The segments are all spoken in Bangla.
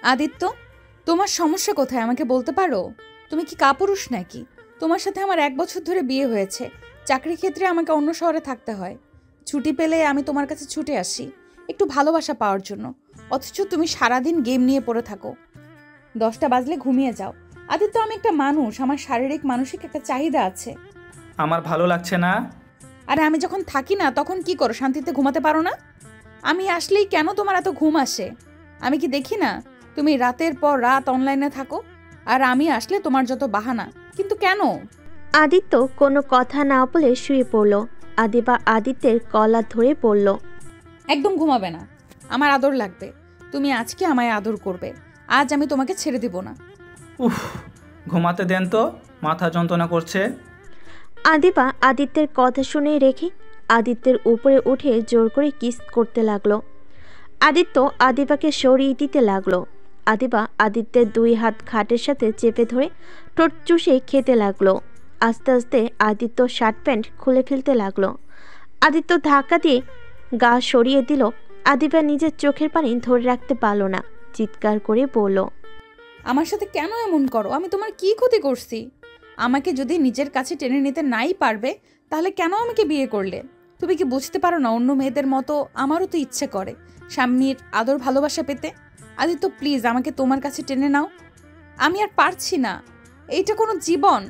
আদিত্য, তোমার সমস্যা কোথায় আমাকে বলতে পারো? তুমি কি কাপুরুষ নাকি? তোমার সাথে আমার 1 বছর ধরে বিয়ে হয়েছে। চাকরি ক্ষেত্রে আমাকে অন্য শহরে থাকতে হয়। ছুটি পেলে আমি তোমার কাছে ছুটে আসি একটু ভালোবাসা পাওয়ার জন্য, অথচ তুমি সারাদিন গেম নিয়ে পড়ে থাকো। 10টা বাজলে ঘুমিয়ে যাও। আদিত্য, আমি একটা মানুষ, আমার শারীরিক মানসিক একটা চাহিদা আছে। আমার ভালো লাগছে না। আরে আমি যখন থাকি না তখন কি করো? শান্তিতে ঘুমাতে পারো না? আমি আসলেই কেন তোমার এত ঘুম আসে? আমি কি দেখি না তুমি রাতের পর রাত অনলাইনে থাকো? আর আমি আসলে তোমার যত বাহানা, কিন্তু কেন? আদিত্য কোনো কথা না বলে শুয়ে পড়ল। আদিবা আদিত্যের কলার ধরে পড়ল। একদম ঘুমাবে না, আমার আদর লাগবে। তুমি আজকে আমায় আদর করবে, আজ আমি তোমাকে ছেড়ে দিব না। উফ, ঘুমাতে দেন তো, মাথা যন্ত্রণা করছে। আদিবা আদিত্যের কথা শুনে রেখে আদিত্যের উপরে উঠে জোর করে কিস করতে লাগলো। আদিত্য আদিবাকে সরিয়ে দিতে লাগলো। আদিবা আদিত্যের 2 হাত খাটের সাথে চেপে ধরে ঠোঁট চুষে খেতে লাগলো। আস্তে আস্তে আদিত্য শার্ট প্যান্ট খুলে ফেলতে লাগলো। আদিত্য ধাক্কা দিয়ে গা সরিয়ে দিল। আদিবা নিজের চোখের পানি ধরে রাখতে পারল না, চিৎকার করে বলল, আমার সাথে কেন এমন করো? আমি তোমার কি ক্ষতি করছি? আমাকে যদি নিজের কাছে টেনে নিতে নাই পারবে, তাহলে কেন আমাকে বিয়ে করলে? তুমি কি বুঝতে পারো না, অন্য মেয়েদের মতো আমারও তো ইচ্ছে করে স্বামীর আদর ভালোবাসা পেতে। আদিত্য, প্লিজ আমাকে তোমার কাছে টেনে নাও। আমি আর পারছি না। এইটা কোনো জীবন?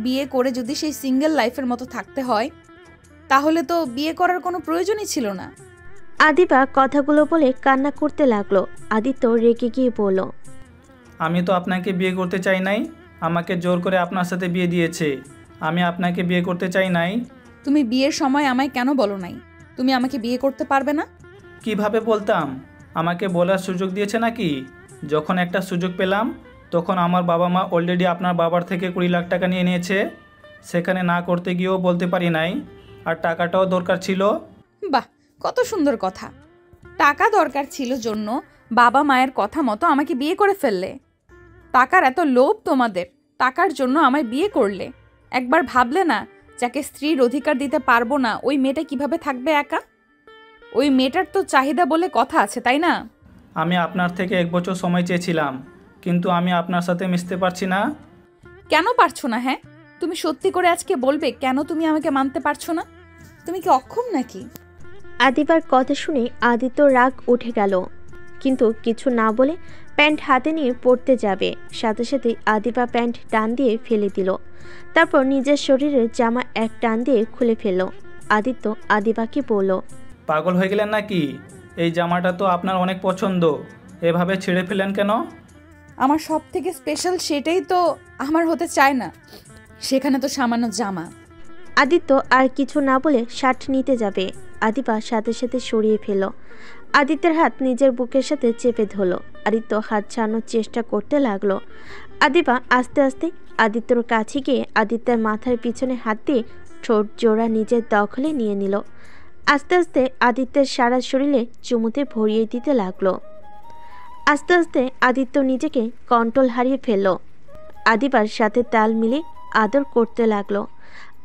বিয়ে করে যদি সেই সিঙ্গেল লাইফের মতো থাকতে হয়, তাহলে তো বিয়ে করার কোনো প্রয়োজনই ছিল না। আদিবা কথাগুলো বলে কান্না করতে লাগলো। আদিত্য রেগে গিয়ে বলল, আমি তো আপনাকে বিয়ে করতে চাই নাই, আমাকে জোর করে আপনার সাথে বিয়ে দিয়েছে। আমি আপনাকে বিয়ে করতে চাই নাই। তুমি বিয়ের সময় আমায় কেন বলো নাই তুমি আমাকে বিয়ে করতে পারবে না? কিভাবে বলতাম? আমাকে বলার সুযোগ দিয়েছে নাকি? যখন একটা সুযোগ পেলাম তখন আমার বাবা মা অলরেডি আপনার বাবার থেকে 20 লাখ টাকা নিয়ে নিয়েছে। সেখানে না করতে গিয়েও বলতে পারি নাই, আর টাকাটাও দরকার ছিল। বাহ, কত সুন্দর কথা। টাকা দরকার ছিল জন্য বাবা মায়ের কথা মতো আমাকে বিয়ে করে ফেললে। টাকার এত লোভ তোমাদের, টাকার জন্য আমায় বিয়ে করলে। একবার ভাবলে না, যাকে স্ত্রীর অধিকার দিতে পারবো না ওই মেয়েটা কিভাবে থাকবে একা? ওই মেয়েটার তো চাহিদা বলে কথা আছে, তাই না? আমি আপনার থেকে 1 বছর সময় চেয়েছিলাম, কিন্তু আমি আপনার সাথে মিশতে পারছি না। কেন পারছো না? হ্যাঁ, তুমি সত্যি করে আজকে বলবে কেন তুমি আমাকে মানতে পারছো না? তুমি কি অক্ষম নাকি? আদিবার কথা শুনে আদিত্য রাগ উঠে গেল, কিন্তু কিছু না বলে প্যান্ট হাতে নিয়ে পড়তে যাবে। সাথে সাথে আদিবা প্যান্ট টান দিয়ে ফেলে দিল। তারপর নিজের শরীরের জামা এক টান দিয়ে খুলে ফেলল। আদিত্য আদিবাকে বলল, পাগল হয়ে গেলেন নাকি? এই জামাটা তো আপনার অনেক পছন্দ, এভাবে ছিঁড়ে ফেলেন কেন? আমার সব থেকে স্পেশাল সেটাই তো আমার হতে চায় না, সেখানে তো সামান্য জামা। আদিত্য আর কিছু না বলে শার্ট নিতে যাবে। আদিবা সাথে সাথে সরিয়ে ফেলল। আদিত্যের হাত নিজের বুকের সাথে চেপে ধরল। আদিত্য হাত ছাড়ানোর চেষ্টা করতে লাগলো। আদিবা আস্তে আস্তে আদিত্যর কাছে গিয়ে আদিত্যের মাথার পিছনে হাত দিয়ে ঠোঁট জোড়া নিজের দখলে নিয়ে নিল। আস্তে আস্তে আদিত্যের সারা শরীরে চুমুতে ভরিয়ে দিতে লাগলো। আস্তে আস্তে আদিত্য নিজেকে কন্ট্রোল হারিয়ে ফেলল। আদিবার সাথে তাল মিলে আদর করতে লাগলো।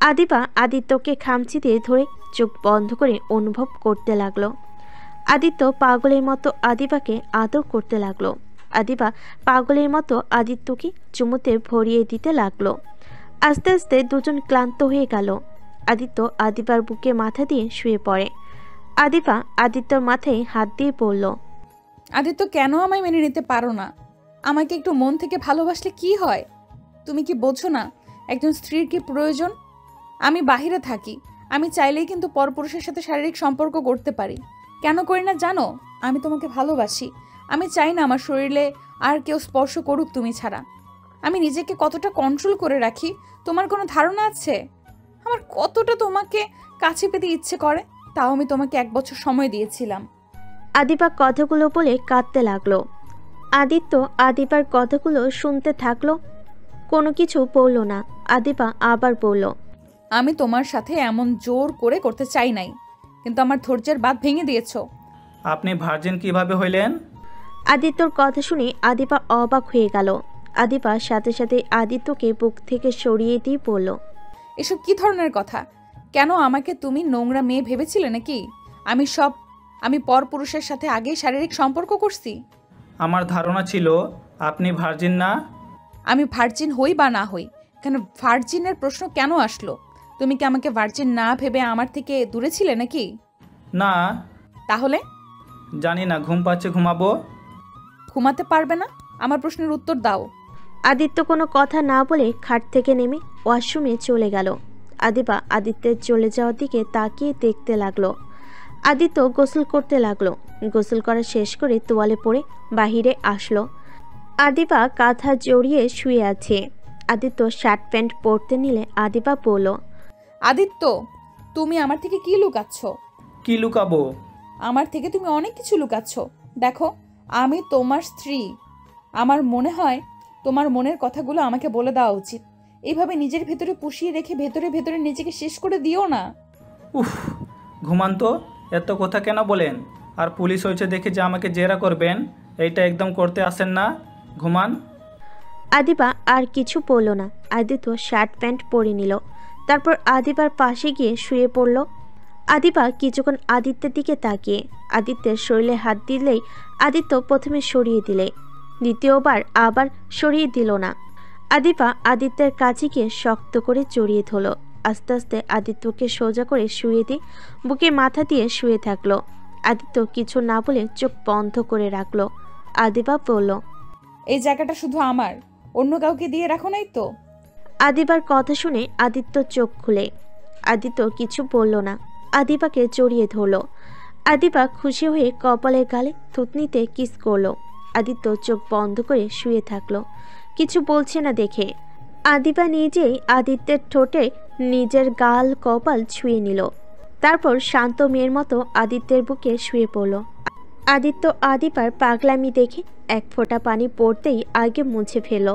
আদিবা আদিত্যকে খামচি দিয়ে ধরে চোখ বন্ধ করে অনুভব করতে লাগলো। আদিত্য পাগলের মতো আদিবাকে আদর করতে লাগলো। আদিবা পাগলের মতো আদিত্যকে চুমুতে ভরিয়ে দিতে লাগলো। আস্তে আস্তে দুজন ক্লান্ত হয়ে গেল। আদিত্য আদিবার বুকে মাথা দিয়ে শুয়ে পড়ে। আদিবা আদিত্যর মাথায় হাত দিয়ে পড়ল, আদিত্য, কেন আমায় মেনে নিতে পারো না? আমাকে একটু মন থেকে ভালোবাসলে কি হয়? তুমি কি বোঝো না একজন স্ত্রীর কি প্রয়োজন? আমি বাহিরে থাকি, আমি চাইলেই কিন্তু পরপুরুষের সাথে শারীরিক সম্পর্ক করতে পারি। কেন করি না জানো? আমি তোমাকে ভালোবাসি। আমি চাই না আমার শরীরে আর কেউ স্পর্শ করুক তুমি ছাড়া। আমি নিজেকে কতটা কন্ট্রোল করে রাখি তোমার কোনো ধারণা আছে? আমার কতটা তোমাকে কাছে পেতে ইচ্ছে করে, তাও আমি তোমাকে 1 বছর সময় দিয়েছিলাম। আদিবা কথাগুলো বলে কাঁদতে লাগলো। আদিত্য আদিবার কথাগুলো শুনতে থাকলো, কোনো কিছু বলল না। আদিবা আবার বলল, আমি তোমার সাথে এমন জোর করে করতে চাই নাই, কিন্তু আমার ধৈর্যের বাঁধ ভেঙে দিয়েছো। আপনি ভার্জিন কিভাবে হইলেন? আদিত্যর কথা শুনে আদিবা অবাক হয়ে গেল। আদিবা সাথে সাথে আদিত্যকে বুক থেকে সরিয়ে দিয়ে বলল, এসব কি ধরনের কথা? কেন আমাকে তুমি নোংরা মেয়ে ভেবেছিলে নাকি? আমি পরপুরুষের সাথে আগেই শারীরিক সম্পর্ক করছি। আমার ধারণা ছিল আপনি ভার্জিন না। আমি ভার্জিন হই বা না হই, কেন ভার্জিনের প্রশ্ন কেন আসলো? তুমি কি আমাকে ভার্জিন না ভেবে আমার থেকে দূরে ছিলে নাকি? না, তাহলে জানি না, ঘুম পাচ্ছে, ঘুমাবো। ঘুমাতে পারবে না? আমার প্রশ্নের উত্তর দাও। আদিত্য কোনো কথা না বলে খাট থেকে নেমে ওয়াশরুমে চলে গেল। আদিবা আদিত্যের চলে যাওয়ার দিকে তাকিয়ে দেখতে লাগলো। আদিত্য গোসল করতে লাগলো। গোসল করা শেষ করে তোয়ালে পরে বাহিরে আসলো। আদিবা কাঁথা জড়িয়ে শুয়ে আছে। আদিত্য শার্ট প্যান্ট পরতে নিলে আদিবা বলল, আদিত্য, তুমি আমার থেকে কি লুকাচ্ছ? কি লুকাবো? আমার থেকে তুমি অনেক কিছু লুকাচ্ছ। দেখো, আমি তোমার স্ত্রী। আমার মনে হয় তোমার মনের কথাগুলো আমাকে বলে দেওয়া উচিত। এইভাবে নিজের ভেতরে পুষিয়ে রেখে ভেতরে ভেতরে নিজেকে শেষ করে দিও না। উফ, ঘুমান তো, এত কথা কেন বলেন? আর পুলিশ হয়েছে দেখে যে আমাকে জেরা করবেন, এইটা একদম করতে আসেন না। ঘুমান। আদিবা আর কিছু বলল না। আদিত্য শার্ট প্যান্ট পরে নিল। তারপর আদিবার পাশে গিয়ে শুয়ে পড়ল। আদিবা কিছুক্ষণ আদিত্যের দিকে তাকিয়ে আদিত্যের শরীরে হাত দিলেই আদিত্য প্রথমে সরিয়ে দিলে, দ্বিতীয়বার আবার সরিয়ে দিল না। আদিবা আদিত্যের কাছে গিয়ে শক্ত করে জড়িয়ে ধরল। আস্তে আস্তে আদিত্যকে সোজা করে শুয়ে দিয়ে বুকে মাথা দিয়ে শুয়ে থাকলো। আদিত্য কিছু না বলে চোখ বন্ধ করে রাখলো। আদিবা বলল, এই জায়গাটা শুধু আমার, অন্য কাউকে দিয়ে রাখো নাই তো? আদিবার কথা শুনে আদিত্য চোখ খুলে। আদিত্য কিছু বলল না, আদিবাকে জড়িয়ে ধরল। আদিবা খুশি হয়ে কপালের গালে থুতনিতে কিস করলো। আদিত্য চোখ বন্ধ করে শুয়ে থাকলো, কিছু বলছে না দেখে। আদিবা নিজেই আদিত্যের ঠোঁটে নিজের গাল কপাল ছুঁয়ে নিল। তারপর শান্ত মেয়ের মতো আদিত্যের বুকে শুয়ে পড়ল। আদিত্য আদিবার পাগলামি দেখে এক ফোঁটা পানি পড়তেই আগে মুছে ফেলল।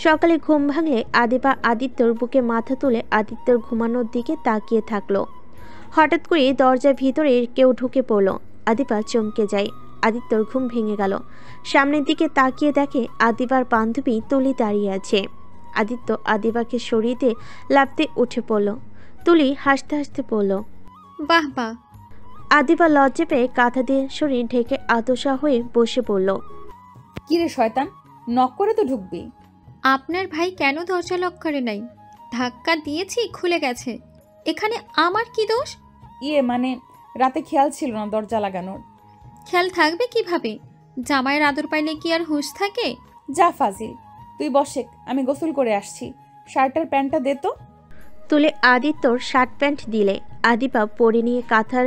সকালে ঘুম ভাঙলে আদিবা আদিত্যর বুকে মাথা তুলে আদিত্যর ঘুমানোর দিকে তাকিয়ে থাকলো। হঠাৎ করে দরজার ভিতরে কেউ ঢুকে পড়ল। আদিবা চমকে যায়। আদিত্যর ঘুম ভেঙে গেল। সামনের দিকে তাকিয়ে দেখে আদিবার বান্ধবী তুলি দাঁড়িয়ে আছে। আদিত্য আদিবাকে সরিয়ে দিয়ে লাফতে উঠে পড়ল। তুলি হাসতে হাসতে পড়ল, বাহ বাহ। আদিবা লজ্জা পেয়ে কাঁথা দিয়ে শরীর ঢেকে আতশা হয়ে বসে পড়ল। কিরে শয়তান, নক করে তো ঢুকবি। আপনার ভাই কেন দরজা লক করে নাই? ধাক্কা দিয়েছি, খুলে গেছে। এখানে আমার কি দোষ? মানে রাতে খেয়াল ছিল না দরজা লাগানোর। খেয়াল থাকবে কিভাবে? জামাইয়ের আদর পাইলে কি আর হুঁশ থাকে? যা ফাজিল, তুই বসেক, আমি গোসল করে আসছি। শার্টের প্যান্টটা দে তো। তুলে আদিত্যর শার্ট প্যান্ট দিলে। আদিবা পরে নিয়ে কাঁথার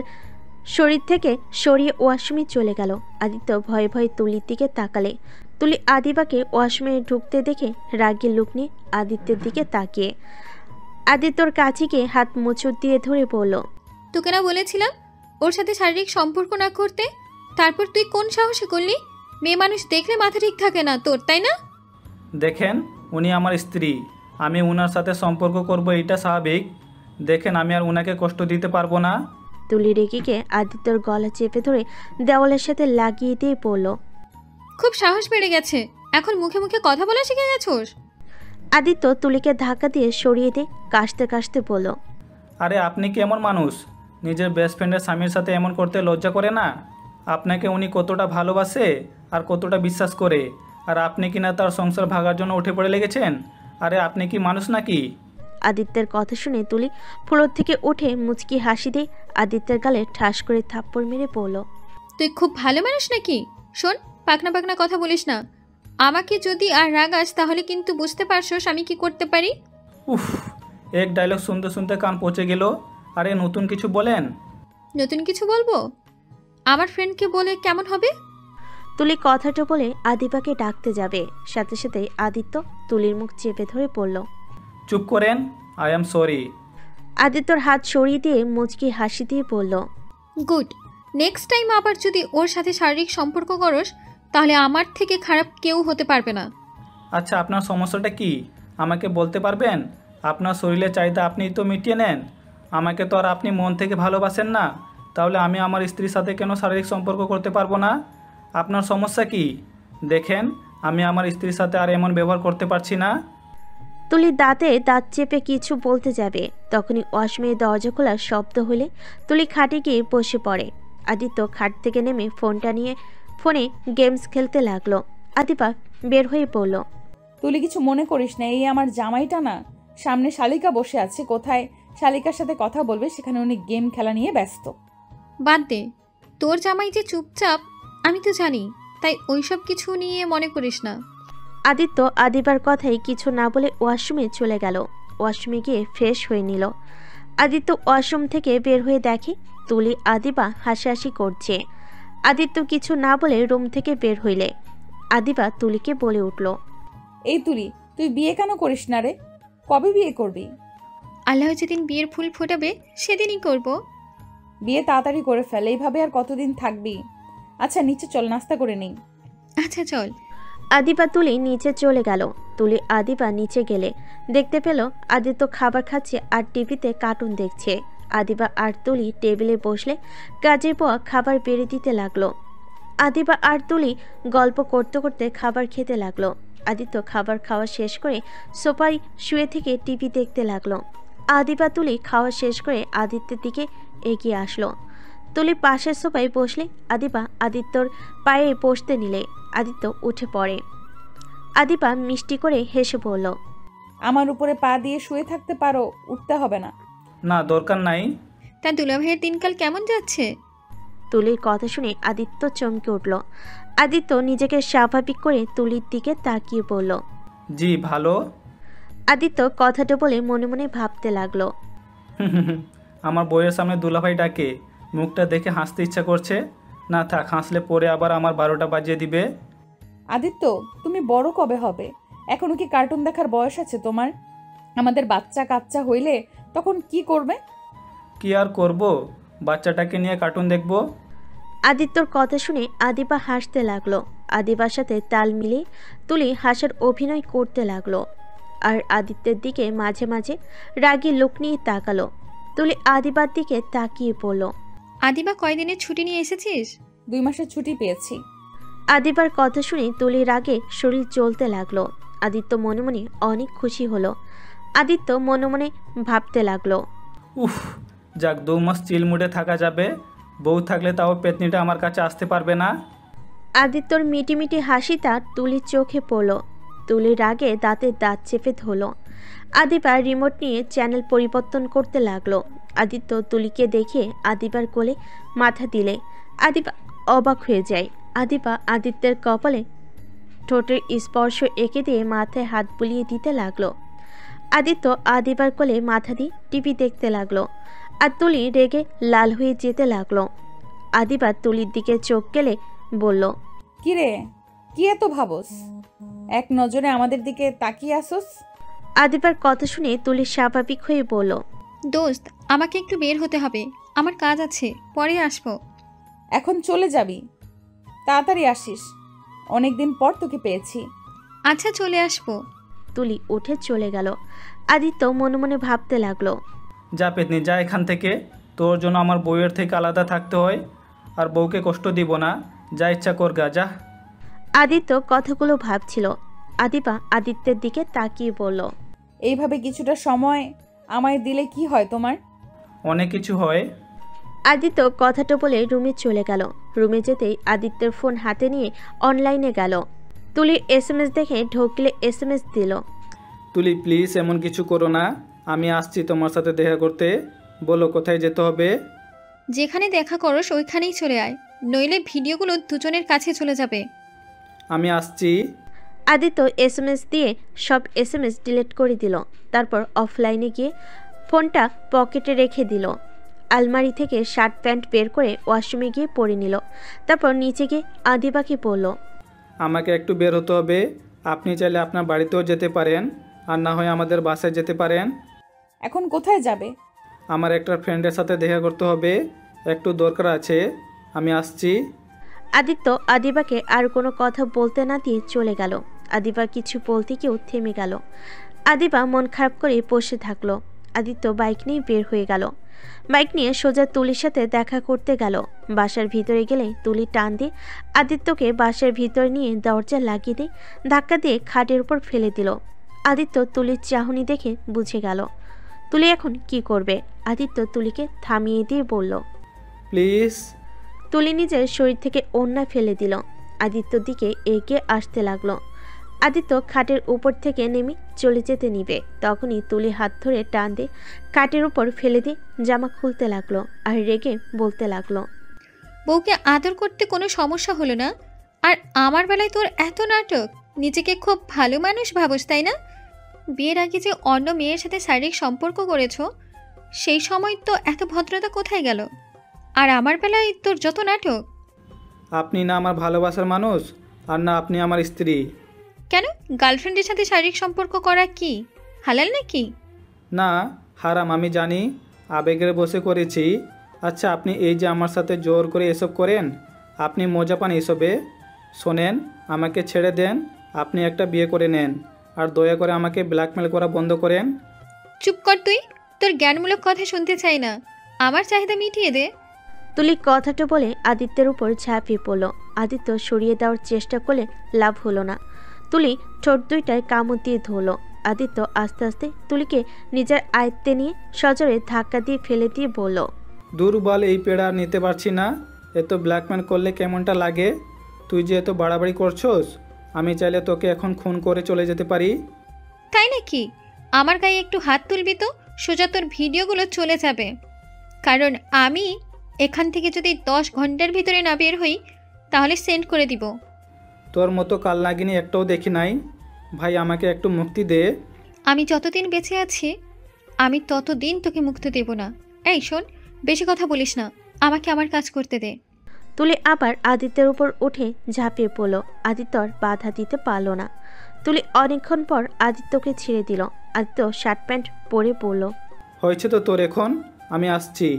শরীর থেকে সরিয়ে ওয়াশরুমে চলে গেল। আদিত্য ভয়ে ভয়ে তুলির দিকে তাকালে। তুলি আদিবাকে ওয়াশরুমে ঢুকতে দেখে রাগী লুক নিয়ে আদিত্যের দিকে তাকিয়ে আদিত্যর কাছে গিয়ে হাত মোচড় দিয়ে ধরে বলল, তোকে না বলেছিলাম ওর সাথে শারীরিক সম্পর্ক না করতে? তারপর তুই কোন সাহসে করলি? মেয়ে মানুষ দেখলে মাথা ঠিক থাকে না তোর, তাই না? দেখেন, উনি আমার স্ত্রী, আমি উনার সাথে সম্পর্ক করব, এটা স্বাভাবিক। দেখেন, আমি আর উনাকে কষ্ট দিতে পারবো না। তুলি রেগে গিয়ে আদিত্যর গলা চেপে ধরে দেওয়ালের সাথে লাগিয়ে দিয়ে পড়ল, খুব সাহস বেড়ে গেছে, এখন মুখে মুখে কথা বলা শিখে গেছোস? আদিত্য তুলিকে ধাক্কা দিয়ে সরিয়ে দিয়ে কাশতে কাশতে বলল, আরে আপনি কি এমন মানুষ? নিজের বেস্ট ফ্রেন্ডের স্বামীর সাথে এমন করতে লজ্জা করে না? আপনাকে উনি কতটা ভালোবাসে আর কতটা বিশ্বাস করে, আর আপনি কি না তার সংসার ভাগার জন্য উঠে পড়ে লেগেছেন? আরে আপনি কি মানুষ নাকি? আদিত্যের কথা শুনে তুলি ফ্লোর থেকে উঠে মুচকি হাসি দিয়ে আদিত্যের গালে ঠাস করে থাপ্পড় মেরে পড়ল। তুই খুব ভালো মানুষ নাকি? শোন, পাকনা পাকনা কথা বলিস না। আমাকে যদি আর রাগাস তাহলে কিন্তু বুঝতে পারছোস আমি কি করতে পারি। উফ, এক ডায়লগ শুনতে শুনতে কান পচে গেল। আরে নতুন কিছু বলেন। নতুন কিছু বলবো? আমার ফ্রেন্ডকে বলে কেমন হবে? তুলি কথাটা বলে আদিবাকে ডাকতে যাবে, সাথে সাথে আদিত্য তুলির মুখ চেপে ধরে পড়ল। চুপ করেন, আই অ্যাম সরি। আদিত্যর হাত সরিয়ে দিয়ে মুচকি হাসি দিয়ে বলল, গুড। নেক্সট টাইম আবার যদি ওর সাথে শারীরিক সম্পর্ক করস তাহলে আমার থেকে খারাপ কেউ হতে পারবে না। আচ্ছা, আপনার সমস্যাটা কি আমাকে বলতে পারবেন? আপনার শরীরের চাহিদা আপনিই তো মিটিয়ে নেন, আমাকে তো আর আপনি মন থেকে ভালোবাসেন না। তাহলে আমি আমার স্ত্রীর সাথে কেন শারীরিক সম্পর্ক করতে পারবো না? আপনার সমস্যা কি? দেখেন, আমি আমার স্ত্রীর সাথে আর এমন ব্যবহার করতে পারছি না। তুলি দাঁতে দাঁত চেপে কিছু বলতে যাবে, তখনই ওয়াশরুমের দরজা খোলার শব্দ হলে তুলি খাটে গিয়ে বসে পড়ে। আদিত্য খাট থেকে নেমে ফোনটা নিয়ে ফোনে গেমস খেলতে লাগলো। আদিবা বের হয়ে পড়ল। তুলি কিছু মনে করিস না, এই আমার জামাইটা না, সামনে শালিকা বসে আছে, কোথায় শালিকার সাথে কথা বলবে সেখানে উনি গেম খেলা নিয়ে ব্যস্ত। বাদ দে, তোর জামাই যে চুপচাপ আমি তো জানি, তাই ওইসব কিছু নিয়ে মনে করিস না। আদিত্য আদিবার কথাই কিছু না বলে ওয়াশরুমে চলে গেল। ওয়াশরুমে গিয়ে ফ্রেশ হয়ে নিল। আদিত্য ওয়াশরুম থেকে বের হয়ে দেখে তুলি আদিবা হাসাহাসি করছে। আদিত্য কিছু না বলে রুম থেকে বের হইলে আদিবা তুলিকে বলে উঠল, এই তুলি, তুই বিয়ে কেন করিস না রে? কবে বিয়ে করবি? আল্লাহ যেদিন বিয়ের ফুল ফোটাবে সেদিনই করব। বিয়ে তাড়াতাড়ি করে ফেল, এইভাবে আর কতদিন থাকবি? আচ্ছা নিচে চল, নাস্তা করে নিই। আচ্ছা চল। আদিবা তুলি নিচে চলে গেল। তুলি আদিবা নিচে গেলে দেখতে পেল আদিত্য খাবার খাচ্ছে আর টিভিতে কার্টুন দেখছে। আদিবা আর তুলি টেবিলে বসলে কাজের পর খাবার বেড়ে দিতে লাগলো। আদিবা আর তুলি গল্প করতে করতে খাবার খেতে লাগলো। আদিত্য খাবার খাওয়া শেষ করে সোফায় শুয়ে থেকে টিভি দেখতে লাগলো। আদিবা তুলি খাওয়া শেষ করে আদিত্যের দিকে এগিয়ে আসলো। তুলি পাশের সোফায় বসলে আদিবা আদিত্যর পায়ে বসতে নিলে আদিত্য উঠে পড়ে। আদিবা মিষ্টি করে হেসে বলল, আমার উপরে পা দিয়ে শুয়ে থাকতে পারো, উঠতে হবে না। না, দরকার নাই। তা দুলাভাইয়ের দিনকাল কেমন যাচ্ছে? তুলির কথা শুনে আদিত্য চমকে উঠল। আদিত্য নিজেকে স্বাভাবিক করে তুলির দিকে তাকিয়ে বলল, জি ভালো। আদিত্য কথাটা বলে মনে মনে ভাবতে লাগলো। আমার বইয়ের সামনে দুলাভাই ডাকে, মুখটা দেখে হাসতে ইচ্ছা করছে। না থাক, হাসলে পরে আবার আমার 12টা বাজিয়ে দিবে। আদিত্য, তুমি বড় কবে হবে? এখনো কি কার্টুন দেখার বয়স আছে তোমার? আমাদের বাচ্চা কাচ্চা হইলে তখন কি করবে? কি আর করব, বাচ্চাটাকে নিয়ে কার্টুন দেখব। আদিত্যর কথা শুনে আদিবা হাসতে লাগলো। আদিবার সাথে তাল মিলিয়ে তুলি হাসার অভিনয় করতে লাগলো আর আদিত্যের দিকে মাঝে মাঝে রাগী লোক নিয়ে তাকালো। তুলি আদিবার দিকে তাকিয়ে পড়ল। আদিবা কয়দিনের ছুটি নিয়ে এসেছিস? 2 মাসের ছুটি পেয়েছি। আদিবার কথা শুনে তুলির রাগে শরীর চলতে লাগলো। আদিত্য মনে মনে অনেক খুশি হলো। আদিত্য মনে মনে ভাবতে লাগলো, উফ, যাক 2 মাস চিল মুডে থাকা যাবে। বউ থাকলে তাও পেতনিটা আমার কাছে আসতে পারবে না। আদিত্যর মিটিমিটি হাসিটা তুলির চোখে পড়ল। তুলির রাগে দাঁতে দাঁত চেপে ধরল। আদিবা রিমোট নিয়ে চ্যানেল পরিবর্তন করতে লাগলো। আদিত্য তুলিকে দেখে আদিবার কোলে মাথা দিলে আদিবা অবাক হয়ে যায়। আদিবা আদিত্যের কপালে ঠোঁটের স্পর্শ এঁকে দিয়ে মাথায় হাত বুলিয়ে দিতে লাগলো। আদিত্য আদিবার কোলে মাথা দিয়ে টিভি দেখতে লাগলো আর তুলি রেগে লাল হয়ে যেতে লাগলো। আদিবা তুলির দিকে চোখ গেলে বলল, কি রে, কি এত ভাবস? এক নজরে আমাদের দিকে তাকিয়ে আসোস? আদিবার কথা শুনে তুলি স্বাভাবিক হয়ে বলল, দোস্ত, আমাকে একটু বের হতে হবে, আমার কাজ আছে, পরে আসবো। এখন চলে যাবি? তাড়াতাড়ি আসিস, অনেকদিন পর তোকে পেয়েছি। আচ্ছা চলে আসবো। তুলি উঠে চলে গেল। আদিত্য মনে মনে ভাবতে লাগলো, যা পেতনি, যা এখান থেকে। তোর জন্য আমার বউয়ের থেকে আলাদা থাকতে হয়, আর বউকে কষ্ট দিব না। যা ইচ্ছা কর গা, যা। আদিত্য কথাগুলো ভাবছিল। আদিবা আদিত্যের দিকে তাকিয়ে বলল, এইভাবে কিছুটা সময় আমায় দিলে কি হয় তোমার? অনেক কিছু হয়। আদিত্য কথাটা বলে রুমে চলে গেল। রুমে যেতেই আদিত্যের ফোন হাতে নিয়ে অনলাইনে গেল। তুলির SMS দেখে ঢোকলে SMS দিল, তুলি প্লিজ এমন কিছু করো না, আমি আসছি তোমার সাথে দেখা করতে। বলো কোথায় যেতে হবে? যেখানে দেখা করস ওইখানেই চলে আয়, নইলে ভিডিওগুলো দুজনের কাছে চলে যাবে। আমি আসছি। আদিত্য SMS দিয়ে সব SMS ডিলিট করে দিল। তারপর অফলাইনে গিয়ে ফোনটা পকেটে রেখে দিল। আলমারি থেকে শার্ট প্যান্ট বের করে ওয়াশরুমে গিয়ে পরে নিল। তারপর নিচে গিয়ে আদিবাকে বলল, আমাকে একটু বের হতে হবে। আপনি চাইলে আপনার বাড়িতেও যেতে পারেন, আর না হয় আমাদের বাসায় যেতে পারেন। এখন কোথায় যাবে? আমার একটা ফ্রেন্ডের সাথে দেখা করতে হবে, একটু দরকার আছে। আমি আসছি। আদিত্য আদিবাকে আর কোনো কথা বলতে না দিয়ে চলে গেল। আদিবা কিছু বলতে কেউ থেমে গেল। আদিবা মন খারাপ করে বসে থাকলো। আদিত্য বাইক নিয়ে বের হয়ে গেল। বাইক নিয়ে সোজা তুলির সাথে দেখা করতে গেল। বাসার ভিতরে গেলে তুলি টান দিয়ে আদিত্যকে বাসার ভিতরে নিয়ে দরজা লাগিয়ে দিয়ে ধাক্কা দিয়ে খাটের উপর ফেলে দিল। আদিত্য তুলির চাহনি দেখে বুঝে গেল তুলি এখন কি করবে। আদিত্য তুলিকে থামিয়ে দিয়ে বলল, প্লিজ। তুলি নিজের শরীর থেকে ওড়না ফেলে দিল। আদিত্যর দিকে এগিয়ে আসতে লাগলো। আদিত্য খাটের উপর থেকে নেমে চলে যেতে নিবে, তখনই তুলি হাত ধরে টান দিয়ে খাটের উপর ফেলে দিয়ে জামা খুলতে লাগলো আর রেগে বলতে লাগলো, বউকে আদর করতে কোনো সমস্যা হলো না, আর আমার বেলায় তোর এত নাটক। নিজেকে খুব ভালো মানুষ ভাবস, তাই না? বিয়ের আগে যে অন্য মেয়ের সাথে শারীরিক সম্পর্ক করেছো, সেই সময় তো এত ভদ্রতা কোথায় গেল? আর আমার বেলায় তোর যত নাটক। আপনি না আমার ভালোবাসার মানুষ, আর না আপনি আমার স্ত্রী। কেন? গার্লফ্রেন্ডের সাথে শারীরিক সম্পর্ক করা কি হালাল নাকি? না, হারাম, আমি জানি, আবেগের বসে করেছি। আচ্ছা, আপনি এই যে আমার সাথে জোর করে এসব করেন, আপনি মজা পান এসবে? শোনেন, আমাকে ছেড়ে দেন, আপনি একটা বিয়ে করে নেন, আর দয়া করে আমাকে ব্ল্যাকমেল করা বন্ধ করেন। চুপ কর তুই, তোর জ্ঞানমূলক কথা শুনতে চাই না, আমার চাহিদা মিটিয়ে দে। তুলি কথাটা বলে আদিত্যের উপর ঝাঁপিয়ে পড়ল। আদিত্য সরিয়ে দেওয়ার চেষ্টা করলে লাভ হলো না। তুলি ঠোঁট দুইটায় কামড় দিয়ে ধরল। আদিত্য আস্তে আস্তে তুলিকে নিজের আয়ত্তে নিয়ে সজোরে ধাক্কা দিয়ে ফেলে দিয়ে বলল, দুর্বল এই পেড়া আর নিতে পারছি না। এত ব্ল্যাকমেল করলে কেমনটা লাগে? তুই যে এত বাড়াবাড়ি করছস, আমি চাইলে তোকে এখন খুন করে চলে যেতে পারি। তাই নাকি? আমার গায়ে একটু হাত তুলবি তো সোজা তোর ভিডিওগুলো চলে যাবে। কারণ আমি এখান থেকে যদি 10 ঘন্টার ভিতরে না বের হই, তাহলে সেন্ড করে দিব। তোর মতো কালনাগিনী একটাও দেখি নাই। ভাই, আমাকে একটু মুক্তি দে। আমি যতদিন বেঁচে আছি, আমি ততদিন তোকে মুক্তি দেব না। এই শোন, বেশি কথা বলিস না, আমাকে আমার কাজ করতে দে। তুলি আবার আদিত্যের উপর উঠে ঝাঁপিয়ে পড়ল। আদিত্য আর বাধা দিতে পারল না। তুলি অনেকক্ষণ পর আদিত্যকে ছেড়ে দিল। আদিত্য শার্ট প্যান্ট পরে পড়ল। হয়েছে তো তোর, এখন আমি আসছি।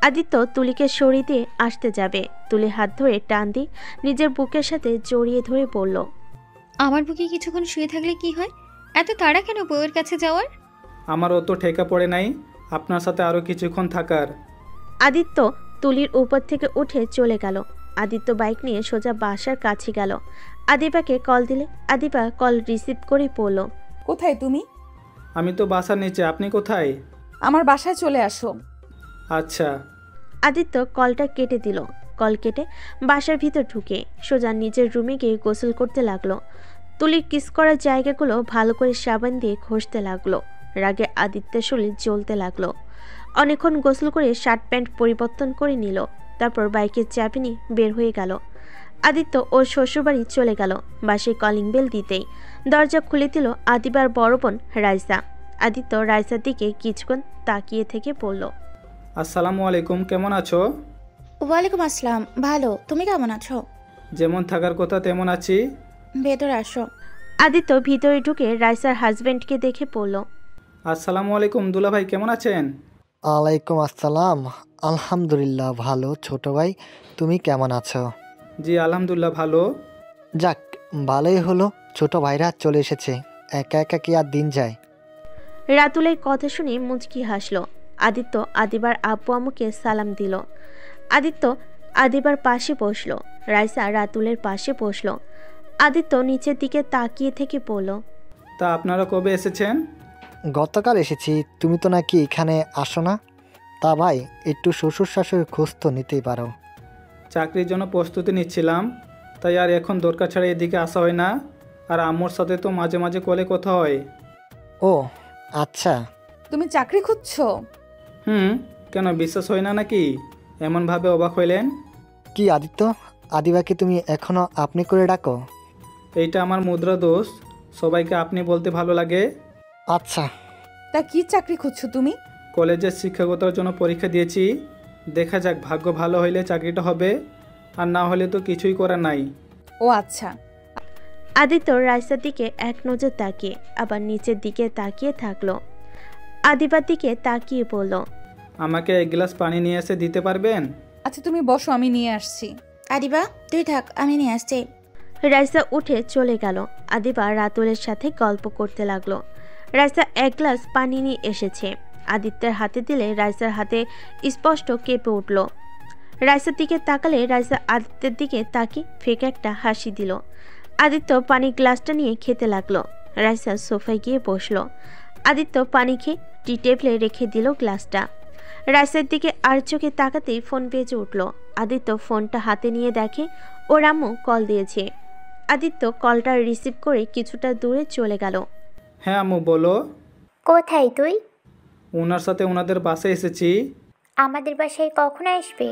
আদিত্য তুলিকে সরিয়ে দিয়ে আসতে যাবে। তুলি হাত ধরে টান দিয়ে নিজের বুকের সাথে জড়িয়ে ধরে পড়ল, আমার বুকে কিছুক্ষণ শুয়ে থাকলে কি হয়? এত তাড়া কেন বউয়ের কাছে যাওয়ার? আমার অত ঠেকা পড়ে নাই আপনার সাথে আরও কিছুক্ষণ থাকার। আদিত্য তুলির উপর থেকে উঠে চলে গেল। আদিত্য বাইক নিয়ে সোজা বাসার কাছে গেল। আদিবাকে কল দিলে আদিবা কল রিসিভ করে পড়ল, কোথায় তুমি? আমি তো বাসার নিচে, আপনি কোথায়? আমার বাসায় চলে আসো। আচ্ছা। আদিত্য কলটা কেটে দিল। কল কেটে বাসার ভিতর ঢুকে সোজা নিজের রুমে গিয়ে গোসল করতে লাগলো। তুলির কিস করার জায়গাগুলো ভালো করে সাবান দিয়ে ঘষতে লাগলো। রাগে আদিত্যের শরীর জ্বলতে লাগলো। অনেকক্ষণ গোসল করে শার্ট প্যান্ট পরিবর্তন করে নিল। তারপর বাইকের চাবি নিয়ে বের হয়ে গেল। আদিত্য ওর শ্বশুরবাড়ি চলে গেল। বাসে কলিং বেল দিতেই দরজা খুলে দিল আদিবার বড় বোন রাইসা। আদিত্য রাইসার দিকে কিছুক্ষণ তাকিয়ে থেকে পড়ল, আসসালামু আলাইকুম, কেমন আছো? ওয়ালাইকুম আসসালাম, ভালো। তুমি কেমন আছো? যেমন থাকার কথা তেমন আছি। ভেতরে আসো। আদিত্য ভিতরে ঢুকে রাইসার হাজবেন্ডকে দেখে পড়ল, আসসালামু আলাইকুম দুলা ভাই, কেমন আছেন? ওয়ালাইকুম আসসালাম, আলহামদুলিল্লাহ ভালো। ছোট ভাই, তুমি কেমন আছো? জি আলহামদুলিল্লাহ ভালো। যাক, ভালোই হলো, ছোট ভাইরা চলে এসেছে। একা একা কি আর দিন যায়? রাতুলের কথা শুনে মুচকি হাসলো। আদিত্য আদিবার আব্বু আম্মুকে সালাম দিল। আদিত্য আদিবার পাশে বসলো। রাইসা রাতুলের পাশে বসলো। আদিত্য নিচের দিকে তাকিয়ে থেকে পড়ল, তা আপনারা কবে এসেছেন? গতকাল এসেছি। তুমি তো নাকি এখানে আসো না? তা ভাই, একটু শ্বশুর শাশুড়ির খোঁজ তো নিতেই পারো। চাকরির জন্য প্রস্তুতি নিচ্ছিলাম, তাই আর এখন দরকার ছাড়া এদিকে আসা হয় না। আর আম্মুর সাথে তো মাঝে মাঝে কলে কথা হয়। ও আচ্ছা। তুমি চাকরি খুঁজছো? কেন বিশ্বাস হয় না নাকি? এমনভাবে অবাক হইলেন? কি আদিত্য, আদিবাকে তুমি এখনো আপনি করে ডাকো? এইটা আমার মুদ্রা দোষ, সবাইকে আপনি বলতে ভালো লাগে। আচ্ছা। তা কি চাকরি খুঁজছো তুমি? কলেজের শিক্ষকতার জন্য পরীক্ষা দিয়েছি, দেখা যাক, ভাগ্য ভালো হইলে চাকরিটা হবে, আর না হলে তো কিছুই করার নাই। ও আচ্ছা। আদিত্য রাইসার দিকে এক নজর তাকিয়ে আবার নিচের দিকে তাকিয়ে থাকলো। আদিবার দিকে তাকিয়ে বলল, আমাকে এক গ্লাস পানি নিয়ে এসে দিতে পারবেন? আচ্ছা তুমি বসো, আমি নিয়ে আসছি। আদিবা, তুই থাক, আমি নিয়ে আসছি। রাইসা উঠে চলে গেল। আদিবা রাতুলের সাথে গল্প করতে লাগলো। রাইসা এক গ্লাস পানি নিয়ে এসেছে। আদিত্যের হাতে দিলে রাইসার হাতে স্পষ্ট কেঁপে উঠল। রাইসার দিকে তাকালে রাইসা আদিত্যের দিকে তাকিয়ে ফেকে একটা হাসি দিল। আদিত্য পানির গ্লাসটা নিয়ে খেতে লাগলো। রাইসা সোফায় গিয়ে বসলো। আদিত্য পানি খেয়ে টি টেবিলে রেখে দিল গ্লাসটা। রাইসার দিকে আর চোখে তাকাতেই ফোন বেজে উঠল। আদিত্য ফোনটা হাতে নিয়ে দেখে ওর আম্মু কল দিয়েছে। আদিত্য কলটা রিসিভ করে কিছুটা দূরে চলে গেল। হ্যাঁ আম্মু বলো। কোথায় তুই? ওনার সাথে ওনাদের বাসায় এসেছি। আমাদের বাসায় কখন আসবে?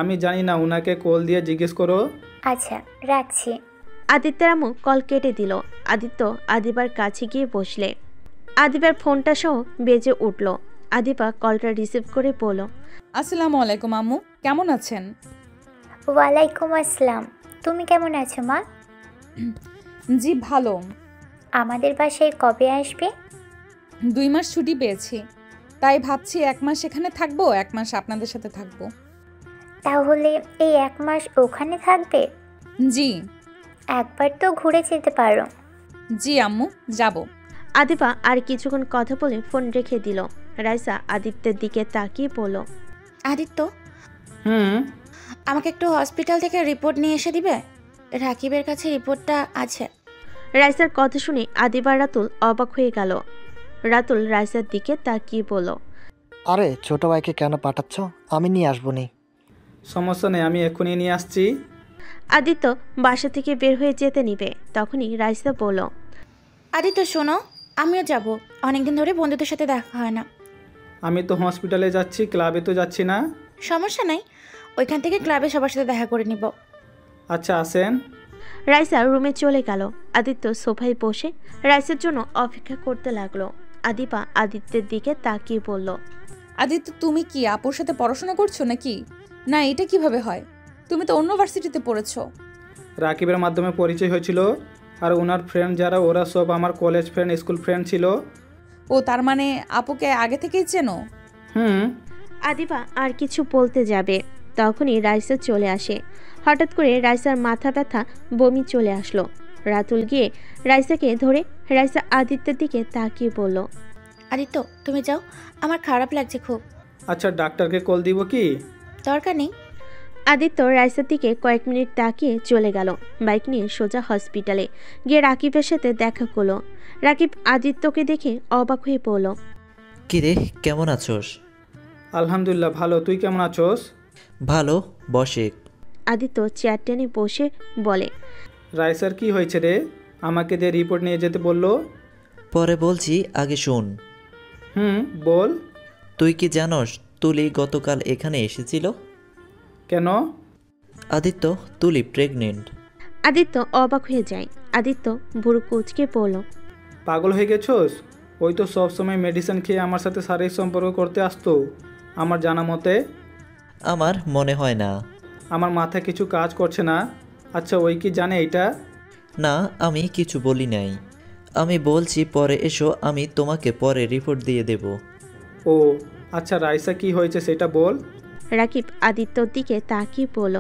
আমি জানি না, ওনাকে কল দিয়ে জিজ্ঞেস করো। আচ্ছা, রাখছি। আদিত্যের আম্মু কল কেটে দিল। আদিত্য আদিবার কাছে গিয়ে বসলে। আদিবার ফোনটা সহ বেজে উঠল। আদিবা কলটা রিসিভ করে বলল, আসসালামু আলাইকুম আম্মু, কেমন আছেন? ওয়ালাইকুম আসসালাম। তুমি কেমন আছো মা? জি ভালো। আমাদের বাসায় কবে আসবে? 2 মাস ছুটি পেয়েছি, তাই ভাবছি 1 মাস এখানে থাকবো, 1 মাস আপনাদের সাথে থাকবো। তাহলে এই 1 মাস ওখানে থাকবে? জি। একবার তো ঘুরে যেতে পারো। জি আম্মু, যাব। আদিবা আর কিছুক্ষণ কথা বলে ফোন রেখে দিল। রাইসা আদিত্যের দিকে তাকিয়ে বলল, আদিত্য, হুম। আমাকে একটু হসপিটাল থেকে রিপোর্ট নিয়ে এসে দিবে? রাকিবের কাছে রিপোর্টটা আছে। রাইসার কথা শুনে আদিবা রাতুল অবাক হয়ে গেল। রাতুল রাইসার দিকে তাকিয়ে বলল, আরে ছোট ভাইকে কেন পাঠাচ্ছ? আমি নিয়ে আসবো নি। সমস্যা নেই, আমি এক্ষুনি নিয়ে আসছি। আদিত্য বাসা থেকে বের হয়ে যেতে নিবে, তখনই রাইসা বলল, আদিত্য শোনো, আমিও যাব। অনেকদিন ধরে বন্ধুদের সাথে দেখা হয় না। আমি তো হসপিটালে যাচ্ছি, ক্লাবে তো যাচ্ছি না। সমস্যা নাই, ওইখান থেকে ক্লাবে সবার সাথে দেখা করে নিব। আচ্ছা আসেন। রাইসা রুমে চলে গেল। আদিত্য সোফায় বসে রাইসের জন্য অপেক্ষা করতে লাগলো। আদিবা আদিত্যের দিকে তাকিয়ে বলল, আদিত্য, তুমি কি আপুর সাথে পড়াশোনা করছো নাকি? না, এটা কিভাবে হয়? তুমি তো অন্য ভার্সিটিতে পড়েছো। রাকিবের মাধ্যমে পরিচয় হয়েছিল, আর ওনার ফ্রেন্ড যারা ওরা সব আমার কলেজ ফ্রেন্ড, স্কুল ফ্রেন্ড ছিল। ও, তার মানে আপুকে আগে থেকেই চেনো? হুম। আদিবা আর কিছু বলতে যাবে, তখনই রাইসা চলে আসে। হঠাৎ করে রাইসার মাথা ব্যথা, বমি চলে আসলো। রাতুল গিয়ে রাইসাকে ধরে রাইসা আদিত্যের দিকে তাকিয়ে বলল, আদিত্য তুমি যাও, আমার খারাপ লাগছে খুব। আচ্ছা ডাক্তারকে কল দিব কি? দরকার নেই। আদিত্য রাইসার দিকে কয়েক মিনিট তাকিয়ে চলে গেল। বাইক নিয়ে সোজা হসপিটালে গিয়ে রাকিবের সাথে দেখা করলো। রাকিব আদিত্যকে দেখে অবাক হয়ে পড়ল। কিরে, কেমন আছোস? আলহামদুলিল্লাহ ভালো, তুই কেমন আছোস? ভালো, বসে। আদিত্য চেয়ার টেনে বসে বলে, রাইসার কি হয়েছে রে? আমাকে দিয়ে রিপোর্ট নিয়ে যেতে বললো। পরে বলছি, আগে শোন। হুম, বল। তুই কি জানোস তুলি গতকাল এখানে এসেছিল? কেন? আদিত্য, তুলি প্রেগনেন্ট। আদিত্য অবাক হয়ে যায়। আদিত্য বুড়ো কুচকে পড়ল, পাগল হয়ে গেছোস? ওই তো সবসময় মেডিসিন খেয়ে আমার সাথে শারীরিক সম্পর্ক করতে আসতো আমার জানা মতে। আমার মনে হয় না। আমার মাথায় কিছু কাজ করছে না। আচ্ছা ওই কি জানে এটা? না, আমি কিছু বলি নাই। আমি বলছি পরে এসো, আমি তোমাকে পরে রিপোর্ট দিয়ে দেব। ও আচ্ছা, রাইসা কি হয়েছে সেটা বল। রাকিব আদিত্যর দিকে তাকিয়ে বলল,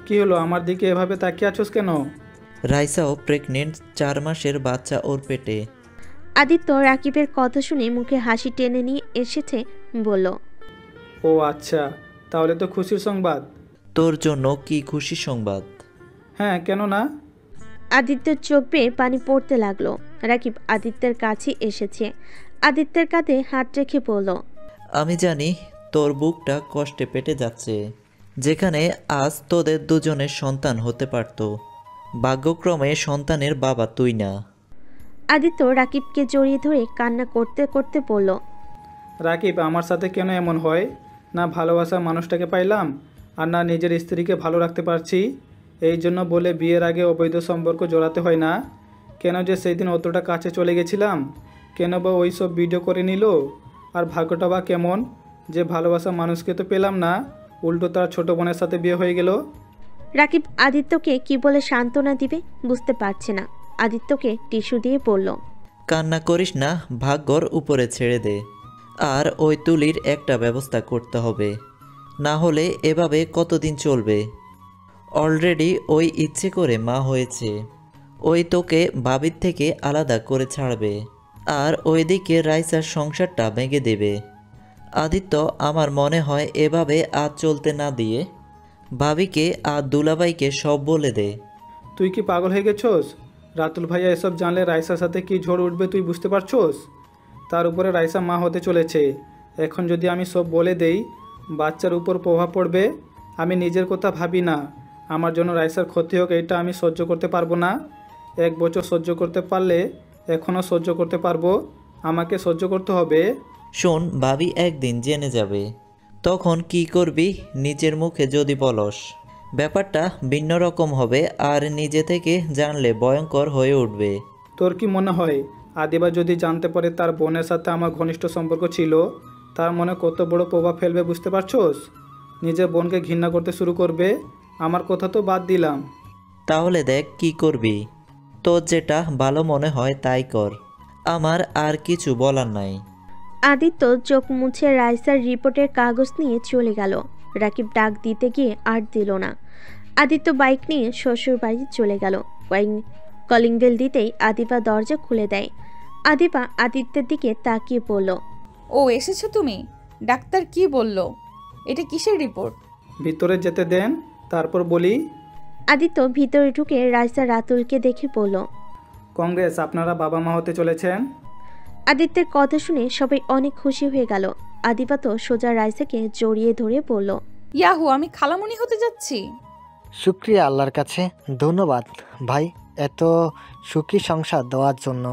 কি হলো, আমার দিকে এভাবে তাকিয়ে আছোস কেন? রাইসাও প্রেগনেন্ট, 4 মাসের বাচ্চা ওর পেটে। আদিত্য রাকিবের কথা শুনে মুখে হাসি টেনে নিয়ে এসেছে, বলল, ও আচ্ছা, তাহলে তো খুশির সংবাদ। তোর জন্য কি খুশি সংবাদ? হ্যাঁ, কেন না? আদিত্যের চোখ বেয়ে পানি পড়তে লাগলো। রাকিব আদিত্যের কাছে এসেছে। আদিত্যের কাঁধে হাত রেখে বলল, আমি জানি তোর বুকটা কষ্টে পেটে যাচ্ছে, যেখানে আজ তোদের দুজনের সন্তান হতে পারত। ভাগ্যক্রমে সন্তানের বাবা তুই না। আদিত্য রাকিবকে জড়িয়ে ধরে কান্না করতে করতে বলল, রাকিব, আমার সাথে কেন এমন হয়? না ভালোবাসার মানুষটাকে পাইলাম, আর না নিজের স্ত্রীকে ভালো রাখতে পারছি। এই জন্য বলে বিয়ের আগে অবৈধ সম্পর্ক জড়াতে হয় না? কেন যে সেই দিন অতটা কাছে চলে গেছিলাম? কেন বা ওই সব ভিডিও করে নিল? আর ভাগ্যটা বা কেমন যে ভালোবাসার মানুষকে তো পেলাম না, উল্টো তার ছোট বোনের সাথে বিয়ে হয়ে গেল। রাকিব আদিত্যকে কি বলে সান্ত্বনা দিবে বুঝতে পারছে না। আদিত্যকে টিস্যু দিয়ে বলল, কান্না করিস না, ভাগ্যর উপরে ছেড়ে দে। আর ওই তুলির একটা ব্যবস্থা করতে হবে, না হলে এভাবে কতদিন চলবে? অলরেডি ওই ইচ্ছে করে মা হয়েছে, ওই তোকে ভাবির থেকে আলাদা করে ছাড়বে, আর ওইদিকে রাইসার সংসারটা ভেঙে দেবে। আদিত্য, আমার মনে হয় এভাবে আজ চলতে না দিয়ে ভাবিকে আর দুলাভাইকে সব বলে দে। তুই কি পাগল হয়ে গেছোস? রাতুল ভাইয়া এসব জানলে রাইসার সাথে কি ঝড় উঠবে তুই বুঝতে পারছোস? তার উপরে রাইসা মা হতে চলেছে, এখন যদি আমি সব বলে দেই বাচ্চার উপর প্রভাব পড়বে। আমি নিজের কথা ভাবি না, আমার জন্য রাইসার ক্ষতি হোক এটা আমি সহ্য করতে পারবো না। 1 বছর সহ্য করতে পারলে এখনও সহ্য করতে পারবো, আমাকে সহ্য করতে হবে। শোন, ভাবি একদিন জেনে যাবে, তখন কি করবি নিজের মুখে যদি বলস, ব্যাপারটা ভিন্ন রকম হবে আর নিজে থেকে জানলে ভয়ঙ্কর হয়ে উঠবে। তোর কি মনে হয় আদিবা যদি জানতে পারে তার বোনের সাথে আমার ঘনিষ্ঠ সম্পর্ক ছিল, তার মনে কত বড় প্রভাব ফেলবে বুঝতে পারছোস? নিজের বোনকে ঘৃণা করতে শুরু করবে। আমার কথা তো বাদ দিলাম। তাহলে দেখ কি করবি, তোর যেটা ভালো মনে হয় তাই কর, আমার আর কিছু বলার নাই। আদিত্য চোখ মুছে রাইসার রিপোর্টের কাগজ নিয়ে চলে গেল। রাকিব ডাক দিতে গিয়ে আর দিল না। আদিত্য বাইক নিয়ে শ্বশুর বাড়ি চলে গেল। কলিং বেল দিতেই আদিবা দরজা খুলে দেয়। আদিবা আদিত্যের দিকে তাকিয়ে বলল, ও এসেছো তুমি? ডাক্তার কি বলল? এটা কিসের রিপোর্ট? ভিতরে যেতে দেন, তারপর বলি। আদিত্য ভিতরে ঢুকে রাইসা রাতুলকে দেখে বলল, কংগ্রেস, আপনারা বাবা মা হতে চলেছেন। আদিত্যের কথা শুনে সবাই অনেক খুশি হয়ে গেল। আদিবা তো সোজা রাইসাকে জড়িয়ে ধরে বলল, ইয়াহু, আমি খালামণি হতে যাচ্ছি। শুক্রিয়া আল্লাহর কাছে, ধন্যবাদ ভাই এত সুখী সংসার দেওয়ার জন্য।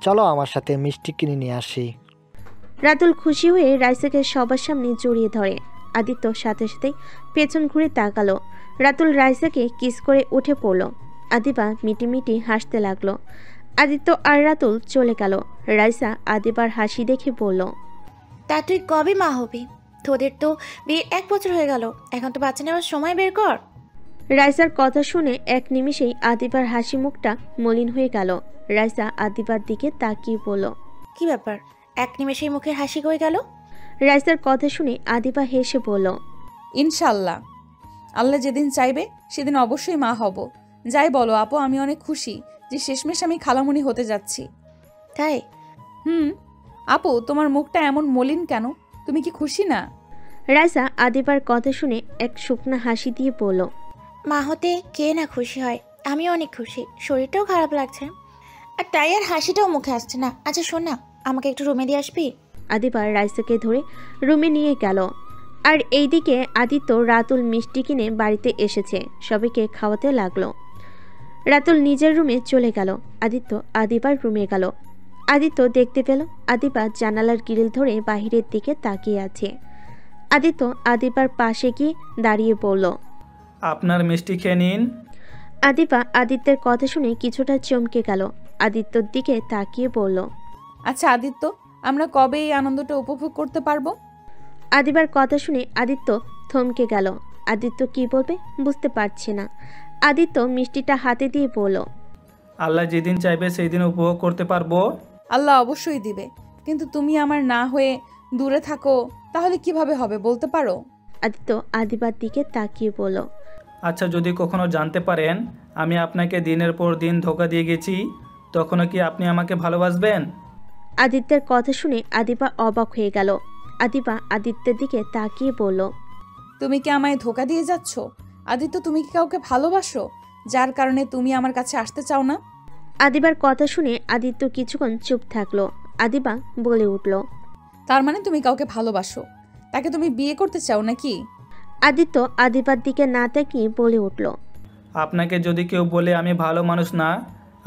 চলো আমার সাথে মিষ্টি কিনে নিয়ে আসি। রাতুল খুশি হয়ে রাইসাকে সবার সামনে জড়িয়ে ধরে। আদিত্য সাথে সাথে পেছন ঘুরে তাকালো। রাতুল রাইসাকে কিস করে উঠে পড়ল। আদিবা মিটিমিটি হাসতে লাগলো। আদিত্য আর রাতুল চলে গেল। রাইসা আদিবার হাসি দেখে বলল, তা তুই কবে মা হবি? তোদের তো বিয়ে 1 বছর হয়ে গেল, এখন তো বাচ্চা নেওয়ার সময় বের কর। রাইসার কথা শুনে এক নিমিষেই আদিবার হাসি মুখটা মলিন হয়ে গেল। রাইসা আদিবার দিকে তাকিয়ে বলল, কি ব্যাপার, 1 নিমেষেই মুখের হাসি কই গেল? রাইসার কথা শুনে আদিবা হেসে বলল, ইনশাল্লাহ, আল্লাহ যেদিন চাইবে সেদিন অবশ্যই মা হব। যাই বলো আপু, আমি অনেক খুশি যে শেষমেশ আমি খালামণি হতে যাচ্ছি। তাই? আপু, তোমার মুখটা এমন মলিন কেন? তুমি কি খুশি না? রাইসা আদিবার কথা শুনে এক শুকনা হাসি দিয়ে বলল, মা হতে কে না খুশি হয়, আমি অনেক খুশি, শরীরটাও খারাপ লাগছে, আর তাই আর হাসিটাও মুখে আসছে না। আচ্ছা শোন না, আমাকে একটু রুমে দিয়ে আসবি? আদিবার রাইসাকে ধরে রুমে নিয়ে গেল। আর এইদিকে আদিত্য রাতুল মিষ্টি কিনে বাড়িতে এসেছে, সবাইকে খাওয়াতে লাগলো। রাতুল নিজের রুমে চলে গেল। আদিত্য আদিবার রুমে গেল। আদিত্য দেখতে পেল আদিবা জানালার গ্রিল ধরে বাহিরের দিকে তাকিয়ে আছে। আদিত্য আদিবার পাশে গিয়ে দাঁড়িয়ে বলল, আপনার মিষ্টি খেয়ে নিন। আদিবা আদিত্যের কথা শুনে কিছুটা চমকে গেল। আদিত্যর দিকে তাকিয়ে বলল, আচ্ছা আদিত্য, আমরা কবে এই আনন্দটা উপভোগ করতে পারবো? আদিবার কথা শুনে আদিত্য থমকে গেল। আদিত্য কি বলবে বুঝতে পারছে না। আদিত্য মিষ্টিটা হাতে দিয়ে বলল, আল্লাহ যেদিন চাইবে সেই দিন উপভোগ করতে পারবো। আল্লাহ অবশ্যই দিবে, কিন্তু তুমি আমার না হয়ে দূরে থাকো, তাহলে কিভাবে হবে বলতে পারো? আদিত্য আদিবার দিকে তাকিয়ে বলল, আচ্ছা, যদি কখনো জানতে পারেন আমি আপনাকে দিনের পর দিন ধোঁকা দিয়ে গেছি, তখনও কি আপনি আমাকে ভালোবাসবেন? আদিত্যের কথা শুনে আদিবা অবাক হয়ে গেল। আদিবা আদিত্যের দিকে তাকিয়ে বলল, তুমি কি আমায় ধোকা দিয়ে যাচ্ছ? আদিত্য, তুমি কি কাউকে ভালোবাসো যার কারণে তুমি আমার কাছে আসতে চাও না? আদিবার কথা শুনে আদিত্য কিছুক্ষণ চুপ থাকলো। আদিবা বলে উঠল, তার মানে তুমি কাউকে ভালোবাসো, তাকে তুমি বিয়ে করতে চাও নাকি? আদিত্য আদিবার দিকে না তাকিয়ে বলে উঠল, আপনাকে যদি কেউ বলে আমি ভালো মানুষ না,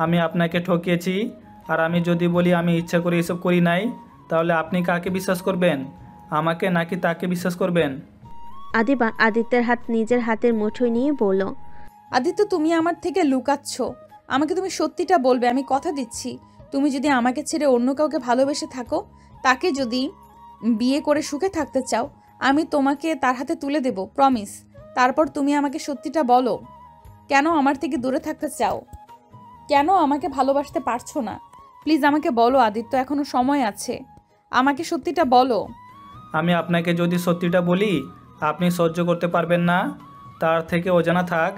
আমি আপনাকে ঠকিয়েছি, আর আমি যদি বলি আমি ইচ্ছা করে এসব করি নাই, তাহলে আপনি কাকে বিশ্বাস করবেন, আমাকে নাকি তাকে বিশ্বাস করবেন? আদিবা আদিত্যের হাত নিজের হাতের মুঠোয় নিয়ে বলল, আদিত্য, তুমি আমার থেকে লুকাচ্ছ, আমাকে তুমি সত্যিটা বলবে, আমি কথা দিচ্ছি। তুমি যদি আমাকে ছেড়ে অন্য কাউকে ভালোবেসে থাকো, তাকে যদি বিয়ে করে সুখে থাকতে চাও, আমি তোমাকে তার হাতে তুলে দেব, প্রমিস। তারপর তুমি আমাকে সত্যিটা বলো, কেন আমার থেকে দূরে থাকতে চাও? কেন আমাকে ভালোবাসতে পারছো না? প্লিজ আমাকে বলো আদিত্য, এখনো সময় আছে, আমাকে সত্যিটা বলো। আমি আপনাকে যদি সত্যিটা বলি আপনি সহ্য করতে পারবেন না, তার থেকে অজানা থাক।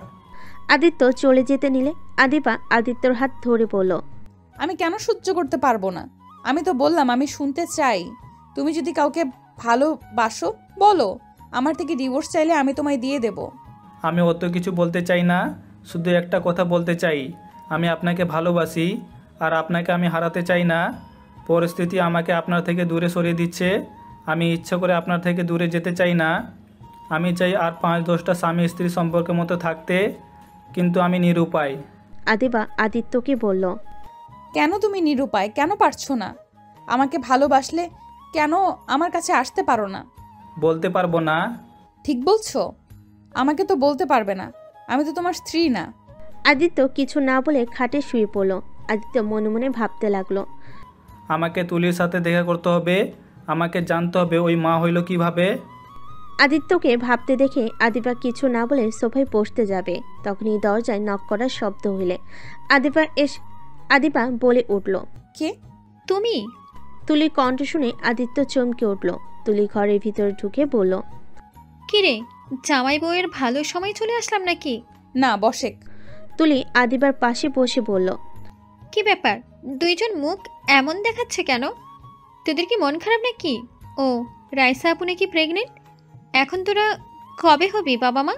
আদিত্য চলে যেতে নিলে আদিবা আদিত্যর হাত ধরে বলল, আমি কেন সহ্য করতে পারবো না? আমি তো বললাম আমি শুনতে চাই। তুমি যদি কাউকে ভালোবাসো বলো, আমার থেকে ডিভোর্স চাইলে আমি তোমায় দিয়ে দেব। আমি অত কিছু বলতে চাই না, শুধু একটা কথা বলতে চাই, আমি আপনাকে ভালোবাসি আর আপনাকে আমি হারাতে চাই না। পরিস্থিতি আমাকে আপনার থেকে দূরে সরিয়ে দিচ্ছে, আমি ইচ্ছা করে আপনার থেকে দূরে যেতে চাই না। আমি চাই আর 5-10টা স্বামী স্ত্রী সম্পর্কের মতো থাকতে, কিন্তু আমি নিরুপায়। আদিবা আদিত্যকে বলল, কেন তুমি নিরুপায়? কেন পারছো না? আমাকে ভালোবাসলে কেন আমার কাছে আসতে পারো না? বলতে পারবো না। ঠিক বলছো? আমাকে তো বলতে পারবে না, আমি তো তোমার স্ত্রী না। আদিত্য কিছু না বলে খাটে শুয়ে পড়ল। আদিত্য মনে মনে ভাবতে লাগলো, আমাকে তুলির সাথে দেখা করতে হবে, আমাকে জানতে হবে ওই মা হইল কিভাবে। আদিত্যকে ভাবতে দেখে আদিবা কিছু না বলে সোফায় বসতে যাবে, তখনই দরজায় নক করার শব্দ হইলে আদিবা বলে উঠল, কে? তুমি? তুলির কণ্ঠ শুনে আদিত্য চমকে উঠল। তুলি ঘরের ভিতরে ঢুকে বলল, কিরে, জামাই বউয়ের ভালো সময় চলে আসলাম নাকি? না, বসেক। তুলি আদিবার পাশে বসে বলল, কি ব্যাপার, দুইজন মুখ এমন দেখাচ্ছে কেন? তোদের কি মন খারাপ নাকি? ও, রাইসা আপু নাকি প্রেগনেন্ট? এখন তোরা কবে হবি বাবা মা?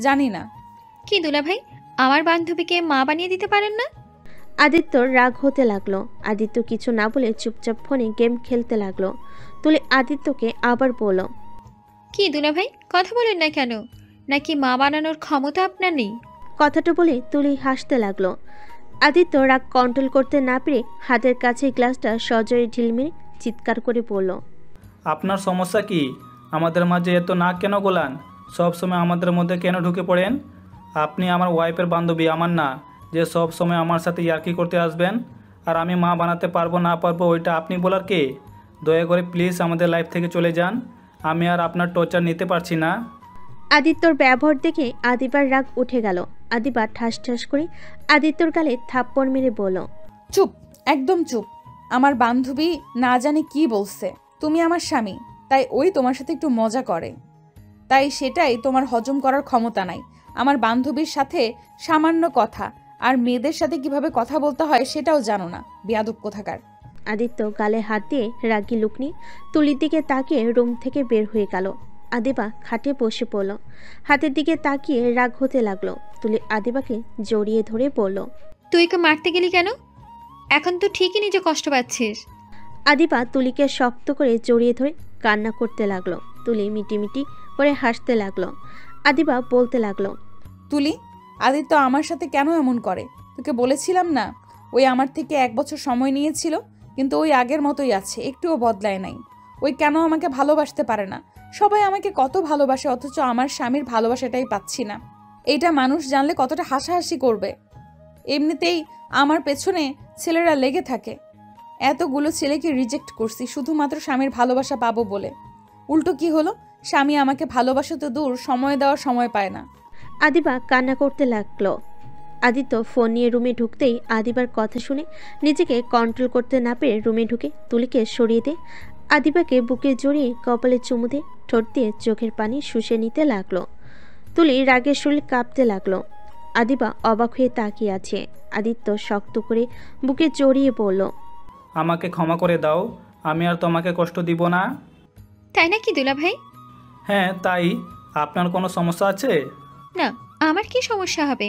জানি না। কি দুলাভাই, আমার বান্ধবীকে মা বানিয়ে দিতে পারেন না? আদিত্যর রাগ হতে লাগলো। আদিত্য কিছু না বলে চুপচাপ ফোনে গেম খেলতে লাগলো। তুলি আদিত্যকে আবার বলল, কি দুলাভাই, কথা বলেন না কেন? নাকি মা বানানোর ক্ষমতা আপনার নেই? কথাটা বলে তুলি হাসতে লাগলো। আদিত্য রাগ কন্ট্রোল করতে না পেরে হাতের কাছে গ্লাসটা সজোরে ঢিলমিল চিৎকার করে বলল, আপনার সমস্যা কি? আমাদের মাঝে এত নাক কেন গোলান? সব সময় আমাদের মধ্যে কেন ঢুকে পড়েন? আপনি আমার ওয়াইফের বান্ধবী, আমার না, যে সব সময় আমার সাথে ইয়ার্কি করতে আসবেন। আর আমি মা বানাতে পারবো না পারবো ওইটা আপনি বলার কে? দয়া করে প্লিজ আমাদের লাইফ থেকে চলে যান, আমি আর আপনার টর্চার নিতে পারছি না। আদিত্যর ব্যবহার দেখে আদিবার রাগ উঠে গেল। আদিবা ঠাস ঠাস করে আদিত্যর গালে থাপ্পড় মেরে বলল, চুপ, একদম চুপ। আমার বান্ধবী না জানি কি বলছে। তুমি আমার স্বামী, তাই ওই তোমার সাথে একটু মজা করে, তাই সেটাই তোমার হজম করার ক্ষমতা নাই। আমার বান্ধবীর সাথে সামান্য কথা আর মেয়েদের সাথে কিভাবে কথা বলতে হয় সেটাও জানো না, বেয়াদব কোথাকার। আদিত্য গালে হাত দিয়ে রাগী লুক নিয়ে তুলির দিকে তাকিয়ে রুম থেকে বের হয়ে গেল। আদিবা খাটে বসে পড়ল। হাতের দিকে তাকিয়ে রাগ হতে লাগলো। তুলি আদিবাকে জড়িয়ে ধরে বলল, তুই কে মারতে গেলি কেন? এখন তো ঠিকই নিজে কষ্ট পাচ্ছিস। আদিবা তুলিকে শক্ত করে জড়িয়ে ধরে কান্না করতে লাগলো। তুলি মিটিমিটি করে হাসতে লাগলো। আদিবা বলতে লাগলো, তুলি, আদিত্য আমার সাথে কেন এমন করে? তোকে বলেছিলাম না, ওই আমার থেকে 1 বছর সময় নিয়েছিল, কিন্তু ওই আগের মতোই আছে, একটুও বদলায় নাই। ওই কেন আমাকে ভালোবাসতে পারে না? সবাই আমাকে কত ভালোবাসে, অথচ আমার স্বামীর ভালোবাসাটাই পাচ্ছি না। এইটা মানুষ জানলে কতটা হাসাহাসি করবে। এমনিতেই আমার পেছনে ছেলেরা লেগে থাকে। এতগুলো ছেলেকে রিজেক্ট করছি শুধুমাত্র স্বামীর ভালোবাসা পাবো বলে। উল্টো কি হলো? স্বামী আমাকে ভালোবাসা তো দূর, সময় দেওয়ার সময় পায় না। আদিবা কান্না করতে লাগলো। আদিত্য ফোন নিয়ে রুমে ঢুকতেই আদিবার কথা শুনে নিজেকে কন্ট্রোল করতে না পেরে রুমে ঢুকে তুলিকে সরিয়ে দিয়ে আদিবাকে বুকে জড়িয়ে কপালে চুমু দিয়ে ঠোঁট দিয়ে চোখের পানি শুষে নিতে লাগলো। তুলি রাগের শরীর কাঁপতে লাগলো। আদিবা অবাক হয়ে তাকিয়ে আছে। আদিত্য শক্ত করে বুকে জড়িয়ে বলল, আমাকে ক্ষমা করে দাও, আমি আর তোমাকে কষ্ট দিব না। তাই নাকি দুলাভাই? হ্যাঁ তাই। আপনার কোনো সমস্যা আছে? না, আমার কি সমস্যা হবে?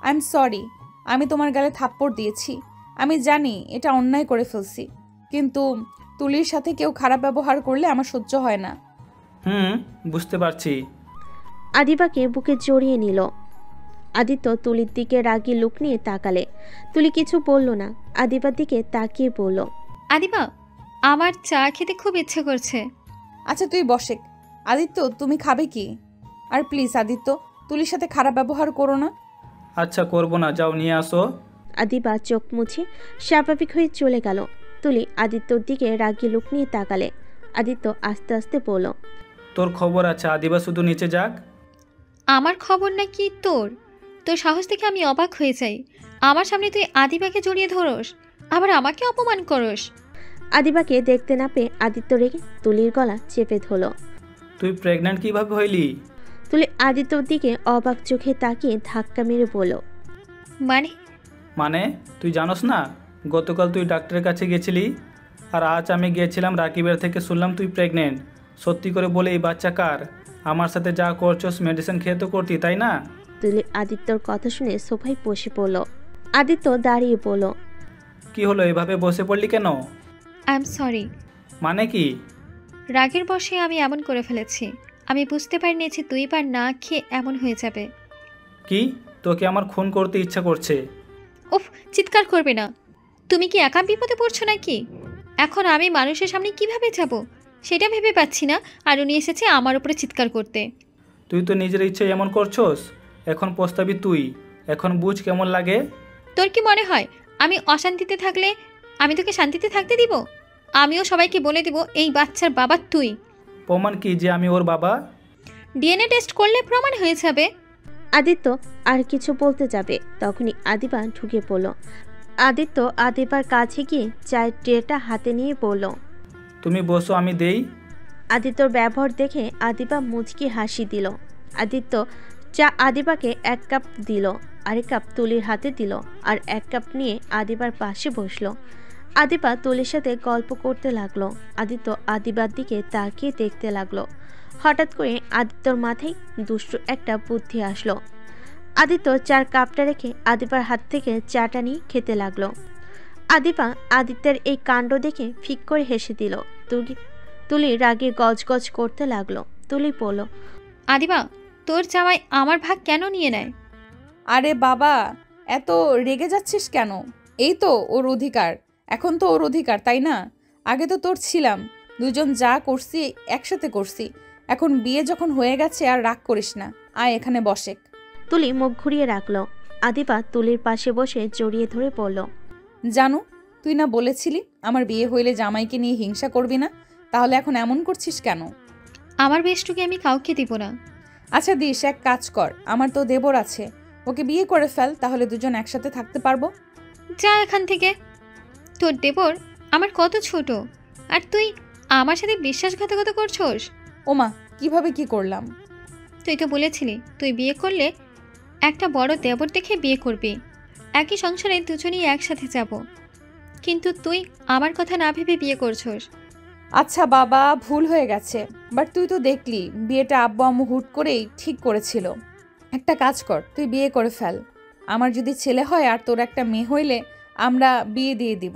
আই এম সরি, আমি তোমার গালে থাপ্পড় দিয়েছি। আমি জানি এটা অন্যায় করে ফেলছি, কিন্তু তুলির সাথে কেউ খারাপ ব্যবহার করলে আমার সহ্য হয় না। বুঝতে পারছি। আদিবাকে বুকে জড়িয়ে নিল। আদিত্য তুলির দিকে রাগী লুক নিয়ে তাকালে। তুলি কিছু বলল না, আদিবার দিকে তাকিয়ে বলল, আদিবা, আমার চা খেতে খুব ইচ্ছে করছে। আচ্ছা তুই বসে। আদিত্য, তুমি খাবে কি? আর প্লিজ আদিত্য, তুলির সাথে খারাপ ব্যবহার করো না। আচ্ছা করবো না, যাও নিয়ে আসো। আদিবা চোখ মুছে স্বাভাবিক হয়ে চলে গেল। তুলি আদিত্যর দিকে রাগী লুক নিয়ে তাকালে। আদিত্য আস্তে আস্তে বলল, তোর খবর আছে, আদিবা শুধু নিচে যাক। আমার খবর নাকি তোর? তোর সাহস দেখে আমি অবাক হয়ে যাই। আমার সামনে তুই আদিবাকে জড়িয়ে ধরস, আবার আমাকে অপমান করস। আদিবাকে দেখতে না পেয়ে আদিত্য রেগে তুলির গলা চেপে ধরল। তুই প্রেগন্যান্ট কিভাবে হইলি? তুলি আদিত্যর দিকে অবাক চোখে তাকিয়ে ধাক্কা মেরে বলল, মানে তুই জানোস না, গতকাল তুই ডাক্তারের কাছে গেছিলি, আর আজ আমি গিয়েছিলাম রাকিবের থেকে শুনলাম তুই প্রেগনেন্ট। সত্যি করে বলে এই বাচ্চা কার? আমার সাথে যা করছস মেডিসিন খেয়ে তো করতি, তাই না? তুলি আদিত্যর কথা শুনে সোফায় বসে পড়ল। আদিত্য দাঁড়িয়ে বলল, কি হলো, এভাবে বসে পড়লি কেন? I am sorry. মানে কি? রাগের বশে আমি এমন করে ফেলেছি। আমি বুঝতে পারিনি যে 2 বার না খেয়ে এমন হয়ে যাবে। কি তোকে আমার খুন করতে ইচ্ছা করছে? উফ, চিৎকার করবে না। তুমি কি একা বিপদে পড়ছো নাকি? এখন আমি মানুষের সামনে কিভাবে যাব সেটা ভেবে পাচ্ছি না, আর উনি এসেছে আমার উপরে চিৎকার করতে। তুই তো নিজের ইচ্ছে এমন করছস, এখন পস্তাবি তুই। এখন বুঝ কেমন লাগে। তোর কি মনে হয় আমি অশান্তিতে থাকলে আমি তোকে শান্তিতে থাকতে দিব? আমিও সবাইকে বলে দিব এই বাচ্চার বাবা তুই। প্রমাণ কি যে আমি ওর বাবা? ডিএনএ টেস্ট করলে প্রমাণ হয়ে যাবে। আদিত্য আর কিছু বলতে যাবে, তখনই আদিবা ঢুকে পড়ল। আদিত্য আদিবার কাছে গিয়ে চায়ের ট্রেটা হাতে নিয়ে বলল, তুমি বসো, আমি দেই। আদিত্যর ব্যবহার দেখে আদিবা মুচকি হাসি দিল। আদিত্য চা আদিবাকে 1 কাপ দিল, আরেক কাপ তুলির হাতে দিল, আর 1 কাপ নিয়ে আদিবার পাশে বসলো। আদিবা তুলির সাথে গল্প করতে লাগলো। আদিত্য আদিবার দিকে তাকিয়ে দেখতে লাগলো। হঠাৎ করে আদিত্যর মাথায় দুষ্টু একটা বুদ্ধি আসলো। আদিত্য চার কাপটা রেখে আদিবার হাত থেকে চাটা নিয়ে খেতে লাগলো। আদিবা আদিত্যের এই কাণ্ড দেখে ফিক করে হেসে দিল। তুলি রাগে গজগজ করতে লাগলো। তুলি বলল, আদিবা, তোর জামাই আমার ভাগ কেন নিয়ে নেয়? আরে বাবা, এত রেগে যাচ্ছিস কেন? এই তো ওর অধিকার, এখন তো ওর অধিকার, তাই না? আগে তো তোর ছিলাম, দুজন যা করছি একসাথে করছি। এখন বিয়ে যখন হয়ে গেছে আর রাগ করিস না, আয় এখানে বসে। তুলি মুখ ঘুরিয়ে রাখলো। আদিবা তুলির পাশে বসে জড়িয়ে ধরে পড়ল, জানু, তুই না বলেছিলি আমার বিয়ে হইলে জামাইকে নিয়ে হিংসা করবি না? তাহলে এখন এমন করছিস কেন? আমার বেশটুকে আমি কাউকে দিব না। আচ্ছা দিস, এক কাজ কর, আমার তো দেবর আছে, ওকে বিয়ে করে ফেল, তাহলে দুজন একসাথে থাকতে পারবো। যা এখান থেকে। তোর দেবর আমার কত ছোট, আর তুই আমার সাথে বিশ্বাসঘাতকতা করছস? ওমা, কিভাবে কি করলাম? তুই তো বলেছিলি তুই বিয়ে করলে একটা বড় দেবর দেখে বিয়ে করবি, একই সংসারে দুজনেই একসাথে যাব, কিন্তু তুই আমার কথা না ভেবে বিয়ে করছস। আচ্ছা বাবা, ভুল হয়ে গেছে, বাট তুই তো দেখলি বিয়েটা আব্বু আম্মু হুট করেই ঠিক করেছিল। একটা কাজ কর, তুই বিয়ে করে ফেল। আমার যদি ছেলে হয় আর তোর একটা মেয়ে হইলে আমরা বিয়ে দিয়ে দিব।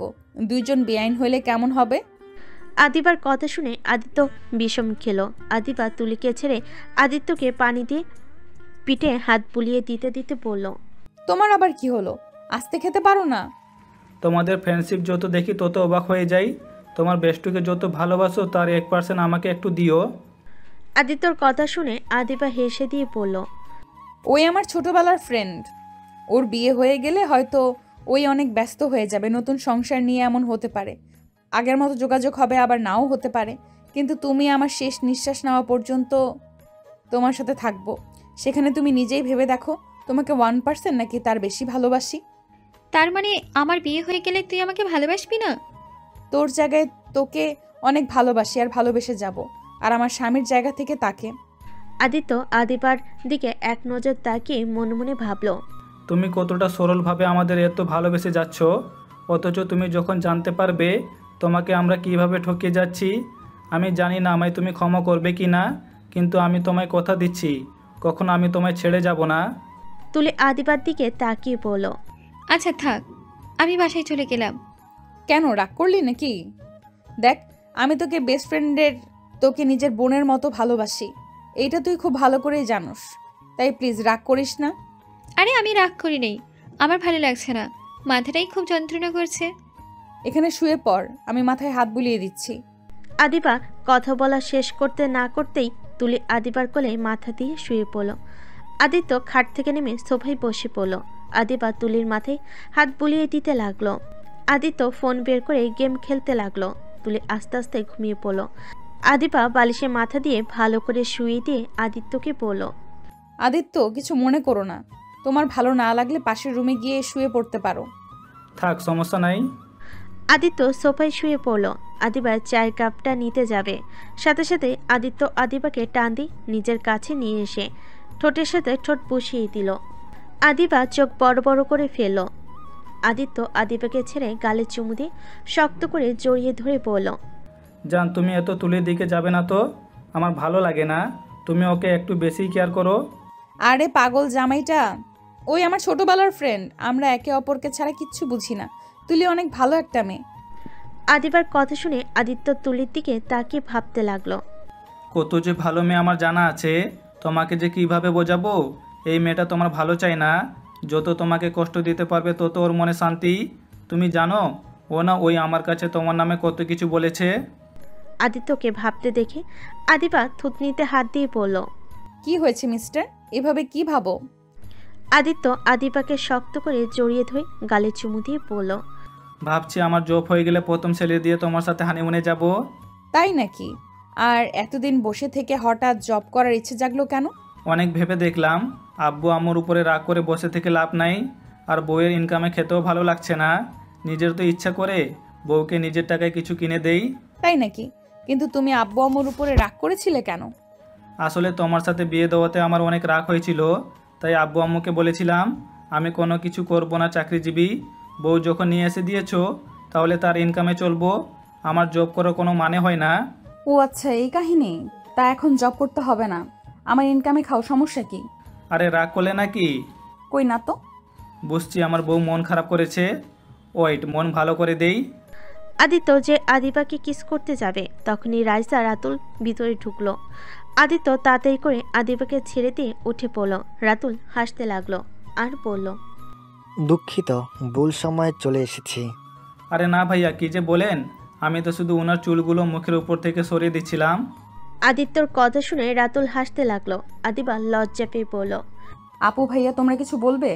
দুইজন বেআইন হইলে কেমন হবে? আদিবার কথা শুনে আদিত্য বিষম খেল। আদিবা তুলিকে ছেড়ে আদিত্যকে পানি দিয়ে পিঠে হাত বুলিয়ে দিতে দিতে বলল, তোমার আবার কি হলো? আস্তে খেতে পারো না? তোমাদের ফ্রেন্ডশিপ যত দেখি তত অবাক হয়ে যাই। তোমার বেস্টুকে যত ভালোবাসো তার 1% আমাকে একটু দিও। আদিত্যর কথা শুনে আদিবা হেসে দিয়ে বলল, ওই আমার ছোটবেলার ফ্রেন্ড, ওর বিয়ে হয়ে গেলে হয়তো ওই অনেক ব্যস্ত হয়ে যাবে, নতুন সংসার নিয়ে এমন হতে পারে, আগের মতো যোগাযোগ হবে, আবার নাও হতে পারে, কিন্তু তুমি আমার শেষ নিঃশ্বাস নেওয়া পর্যন্ত তোমার সাথে থাকবো। সেখানে তুমি নিজেই ভেবে দেখো, তোমাকে 1% নাকি তার বেশি ভালোবাসি। তার মানে আমার বিয়ে হয়ে গেলে তুই আমাকে ভালোবাসবি না? তোর জায়গায় তোকে অনেক ভালোবাসি আর ভালোবেসে যাব, আর আমার স্বামীর জায়গা থেকে তাকে। আদিত্য আদিবার দিকে এক নজর তাকিয়ে মনে মনে ভাবল, তুমি কতটা সরলভাবে আমাদের এত ভালোবেসে যাচ্ছ, অথচ তুমি যখন জানতে পারবে তোমাকে আমরা কিভাবে ঠকিয়ে যাচ্ছি, আমি জানি না আমায় তুমি ক্ষমা করবে কি না, কিন্তু আমি তোমায় কথা দিচ্ছি কখনো আমি তোমায় ছেড়ে যাব না। তুলি আদিবার দিকে তাকিয়ে বলল, আচ্ছা থাক, আমি বাসায় চলে গেলাম। কেন, রাগ করলি নাকি? দেখ, আমি তোকে বেস্ট ফ্রেন্ডের, তোকে নিজের বোনের মতো ভালোবাসি, এইটা তুই খুব ভালো করেই জানোস, তাই প্লিজ রাগ করিস না। আরে আমি রাগ করি নেই, আমার ভালো লাগছে না, মাথাটাই খুব যন্ত্রণা করছে। এখানে শুয়ে পড়, আমি মাথায় হাত বুলিয়ে দিচ্ছি। আদিবা কথা বলা শেষ করতে না করতেই তুলি আদিবার কোলে মাথা দিয়ে শুয়ে পড়ল। আদিত্য খাট থেকে নেমে সোফায় বসে পড়ল। আদিবা তুলির মাথায় হাত বুলিয়ে দিতে লাগলো। আদিত্য ফোন বের করে গেম খেলতে লাগলো। তুলি আস্তে আস্তে ঘুমিয়ে পড়ল। আদিবা বালিশে মাথা দিয়ে ভালো করে শুয়ে দিয়ে আদিত্যকে বলল, আদিত্য, কিছু মনে করো না, তোমার ভালো না লাগলে পাশের রুমে গিয়ে শুয়ে পড়তে পারো। থাক, সমস্যা নাই। আদিত্য সোফায় শুয়ে পড়ল। আদিবা চায়ের কাপটা নিতে যাবে, সাথে সাথে আদিত্য আদিবাকে টান দিয়ে নিজের কাছে নিয়ে এসে ঠোঁটের সাথে ঠোঁট বসিয়ে দিল। আদিবা চোখ বড় বড় করে ফেলল। আদিত্য আদিবাকে ছেড়ে গালে চুমু দিয়ে শক্ত করে জড়িয়ে ধরে বলল, জান, তুমি এত তুলির দিকে যাবে না তো, আমার ভালো লাগে না, তুমি ওকে একটু বেশি কেয়ার করো। আরে পাগল জামাইটা, ওই আমার ছোটবেলার ফ্রেন্ড, আমরা একে অপরকে ছাড়া কিচ্ছু বুঝি না। তুলি অনেক ভালো একটা মেয়ে। আদিবার কথা শুনে আদিত্য তুলির দিকে তাকিয়ে ভাবতে লাগলো। কত যে ভালো মেয়ে আমার জানা আছে, তোমাকে যে কিভাবে বোঝাবো। এই মেয়েটা তোমার ভালো চায় না, যত তোমাকে কষ্ট দিতে পারবে তত ওর মনে শান্তি। তুমি জানো ও না ওই আমার কাছে তোমার নামে কত কিছু বলেছে। আদিত্যকে ভাবতে দেখে আদিবা থুতনিতে হাত দিয়ে বলল। কি হয়েছে মিস্টার, এভাবে কি ভাবো? আদিত্য আদিবাকে শক্ত করে জড়িয়ে ধরে গালে চুমু দিয়ে বলল। ভাবছি আমার জব হয়ে গেলে প্রথম ছেলে দিয়ে তোমার সাথে হানিমুনে যাব। তাই নাকি? আর এতদিন বসে থেকে হঠাৎ জব করার ইচ্ছে জাগলো কেন? অনেক ভেবে দেখলাম আব্বু আম্মুর উপরে রাগ করে বসে থেকে লাভ নাই, আর বউয়ের ইনকামে খেতেও ভালো লাগছে না। নিজের তো ইচ্ছা করে বউকে নিজের টাকায় কিছু কিনে দেই। তাই নাকি? কিন্তু তুমি আব্বু আম্মুর উপরে রাগ করেছিলে কেন? আসলে তোমার সাথে বিয়ে দেওয়াতে আমার অনেক রাগ হয়েছিল, তাই আব্বু আম্মুকে বলেছিলাম আমি কোনো কিছু করব না, চাকরিজীবী। বউ যখন নিয়ে এসে দিয়েছো তাহলে তার ইনকামে চলবো, আমার জব করার কোনো মানে হয় না। ও আচ্ছা, এই কাহিনী। তা এখন জব করতে হবে না, আমার ইনকামে খাও, সমস্যা কি? আরে রাগ করলে নাকি? কই না তো। বুঝছি আমার বউ মন খারাপ করেছে, ওয়েট মন ভালো করে দেই। আদিত্য যে আদিবাকে কিস করতে যাবে তখনই রাইসা রাতুল ভিতরে ঢুকলো। আদিত্য তাড়াতাড়ি করে আদিবাকে ছেড়ে দিয়ে উঠে পড়ল। রাতুল হাসতে লাগলো আর বলল। দুঃখিত, ভুল সময়ে চলে এসেছি। আরে না ভাইয়া, কি যে বলেন, আমি তো শুধু ওনার চুলগুলো মুখের উপর থেকে সরিয়ে দিচ্ছিলাম। আদিত্যর কথা শুনে রাতুল হাসতে লাগলো। আদিবা লজ্জা পেয়ে বলল। আপু ভাইয়া, তোমরা কিছু বলবে?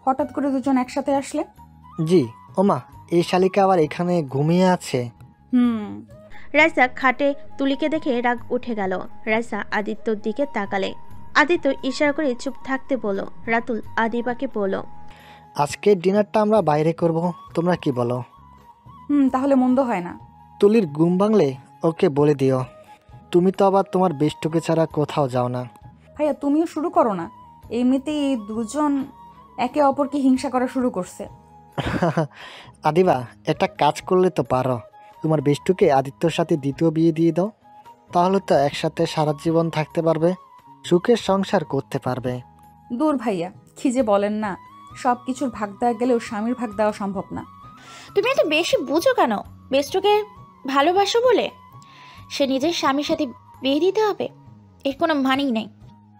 হঠাৎ করে দুজন একসাথে আসলে। জি। ওমা, এই শালিকা আবার এখানে ঘুমিয়ে আছে। রাইসা খাটে তুলিকে দেখে রাগ উঠে গেল। রাইসা আদিত্যর দিকে তাকালে। আদিত্য ইশারা করে চুপ থাকতে বলল। রাতুল আদিবাকে বলল। আজকের ডিনারটা আমরা বাইরে করব, তোমরা কি বলো? তাহলে মন্দ হয় না। তুলির ঘুম ভাঙলে ওকে বলে দিও। তুমি তো আবার তোমার বেষ্টকে ছাড়া কোথাও যাও না। ভাইয়া তুমিও শুরু করো না, এমনিতেই এই দুজন একে অপরকে হিংসা করা শুরু করছে। আদিবা, একটা কাজ করলে তো পারো, তোমার বেষ্টুকে আদিত্যর সাথে দ্বিতীয় বিয়ে দিয়ে দাও, তাহলে তো একসাথে সারা জীবন থাকতে পারবে, সুখের সংসার করতে পারবে। দূর ভাইয়া, কি যে বলেন না, সব কিছুর ভাগ দেওয়া গেলেও স্বামীর ভাগ দেওয়া সম্ভব না। তুমি এত বেশি বুঝো কেন? বেস্টকে ভালোবাসো বলে সে নিজের স্বামীর সাথে বিয়ে দিতে হবে? এর কোনো মানেই নেই।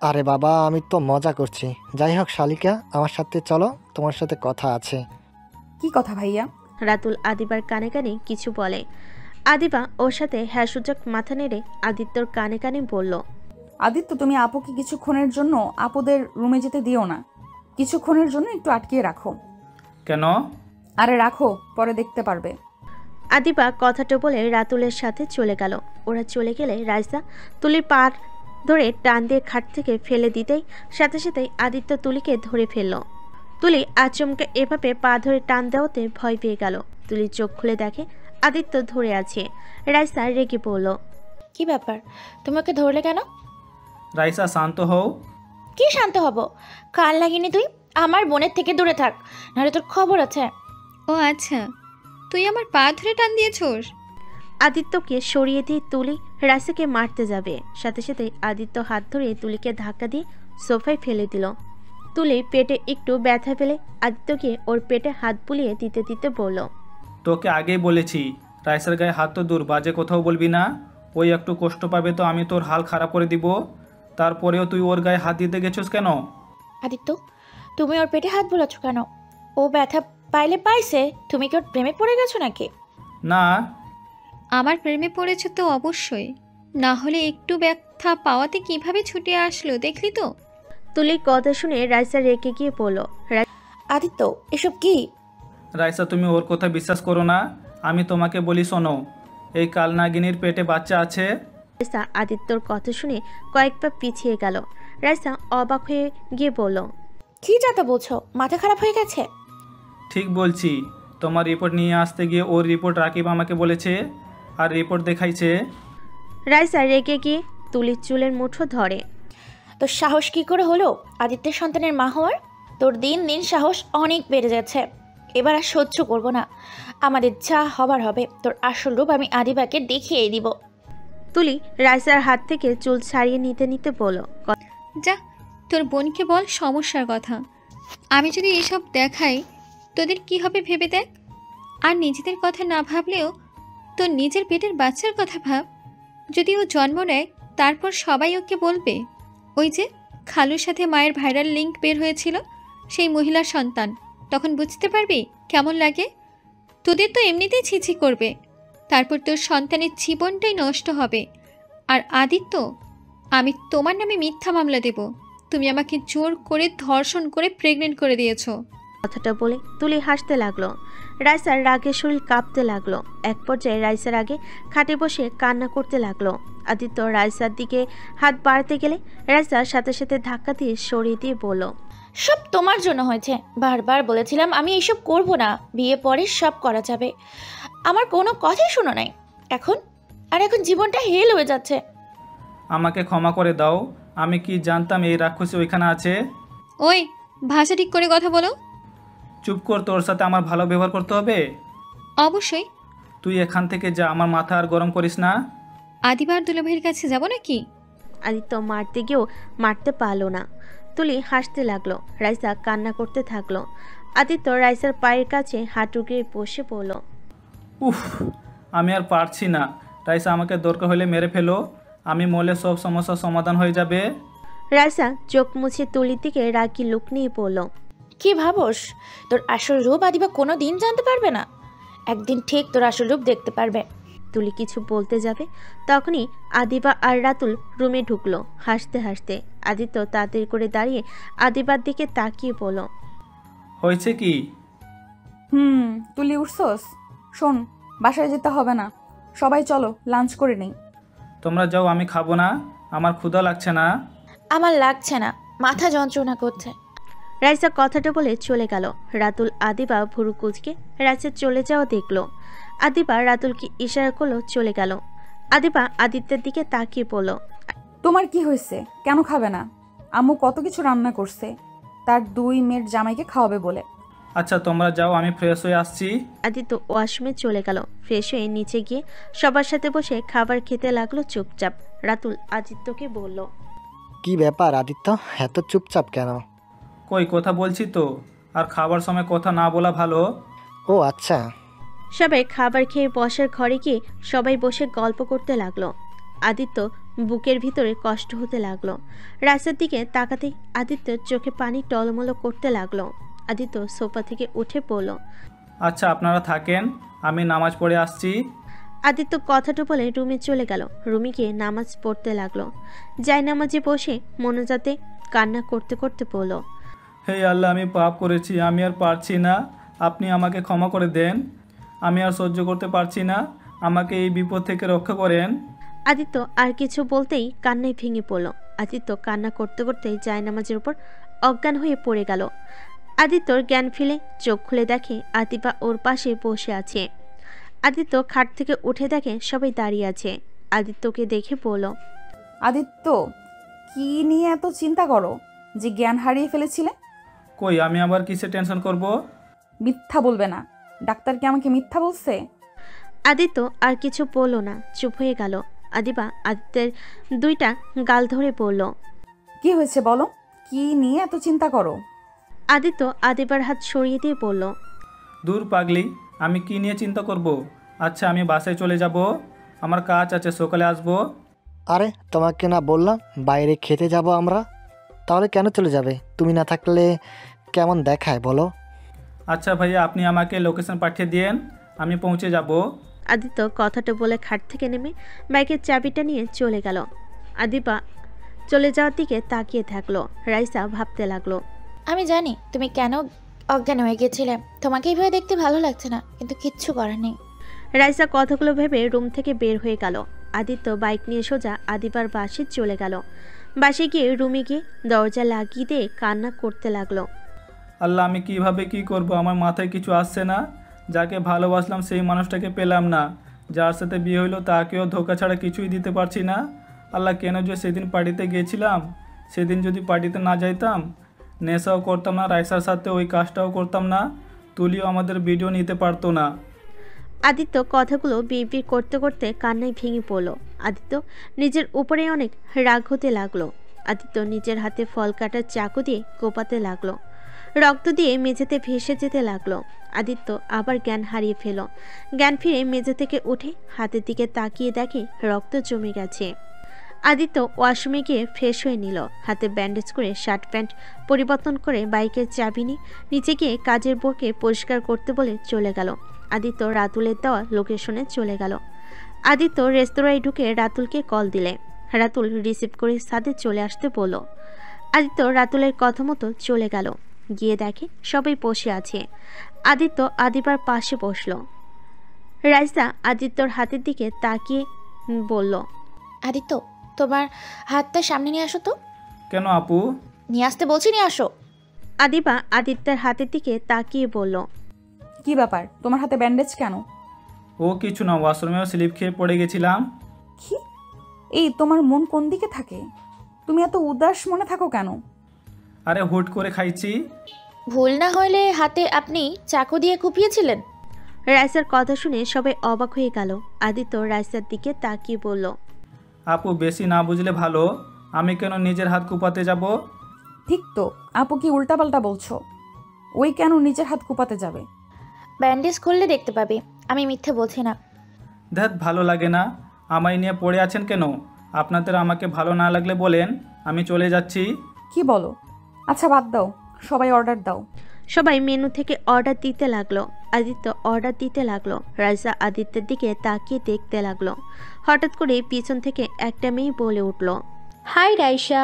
আরে বাবা, আমি তো মজা করছি। যাই হোক শালিকা, আমার সাথে চলো, তোমার সাথে কথা আছে। কি কথা ভাইয়া? রাতুল আদিবার কানে কানে কিছু বলে। আদিবা ওর সাথে হ্যাঁ সূচক মাথা নেড়ে আদিত্যর কানে কানে বলল। আদিত্য, তুমি আপুকে কিছুক্ষণের জন্য আপুদের রুমে যেতে দিও না, কিছুক্ষণের জন্য একটু আটকিয়ে রাখো। কেন? আরে রাখো, পরে দেখতে পারবে। আদিবা কথাটা বলে রাতুলের সাথে চলে গেল। ওরা চলে গেলে রাইসা তুলির পার ধরে টান দিয়ে খাট থেকে ফেলে দিতেই সাথে সাথেই আদিত্য তুলিকে ধরে ফেলল। তুলি আচমকে এভাবে পা ধরে টান দেওয়াতে ভয় পেয়ে গেল। তুলি চোখ খুলে দেখে আদিত্য ধরে আছে। রাইসা রেগে পড়ল। কি ব্যাপার, তুমি ওকে ধরলে কেন? রাইসা শান্ত হও। কি শান্ত হব? কাল লাগিনি তুই? আমার বোনের থেকে দূরে থাক, নাহলে তোর খবর আছে। ও আচ্ছা, তুই আমার পা ধরে টান দিয়েছোস? আদিত্যকে সরিয়ে দিয়ে তুলি রাইসাকে মারতে যাবে, সাথে সাথে আদিত্য হাত ধরে তুলিকে ধাক্কা দিয়ে সোফায় ফেলে দিল। তুলি পেটে একটু ব্যথা পেলে আদিত্যকে ওর পেটে হাত বুলিয়ে দিতে দিতে বলল। তোকে আগেই বলেছি রাইসার গায়ে হাত তো দূর, বাজে কোথাও বলবি না। ওই একটু কষ্ট পাবে তো আমি তোর হাল খারাপ করে দিব। তারপরেও তুই ওর গায়ে হাত দিতে গেছিস কেন? আদিত্য, তুমি ওর পেটে হাত বোলাচ্ছ কেন? ও ব্যথা পাইলে পাইছে, তুমি কি ওর প্রেমে পড়ে গেছো নাকি? না। আমার প্রেমে পড়েছে তো অবশ্যই, না হলে একটু ব্যথা পাওয়াতে কিভাবে ছুটে আসলো দেখলি তো। তুলির কথা শুনে রাইসা রেগে গিয়ে বলল। আদিত্য, এসব কি? রাইসা, তুমি ওর কথা বিশ্বাস করো না। আমি তোমাকে বলি শোনো, এই কালনাগিনীর পেটে বাচ্চা আছে। রাইসা আদিত্যর কথা শুনে কয়েক পা পিছিয়ে গেল। রাইসা অবাক হয়ে গিয়ে বলল। কি যাতা বলছো? মাথা খারাপ হয়ে গেছে? ঠিক বলছি, তোমার রিপোর্ট নিয়ে আসতে গিয়ে ওর রিপোর্ট রাকিব আমাকে বলেছে, আর রিপোর্ট দেখাইছে। রাইসা রেগে গিয়ে তুলির চুলের মুঠো ধরে। তোর সাহস কি করে হলো আদিত্যের সন্তানের মা হওয়ার? তোর দিন দিন সাহস অনেক বেড়ে যাচ্ছে। এবার আর সহ্য করব না, আমাদের যা হবার হবে। তোর আসল রূপ আমি আদিবাকে দেখিয়ে দিব। তুলি রাইসার হাত থেকে চুল ছাড়িয়ে নিতে নিতে বলল। যা, তোর বোনকে বল সমস্যার কথা। আমি যদি এসব দেখাই তোদের কি হবে ভেবে দেখ। আর নিজেদের কথা না ভাবলেও তোর নিজের পেটের বাচ্চার কথা ভাব। যদি ও জন্ম নেয় তারপর সবাই ওকে বলবে ওই যে খালুর সাথে মায়ের ভাইরাল লিঙ্ক বের হয়েছিল, সেই মহিলার সন্তান। তখন বুঝতে পারবি কেমন লাগে। তোদের তো এমনিতেই ছিছি করবে, তারপর তোর সন্তানের জীবনটাই নষ্ট হবে। আর আদিত্য, আমি তোমার নামে মিথ্যা মামলা দেব। তুমি আমাকে জোর করে ধর্ষণ করে প্রেগনেন্ট করে দিয়েছো। কথাটা বলে তুলি হাসতে লাগলো। রাইসার রাগে শরীর কাঁপতে লাগলো। এক পর্যায়ে রাইসার আগে খাটে বসে কান্না করতে লাগলো। আদিত্য রাইসার দিকে হাত বাড়াতে গেলে রাইসার সাথে সাথে ধাক্কা দিয়ে সরিয়ে দিয়ে বলল, সব তোমার জন্য হয়েছে। বারবার বলেছিলাম আমি এইসব করব না, বিয়ে পরে সব করা যাবে। আমার কোনো কথাই শোনো নাই। এখন জীবনটা হেল হয়ে যাচ্ছে। আমাকে ক্ষমা করে দাও, আমি কি জানতাম এই রাক্ষসী ওইখানে আছে। ওই, ভাষা ঠিক করে কথা বলো। চুপ কর, তোর সাথে আমার ভালো ব্যবহার করতে হবে। অবশ্যই। তুই এখান থেকে যা, আমার মাথা আর গরম করিস না। আদিবার দুলাভাইয়ের কাছে যাব নাকি? আদিত্য মারতে গিয়েও মারতে পারলো না। তুলি হাসতে লাগলো। রাইসা কান্না করতে থাকলো। আদিত্য রাইসার পায়ের কাছে হাঁটু গিয়ে বসে পড়ল। উফ, আমি আর পারছি না। রাইসা, আমাকে দরকার হলে মেরে ফেলো, আমি মরলে সব সমস্যার সমাধান হয়ে যাবে। রাইসা চোখ মুছে তুলির দিকে রাগি লুক নিয়ে পড়ল। কি ভাবস তোর আসল রূপ আদিবা কোনো দিন জানতে পারবে না। একদিন ঠিক তোর আসল রূপ দেখতে পারবে। তুলি কিছু বলতে যাবে, তখনই আদিবা আর রাতুল রুমে ঢুকলো হাসতে হাসতে। আদিত্য তাড়াতাড়ি করে দাঁড়িয়ে আদিবার দিকে তাকিয়ে বলল, হয়েছে কি? তুলি উঠছস? শোন, বাসায় যেতে হবে না, সবাই চলো লাঞ্চ করে নেই। তোমরা যাও, আমি খাবো না, আমার ক্ষুধা লাগছে না। আমার লাগছে না, মাথা যন্ত্রণা করছে। রাইসা কথাটা বলে চলে গেল। রাতুল আদিবা ভুরু কুচকে রাইসা চলে যাওয়া দেখলো। আদিবা রাতুলকে ইশারা করলো চলে গেল। আদিবা আদিত্যের দিকে তাকিয়ে পড়ল, তোমার কি হয়েছে? কেন খাবে না? আম্মু কত কিছু রান্না করছে তার 2 মেয়ের জামাইকে খাওয়াবে বলে। আচ্ছা তোমরা যাও, আমি ফ্রেশ হয়ে আসছি। আদিত্য ওয়াশরুমে চলে গেল। ফ্রেশ হয়ে নিচে গিয়ে সবার সাথে বসে খাবার খেতে লাগলো চুপচাপ। রাতুল আদিত্যকে বলল, কি ব্যাপার আদিত্য, এত চুপচাপ কেন? কই, কথা বলছি তো। আর খাবার সময় কথা না বলা ভালো। ও আচ্ছা। সবাই খাবার খেয়ে বসার ঘরে গিয়ে সবাই বসে গল্প করতে লাগলো। আদিত্য বুকের ভিতরে কষ্ট হতে লাগলো। রাস্তার দিকে তাকাতেই আদিত্যর চোখে পানি টলমলো করতে লাগলো। আদিত্য সোফা থেকে উঠে পড়ল। আচ্ছা আপনারা থাকেন, আমি নামাজ পড়ে আসছি। আদিত্য কথাটা বলে রুমে চলে গেল। রুমে গিয়ে নামাজ পড়তে লাগলো। জায়নামাজে বসে মনোজাতে কান্না করতে করতে পড়ল, হে আল্লাহ, আমি পাপ করেছি, আমি আর পারছি না, আপনি আমাকে ক্ষমা করে দেন। আমি আর সহ্য করতে পারছি না, আমাকে এই বিপদ থেকে রক্ষা করেন। আদিত্য আর কিছু বলতেই কান্নায় ভেঙে পড়ল। আদিত্য কান্না করতে করতে জায়নামাজের উপর অজ্ঞান হয়ে পড়ে গেল। আদিত্যর জ্ঞান ফিরে চোখ খুলে দেখে আদিবা ওর পাশে বসে আছে। আদিত্য খাট থেকে উঠে দেখে সবাই দাঁড়িয়ে আছে। আদিত্যকে দেখে বলল, আদিত্য, কি নিয়ে এত চিন্তা করো যে জ্ঞান হারিয়ে ফেলেছিলে? কই, আমি আবার কিসে টেনশন করব? মিথ্যা বলবে না। ডাক্তার কি আমাকে মিথ্যা বলছে? আদিত্য আর কিছু বলল না, চুপ হয়ে গেল। আদিবা আদিত্যের 2টা গাল ধরে বলল, কি হয়েছে বলো, কি নিয়ে এত চিন্তা করো? আদিত্য আদিবার হাত সরিয়ে দিয়ে বলল, দূর পাগলি, আমি কি নিয়ে চিন্তা করব? আচ্ছা আমি বাসায় চলে যাব, আমার কাজ আছে, সকালে আসবো। আরে তোমাকে না বললাম বাইরে খেতে যাব আমরা? তাহলে কেন চলে যাবে? তুমি না থাকলে কেমন দেখায় বলো? আচ্ছা ভাইয়া, আপনি আমাকে লোকেশন পাঠিয়ে দিন, আমি পৌঁছে যাব। আদিত্য কথাটা বলে খাট থেকে নেমে বাইকের চাবিটা নিয়ে চলে গেল। আদিবা চলে যাওয়ার দিকে তাকিয়ে থাকলো। রাইসা ভাবতে লাগলো, আমি জানি তুমি কেন অজ্ঞান হয়ে গেছিলে। তোমাকে এইভাবে দেখতে ভালো লাগছে না, কিন্তু কিচ্ছু করার নেই। রাইসা কথাগুলো ভেবে রুম থেকে বের হয়ে গেল। আদিত্য বাইক নিয়ে সোজা আদিবার বাসে চলে গেল। বাসে গিয়ে রুমে গিয়ে দরজা লাগিয়ে দিয়ে কান্না করতে লাগলো। আল্লাহ, আমি কিভাবে কি করব, আমার মাথায় কিছু আসছে না। যাকে ভালোবাসলাম সেই মানুষটাকে পেলাম না, যার সাথে বিয়ে হইলো তাকেও ধোকা ছাড়া কিছুই দিতে পারছি না। আল্লাহ, কেন যে সেদিন পার্টিতে গিয়েছিলাম, সেদিন যদি পার্টিতে না যাইতাম, নেশাও করতাম না, রাইসার সাথে ওই কাজটাও করতাম না, তুলিও আমাদের ভিডিও নিতে পারতো না। আদিত্য কথাগুলো বিড়বিড় করতে করতে কান্নায় ভেঙে পড়ল। আদিত্য নিজের উপরে অনেক রাগ হতে লাগলো। আদিত্য নিজের হাতে ফল কাটার চাকু দিয়ে কোপাতে লাগলো। রক্ত দিয়ে মেঝেতে ভেসে যেতে লাগলো। আদিত্য আবার জ্ঞান হারিয়ে ফেল। জ্ঞান ফিরে মেঝে থেকে উঠে হাতের দিকে তাকিয়ে দেখে রক্ত জমে গেছে। আদিত্য ওয়াশরুমে গিয়ে ফ্রেশ হয়ে নিল, হাতে ব্যান্ডেজ করে শার্ট প্যান্ট পরিবর্তন করে বাইকের চাবি নিয়ে নিচে গিয়ে কাজের বউকে পরিষ্কার করতে বলে চলে গেল। আদিত্য রাতুলের দেওয়া লোকেশনে চলে গেল। আদিত্য রেস্তোরাঁয় ঢুকে রাতুলকে কল দিলে রাতুল রিসিভ করে সাথে চলে আসতে বলল। আদিত্য রাতুলের কথা মতো চলে গেল, গিয়ে দেখে সবাই বসে আছে। আদিত্য আদিবার পাশে বসল। রাইসা আদিত্যর হাতের দিকে তাকিয়ে বলল, আদিত্য, তোমার হাতটা সামনে নিয়ে আসো তো। কেন আপু? নিয়ে আসতে বলছি, নিয়ে আসো। আদিবা আদিত্যের হাতের দিকে তাকিয়ে বলল, কি ব্যাপার, তোমার হাতে ব্যান্ডেজ কেন? ও কিছু না, ওয়াশরুমেও স্লিপ খেয়ে পড়ে গেছিলাম। কি? এই তোমার মন কোন দিকে থাকে? তুমি এত উদাস মনে থাকো কেন? আরে হুট করে খাইছি। ভুল না হলে হাতে আপনি চাকু দিয়ে কুপিয়েছিলেন? রাইসার কথা শুনে সবাই অবাক হয়ে গেল। আদিত্য রাইসার দিকে তাকিয়ে বলল, আপু বেশি না বুঝলে ভালো, আমি কেন নিজের হাত কুপাতে যাব? ঠিক তো, আপু কি উল্টাপাল্টা বলছো? ওই কেন নিজের হাত কুপাতে যাবে? ব্যান্ডেজ খুললে দেখতে পাবে, আমি মিথ্যে বলছি না। ধ্যাত, ভালো লাগে না। আমায় নিয়ে পড়ে আছেন কেন? আপনাদের আমাকে ভালো না লাগলে বলেন, আমি চলে যাচ্ছি। কি বলো? আচ্ছা বাদ দাও, সবাই অর্ডার দাও। সবাই মেনু থেকে অর্ডার দিতে লাগলো। আদিত্য অর্ডার দিতে লাগলো। রাইসা আদিত্যের দিকে তাকিয়ে দেখতে লাগলো। হঠাৎ করে পিছন থেকে একটা মেয়ে বলে উঠল, হাই রাইসা।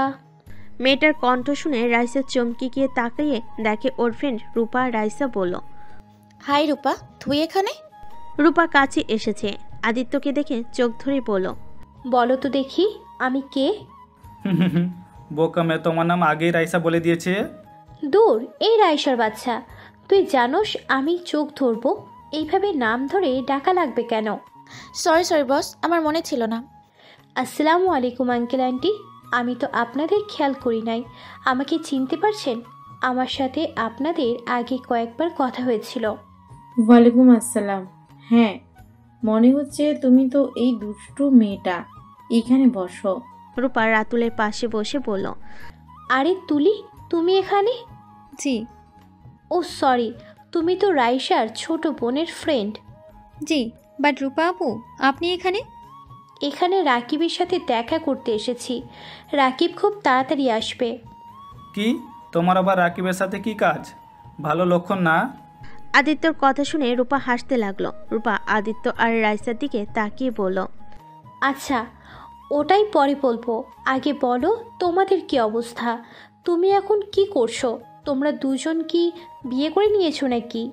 মেয়েটার কণ্ঠ শুনে রাইসা চমকে গিয়ে তাকিয়ে দেখে ওর ফ্রেন্ড রূপা। রাইসা বলল, হাই রূপা, তুই এখানে? রূপা কাছে এসেছে। আদিত্যকে দেখে চোখ ধরে বলল, বলো তো দেখি আমি কে? বোকা মেয়ে, তোমার নাম আগেই রাইসা বলে দিয়েছে। দূর, এই রাইসার বাচ্চা, তুই জানোস আমি চোখ ধরবো? এইভাবে নাম ধরে ডাকা লাগবে কেন? সরি বস, আমার মনে ছিল না। আসসালামু আলাইকুম আঙ্কেল আন্টি, আমি তো আপনাদের খেয়াল করি নাই। আমাকে চিনতে পারছেন? আমার সাথে আপনাদের আগে কয়েকবার কথা হয়েছিল। ওয়ালাইকুম আসসালাম। হ্যাঁ, মনে হচ্ছে তুমি তো এই দুষ্টু মেয়েটা। এখানে বসো। রূপা রাতুলের পাশে বসে বলল, আরে তুলি, তুমি এখানে? জি। ও সরি, তুমি তো রাইসার ছোট বোনের ফ্রেন্ড। জি, বাট রূপা আপু, আপনি এখানে? এখানে রাকিবের সাথে দেখা করতে এসেছি। রাকিব খুব তাড়াতাড়ি আসবে। কি? তোমার আবার রাকিবের সাথে কি কাজ? ভালো লক্ষণ না। আদিত্যর কথা শুনে রূপা হাসতে লাগলো। রূপা আদিত্য আর রাইসার দিকে তাকিয়ে বলল, আচ্ছা, ওটাই পরে বলবো। আগে বলো তোমাদের কি অবস্থা? তুমি এখন কি করছো? তোমরা দুজন কি বিয়ে করে নিয়েছো নাকি?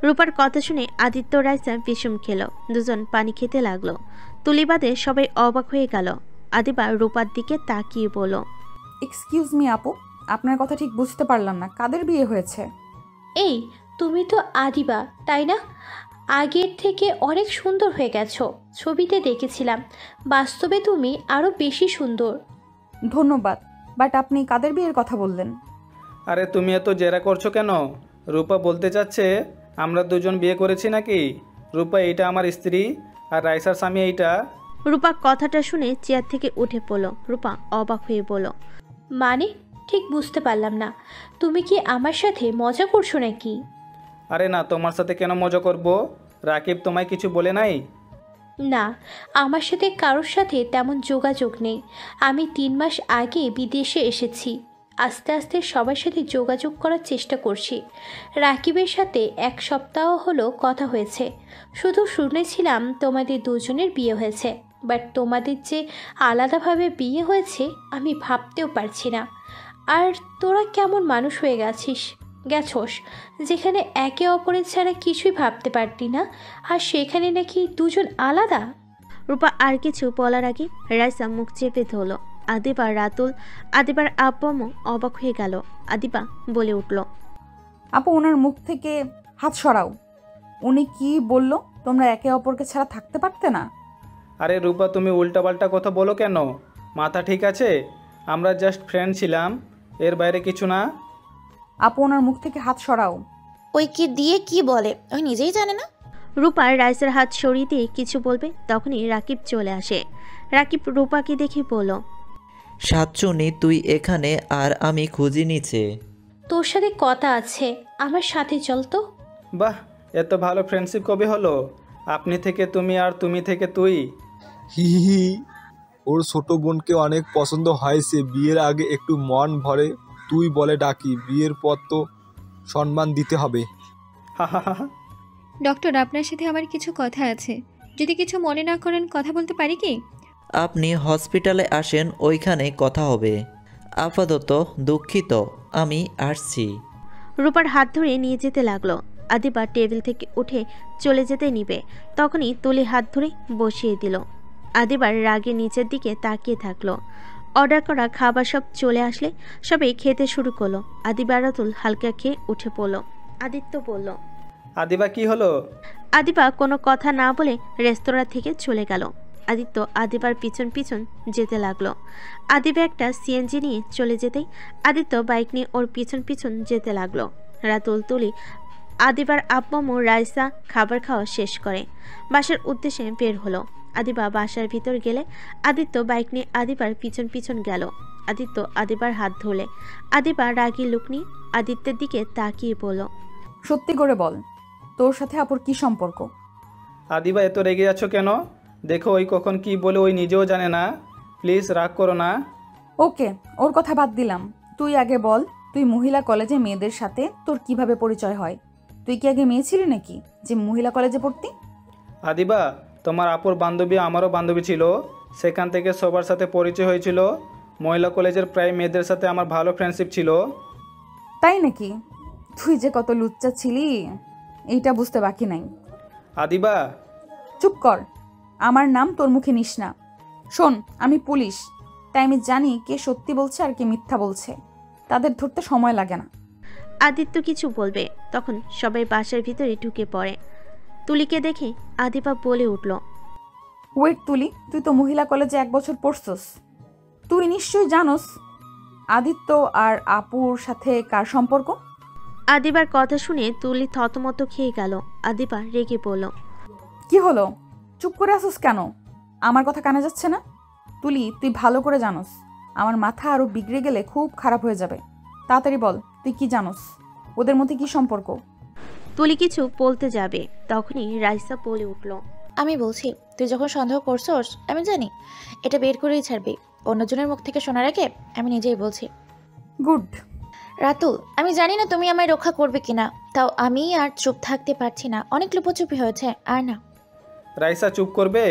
রূপার কথা শুনে আদিত্য রাইসা বিষম খেল। দুজন পানি খেতে লাগলো। তুলিবাদে সবাই অবাক হয়ে গেল। আদিবা রূপার দিকে তাকিয়ে বলল, এক্সকিউজ মি আপু, আপনার কথা ঠিক বুঝতে পারলাম না, কাদের বিয়ে হয়েছে? এই, তুমি তো আদিবা, তাই না? আগের থেকে অনেক সুন্দর হয়ে গেছো। ছবিতে দেখেছিলাম, বাস্তবে তুমি আরও বেশি সুন্দর। ধন্যবাদ, বাট আপনি কাদের বিয়ের কথা বললেন? আরে তুমি এত জেরা করছো কেন? রূপা বলতে চাচ্ছে আমরা দুজন বিয়ে করেছি নাকি। রূপা, এইটা আমার স্ত্রী, আর রাইসার স্বামী এইটা। রূপা কথাটা শুনে চেয়ার থেকে উঠে পড়ল। রূপা অবাক হয়ে বলল, মানে ঠিক বুঝতে পারলাম না, তুমি কি আমার সাথে মজা করছো নাকি? আরে না, তোমার সাথে কেন মজা করব? রাকিব তোমায় কিছু বলে নাই? না, আমার সাথে কারোর সাথে তেমন যোগাযোগ নেই। আমি 3 মাস আগে বিদেশে এসেছি। আস্তে আস্তে সবার সাথে যোগাযোগ করার চেষ্টা করছি। রাকিবের সাথে 1 সপ্তাহ হলো কথা হয়েছে। শুধু শুনেছিলাম তোমাদের দুজনের বিয়ে হয়েছে, বাট তোমাদের যে আলাদাভাবে বিয়ে হয়েছে আমি ভাবতেও পারছি না। আর তোরা কেমন মানুষ হয়ে গেছস যেখানে একে অপরের ছাড়া কিছুই ভাবতে পারতি না, আর সেখানে নাকি দুজন আলাদা। রূপা আর কিছু বলার আগে রাইসা মুখ চেপে ধরল। আদিবার রাতুল, আদিবার আব্বামও অবাক হয়ে গেল। আদিবা বলে উঠল, আপু ওনার মুখ থেকে হাত সরাও। উনি কি বলল? তোমরা একে অপরকে ছাড়া থাকতে পারতে না? আরে রূপা, তুমি উল্টাপাল্টা কথা বলো কেন? মাথা ঠিক আছে? আমরা জাস্ট ফ্রেন্ড ছিলাম, এর বাইরে কিছু না। আপু ওনার মুখ থেকে হাত সরাও। ওই কি দিয়ে কি বলে ওই নিজেই জানে না। রূপা রাইসার হাত সরিয়ে দিয়ে কিছু বলবে, তখনই রাকিব চলে আসে। রাকিব রূপাকে দেখে বলল, সাতচুনি, তুই এখানে, আর আমি খুঁজি নিচে। তোর সাথে কথা আছে, আমার সাথে চল তো। বাহ, এত ভালো ফ্রেন্ডশিপ কবে হলো? আপনি থেকে তুমি আর তুমি থেকে তুই। হি হি হি। ওর ছোট বোনকে অনেক পছন্দ হয়েছে, বিয়ের আগে একটু মন ভরে তুই বলে ডাকি, বিয়ের পর তো সম্মান দিতে হবে। হা হা হা। ডক্টর, আপনার সাথে আমার কিছু কথা আছে, যদি কিছু মনে না করেন কথা বলতে পারি কি? আপনি হসপিটালে আসেন, ওইখানে কথা হবে। আপাতত দুঃখিত, আমি আসছি। রূপার হাত ধরে নিয়ে যেতে লাগলো। আদিবা টেবিল থেকে উঠে চলে যেতে নিবে, তখনই তুলি হাত ধরে বসিয়ে দিল। আদিবার রাগে নিচের দিকে তাকিয়ে থাকলো। অর্ডার করা খাবার সব চলে আসলে সবাই খেতে শুরু করলো। আদিবা রাতুল হালকা খেয়ে উঠে পড়লো। আদিত্য বলল, আদিবা কি হলো? আদিবা কোনো কথা না বলে রেস্তোরাঁ থেকে চলে গেল। আদিত্য আদিবার পিছন পিছন যেতে লাগলো। আদিবা একটা সিএনজি নিয়ে চলে যেতেই আদিত্য বাইক নিয়ে ওর পিছন পিছন যেতে লাগলো। রাতুল, তুলি, আদিবার আব্বু রাইসা খাবার খাওয়া শেষ করে বাসার উদ্দেশ্যে বের হলো। আদিবা বাসার ভিতর গেলে আদিত্য বাইক নিয়ে আদিবার পিছন পিছন গেল। আদিত্য আদিবার হাত ধরলে আদিবা রাগী লুক নিয়ে আদিত্যের দিকে তাকিয়ে বলল, সত্যি করে বল, তোর সাথে আপুর কি সম্পর্ক? আদিবা, এত রেগে যাচ্ছ কেন? দেখো ওই কখন কি বলে ওই নিজেও জানে না। প্লিজ রাগ করো না। ওকে, ওর কথা বাদ দিলাম। তুই আগে বল, তুই মহিলা কলেজে মেয়েদের সাথে তোর কিভাবে পরিচয় হয়? তুই কি আগে মেয়ে ছিলি নাকি যে মহিলা কলেজে পড়তি? আদিবা, তোমার আপুর বান্ধবী আমারও বান্ধবী ছিল, সেখান থেকে সবার সাথে পরিচয় হয়েছিল। মহিলা কলেজের প্রায় মেয়েদের সাথে আমার ভালো ফ্রেন্ডশিপ ছিল। তাই নাকি? তুই যে কত লুচ্চা ছিলি এইটা বুঝতে বাকি নাই। আদিবা, চুপ কর, আমার নাম তোর মুখে নিস না। শোন, আমি পুলিশ, তাই আমি জানি কে সত্যি বলছে আর কে মিথ্যা বলছে। তাদের ধরতে সময় লাগে না। আদিত্য কিছু বলবে, তখন সবাই বাসার ভিতরে ঢুকে পড়ে। তুলিকে দেখে আদিবা বলে উঠল, ওয়েট তুলি, তুই তো মহিলা কলেজে 1 বছর পড়ছস, তুই নিশ্চয়ই জানোস আদিত্য আর আপুর সাথে কার সম্পর্ক? আদিবার কথা শুনে তুলি থতমত খেয়ে গেল। আদিবা রেগে বলল, কি হলো? চুপ করে আসুস কেন? আমার কথা কানে যাচ্ছে না? তুলি, তুই ভালো করে জানোস আমার মাথা আরো বিগড়ে গেলে খুব খারাপ হয়ে যাবে। তাড়াতাড়ি বল, তুই কি জানোস? ওদের মধ্যে কি সম্পর্ক? তুলি কিছু বলতে যাবে, তখনই রাইসা বলে উঠল, আমি বলছি, তুই যখন সন্দেহ করছস আমি জানি এটা বের করেই ছাড়বি। অন্যজনের মুখ থেকে শোনার আগে আমি নিজেই বলছি। গুড। রাতুল, আমি জানি না তুমি আমায় রক্ষা করবে কিনা, তাও আমি আর চুপ থাকতে পারছি না। অনেক লুপোচুপি হয়েছে, আর না। রাইসা, চুপ করবে?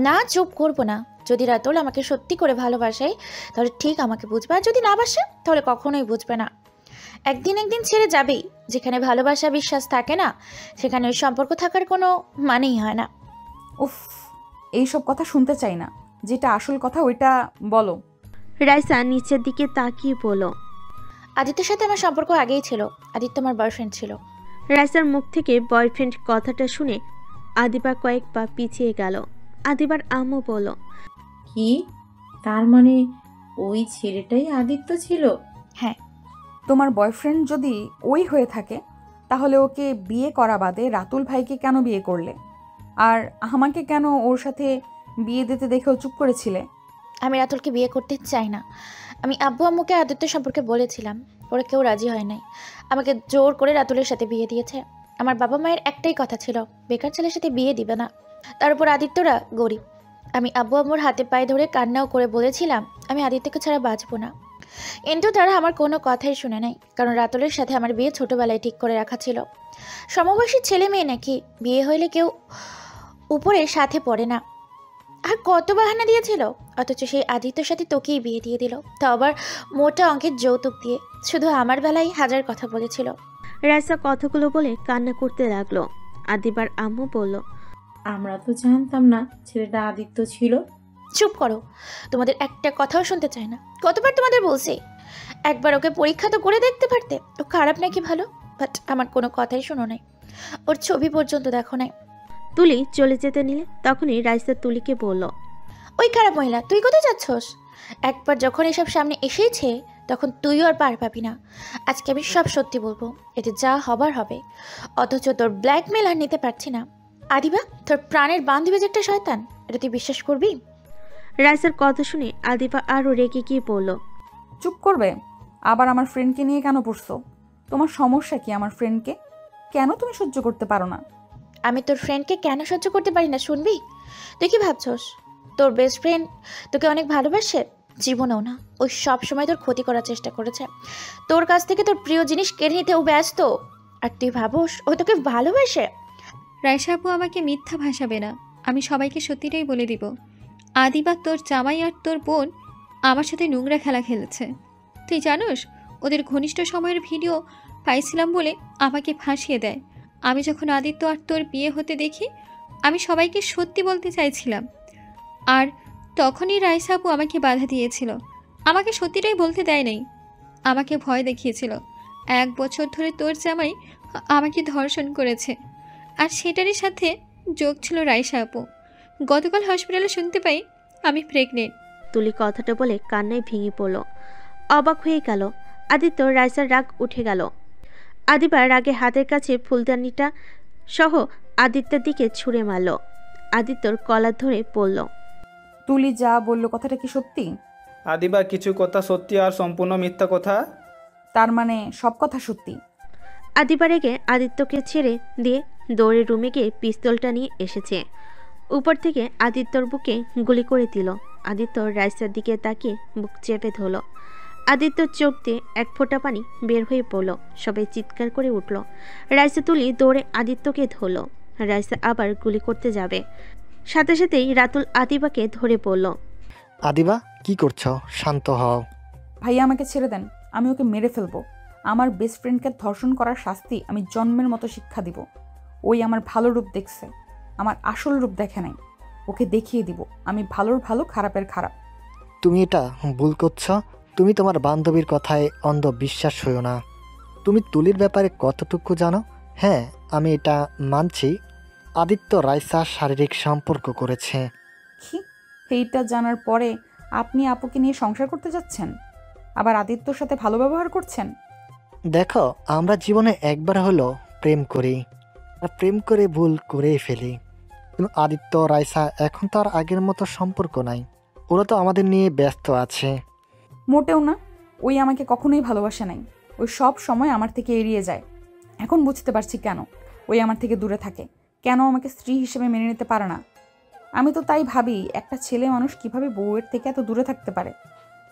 না, চুপ করবো না। যদি রাতুল আমাকে সত্যি করে ভালোবাসে তাহলে ঠিক আমাকে বুঝবে, আর যদি না বাসে তাহলে কখনোই বুঝবে না। একদিন ছেড়ে যাবেই। যেখানে ভালোবাসা বিশ্বাস থাকে না সেখানে ওই সম্পর্ক থাকার কোনো মানেই হয় না। উফ, এইসব কথা শুনতে চাই না। যেটা আসল কথা ওইটা বলো। রাইসা নিচের দিকে তাকিয়ে বলল, আদিত্যের সাথে আমার সম্পর্ক আগেই ছিল। আদিত্য আমার বয়ফ্রেন্ড ছিল। রাইসার মুখ থেকে বয়ফ্রেন্ড কথাটা শুনে আদিবা কয়েক পা পিছিয়ে গেল। আদিবার আম্মু বলল, কি? তার মানে ওই ছেলেটাই আদিত্য ছিল? হ্যাঁ। তোমার বয়ফ্রেন্ড যদি ওই হয়ে থাকে তাহলে ওকে বিয়ে করা বাদে রাতুল ভাইকে কেন বিয়ে করলে? আর আমাকে কেন ওর সাথে বিয়ে দিতে দেখেও চুপ করেছিলে? আমি রাতুলকে বিয়ে করতে চাই না। আমি আব্বু আম্মুকে আদিত্য সম্পর্কে বলেছিলাম, ওরা কেউ রাজি হয় নাই। আমাকে জোর করে রাতুলের সাথে বিয়ে দিয়েছে। আমার বাবা মায়ের একটাই কথা ছিল, বেকার ছেলের সাথে বিয়ে দিবে না। তার উপর আদিত্যরা গরিব। আমি আব্বু আম্মুর হাতে পায়ে ধরে কান্নাও করে বলেছিলাম আমি আদিত্যকে ছাড়া বাঁচবো না, কিন্তু তারা আমার কোনো কথাই শুনে নাই। কারণ রাতুলের সাথে আমার বিয়ে ছোটোবেলায় ঠিক করে রাখা ছিল। সমবয়সী ছেলে মেয়ে নাকি বিয়ে হইলে কেউ উপরে সাথে পড়ে না। আর কত বাহানা দিয়েছিল, অথচ সেই আদিত্যর সাথে তোকেই বিয়ে দিয়ে দিল, তা আবার মোটা অঙ্কের যৌতুক দিয়ে। শুধু আমার বেলায় হাজার কথা বলেছিল। রাইসা কথাগুলো বলে কান্না করতে লাগলো। আদিবার আম্মু বলল, আমরা তো জানতাম না ছেলেটা আদিত্য ছিল। চুপ করো, তোমাদের একটা কথাও শুনতে চায় না। কতবার তোমাদের বলছি, একবার ওকে পরীক্ষা তো করে দেখতে পারতে, ও খারাপ নাকি ভালো। বাট আমার কোনো কথাই শোনো নাই, ওর ছবি পর্যন্ত দেখো নাই। তুলি চলে যেতে নিলে তখনই রাইসা তুলিকে বলল, ওই খারাপ মহিলা, তুই কোথায় যাচ্ছস? একবার যখন এসব সামনে এসেছে তখন তুইও আর পার পাবি না। আজকে আমি সব সত্যি বলবো, এতে যা হবার হবে। অথচ তোর ব্ল্যাকমেল আর নিতে পারছি না। আদিবা, তোর প্রাণের বান্ধবী যে একটা শয়তান, এটা তুই বিশ্বাস করবি? রাইসার কথা শুনে আদিবা আরও রেগে গিয়ে বলল, চুপ করবে? আবার আমার ফ্রেন্ডকে নিয়ে কেন পড়ছো? তোমার সমস্যা কি আমার ফ্রেন্ডকে? কেন তুমি সহ্য করতে পারো না? আমি তোর ফ্রেন্ডকে কেন সহ্য করতে পারি না শুনবি? তুই কি ভাবছস তোর বেস্ট ফ্রেন্ড তোকে অনেক ভালোবাসে? জীবনেও না। ওই সব সময় তোর ক্ষতি করার চেষ্টা করেছে। তোর কাছ থেকে তোর প্রিয় জিনিস কেড়ে নিতে ও ব্যস্ত। আর তুই ভাবস ও তোকে ভালোবাসে? রাইসা আপু আমাকে মিথ্যা ভাসাবে না। আমি সবাইকে সত্যিটাই বলে দিব। আদিবা, তোর জামাই আর তোর বোন আমার সাথে নোংরা খেলা খেলেছে। তুই জানোস, ওদের ঘনিষ্ঠ সময়ের ভিডিও পাইছিলাম বলে আমাকে ফাঁসিয়ে দেয়। আমি যখন আদিত্য আর তোর বিয়ে হতে দেখি, আমি সবাইকে সত্যি বলতে চাইছিলাম, আর তখনই রাইসা আপু আমাকে বাধা দিয়েছিল। আমাকে সত্যিটাই বলতে দেয় নাই, আমাকে ভয় দেখিয়েছিল। 1 বছর ধরে তোর জামাই আমাকে ধর্ষণ করেছে, আর সেটারই সাথে যোগ ছিল রাইসা আপু। গতকাল হসপিটালে শুনতে পাই আমি প্রেগনেন্ট। তুলি কথাটা বলে কান্নায় ভেঙে পড়ল। অবাক হয়ে গেল। আদিত্য রাইসার রাগ উঠে গেল। আদিবা রাগে হাতের কাছে ফুলদানিটা সহ আদিত্যের দিকে ছুঁড়ে মারল। আদিত্যর কলার ধরে পড়ল। তুলি যা বললো কথাটা কি সত্যি? আদিবা, কিছু কথা সত্যি আর সম্পূর্ণ মিথ্যা কথা। তার মানে সব কথা সত্যি? আদিবা রেগে আদিত্যকে ছেড়ে দিয়ে দৌড়ে রুমে গিয়ে পিস্তলটা নিয়ে এসেছে। উপর থেকে আদিত্যর বুকে গুলি করে দিল। আদিত্য রাইসার দিকে তাকিয়ে বুক চেপে ধরল। আদিত্যর চোখ দিয়ে 1 ফোঁটা পানি বের হয়ে পড়ল। সবাই চিৎকার করে উঠল। রাইসা তুলি দৌড়ে আদিত্যকে ধরল। রাইসা আবার গুলি করতে যাবে, সাথে সাথেই রাতুল আদিবাকে ধরে পড়ল। আদিবা, কি করছো? শান্ত হও। ভাইয়া আমাকে ছেড়ে দেন, আমি ওকে মেরে ফেলবো। আমার বেস্ট ফ্রেন্ডকে ধর্ষণ করার শাস্তি আমি জন্মের মতো শিক্ষা দিব। ওই আমার ভালো রূপ দেখছে, আমার আসল রূপ দেখে নাই। ওকে দেখিয়ে দিব আমি ভালোর ভালো, খারাপের খারাপ। তুমি এটা ভুল করছো। তুমি তোমার বান্ধবীর কথায় অন্ধ বিশ্বাস হইও না। তুমি তুলির ব্যাপারে কতটুকু জানো? হ্যাঁ, আমি এটা মানছি। আদিত্য রাইসার শারীরিক সম্পর্ক করেছে। কি? এইটা জানার পরে আপনি আপুকে নিয়ে সংসার করতে যাচ্ছেন, আবার আদিত্যর সাথে ভালো ব্যবহার করছেন? দেখো, আমরা জীবনে একবার হলো প্রেম করি, আর প্রেম করে ভুল করেই ফেলি। কিন্তু আদিত্য রাইসা এখন তো আর আগের মতো সম্পর্ক নাই। ওরা তো আমাদের নিয়ে ব্যস্ত আছে। মোটেও না। ওই আমাকে কখনোই ভালোবাসে নাই। ওই সব সময় আমার থেকে এড়িয়ে যায়। এখন বুঝতে পারছি কেন ওই আমার থেকে দূরে থাকে, কেন আমাকে স্ত্রী হিসেবে মেনে নিতে পারে না। আমি তো তাই ভাবি, একটা ছেলে মানুষ কিভাবে বউয়ের থেকে এত দূরে থাকতে পারে।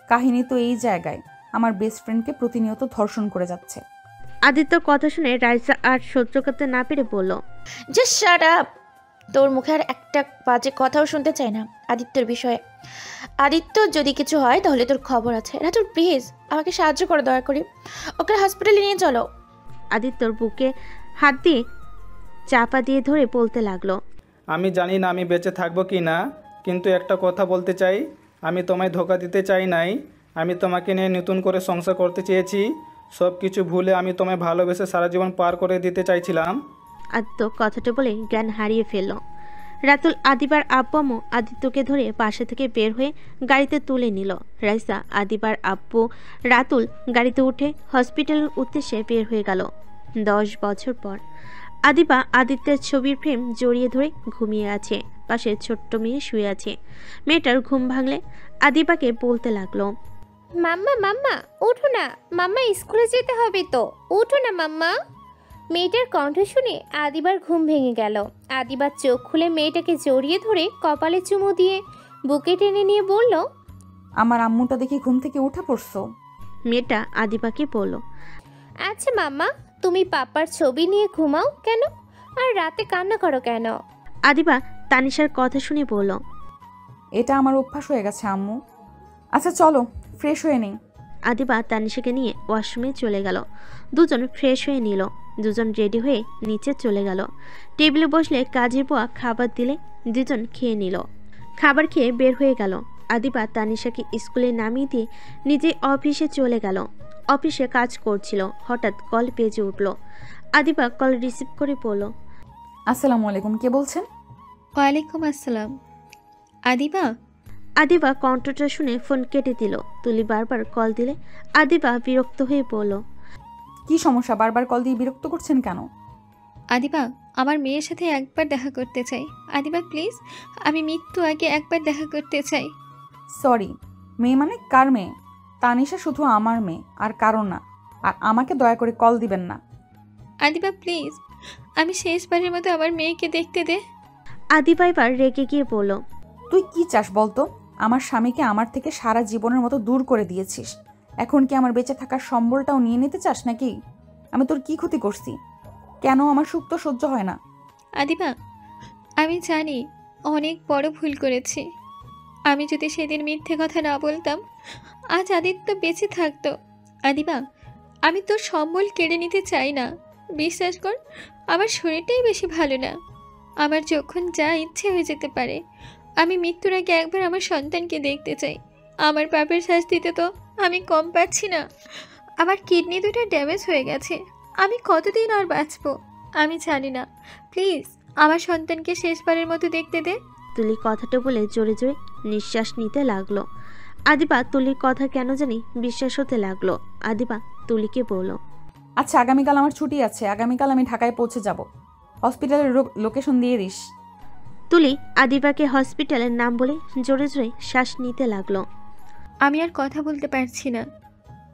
কাহিনী তো এই জায়গায়, আমার বেস্ট ফ্রেন্ডকে প্রতিনিয়ত ধর্ষণ করে যাচ্ছে। আদিত্যর কথা শুনে রাইসা আর সহ্য করতে না পেরে বলল, জাস্ট শাট আপ। তোর মুখে আর একটা বাজে কথাও শুনতে চাই না আদিত্যর বিষয়ে। আদিত্য যদি কিছু হয় তাহলে তোর খবর আছে। রাতুল প্লিজ আমাকে সাহায্য করো, দয়া করে ওকে হসপিটালে নিয়ে চলো। আদিত্যর বুকে হাত দিয়ে চাপা দিয়ে ধরে বলতে লাগলো, আমি জানি না আমি বেঁচে থাকবো কি না, কিন্তু একটা কথা বলতে চাই। আমি তোমায় ধোকা দিতে চাই নাই। আমি তোমাকে নিয়ে নতুন করে সংসার করতে চেয়েছি। সব কিছু ভুলে আমি তোমায় ভালোবেসে সারা জীবন পার করে দিতে চাইছিলাম। আদিত্য কথাটা বলে জ্ঞান হারিয়ে ফেলল। রাতুল আদিবার আব্বু আদিত্যকে ধরে বাসা থেকে বের হয়ে গাড়িতে তুলে নিল। রাইসা, আদিবার আব্বু, রাতুল গাড়িতে উঠে হসপিটালের উদ্দেশ্যে বের হয়ে গেল। 10 বছর পর আদিবা আদিত্যের ছবির ফ্রেম জড়িয়ে ধরে ঘুমিয়ে আছে। পাশে ছোট্ট মেয়ে শুয়ে আছে। মেয়েটার ঘুম ভাঙলে আদিবাকে বলতে লাগলো, মাম্মা মাম্মা ওঠো না, মাম্মা স্কুলে যেতে হবে তো, ওঠো না মাম্মা। মেয়েটার কণ্ঠ শুনে আদিবার ঘুম ভেঙে গেল। আদিবার চোখ খুলে মেয়েটাকে জড়িয়ে ধরে কপালে চুমু দিয়ে বুকে টেনে নিয়ে বলল, আমার আম্মুটা দেখি ঘুম থেকে উঠে পড়ছো। মেয়েটা আদিবাকে বলল, আচ্ছা মাম্মা, তুমি পাপার ছবি নিয়ে ঘুমাও কেন, আর রাতে কান্না করো কেন? আদিবা তানিশার কথা শুনে বলল, এটা আমার অভ্যাস হয়ে গেছে আম্মু। আচ্ছা চলো ফ্রেশ হয়ে নেই। আদিবা তানিশাকে নিয়ে ওয়াশরুমে চলে গেল। দুজন ফ্রেশ হয়ে নিল। দুজন রেডি হয়ে নিচে চলে গেল। টেবিলে বসলে কাজের বুয়া খাবার দিলে দুজন খেয়ে নিল। খাবার খেয়ে বের হয়ে গেল। আদিবা তানিশাকে স্কুলে নামিয়ে দিয়ে নিজে অফিসে চলে গেল। অফিসে কাজ করছিল, হঠাৎ কল বেজে উঠল। আদিবা কল রিসিভ করে বলল, আসসালামু আলাইকুম, কে বলছেন? ওয়ালাইকুম আসসালাম। আদিবা? আদিবা কণ্ঠটা শুনে ফোন কেটে দিল। তুলি বারবার কল দিলে আদিবা বিরক্ত হয়ে বলল, কি সমস্যা? বারবার কল দিয়ে বিরক্ত করছেন কেন? আদিবা, আমার মেয়ের সাথে একবার দেখা করতে চাই। আদিবা প্লিজ, আমি মৃত্যু আগে একবার দেখা করতে চাই। সরি, মেয়ে মানে কার মেয়ে? তানিশা শুধু আমার মেয়ে, আর কারণ না। আর আমাকে দয়া করে কল দিবেন না। আদিবা প্লিজ, আমি শেষবারের মতো আমার মেয়েকে দেখতে দে। আদিবা এবার রেগে গিয়ে বলল, তুই কি চাস বলতো? আমার স্বামীকে আমার থেকে সারা জীবনের মতো দূর করে দিয়েছিস, এখন কি আমার বেঁচে থাকার সম্বলটাও নিয়ে নিতে চাস নাকি? আমি তোর কি ক্ষতি করছি? কেন আমার সুখ তো সহ্য হয় না? আদিবা, আমি জানি অনেক বড় ভুল করেছি। আমি যদি সেদিন মিথ্যে কথা না বলতাম, আজ আদিত্য বেঁচে থাকতো। আদিবা, আমি তোর সম্বল কেড়ে নিতে চাই না। বিশ্বাস কর, আমার শরীরটাই বেশি ভালো না। আমার যখন যা ইচ্ছে হয়ে যেতে পারে। আমি মৃত্যুর আগে একবার আমার সন্তানকে দেখতে চাই। আমার পাপের শাস্তিতে তো আমি কম পাচ্ছি না। আমার কিডনি দুটো ড্যামেজ হয়ে গেছে। আমি কতদিন আর বাঁচবো আমি জানি না। প্লিজ আমার সন্তানকে শেষবারের মতো দেখতে দে। তুলি কথাটা বলে জোরে জোরে নিঃশ্বাস নিতে লাগলো। আদিবা তুলির কথা কেন জানি বিশ্বাস হতে লাগলো। আদিবা তুলিকে বলল, আচ্ছা, আগামীকাল আমার ছুটি আছে, আগামীকাল আমি ঢাকায় পৌঁছে যাব। হসপিটালের লোকেশন দিয়ে দিস। তুলি আদিবাকে হসপিটালের নাম বলে জোরে জোরে শ্বাস নিতে লাগলো। আমি আর কথা বলতে পারছি না।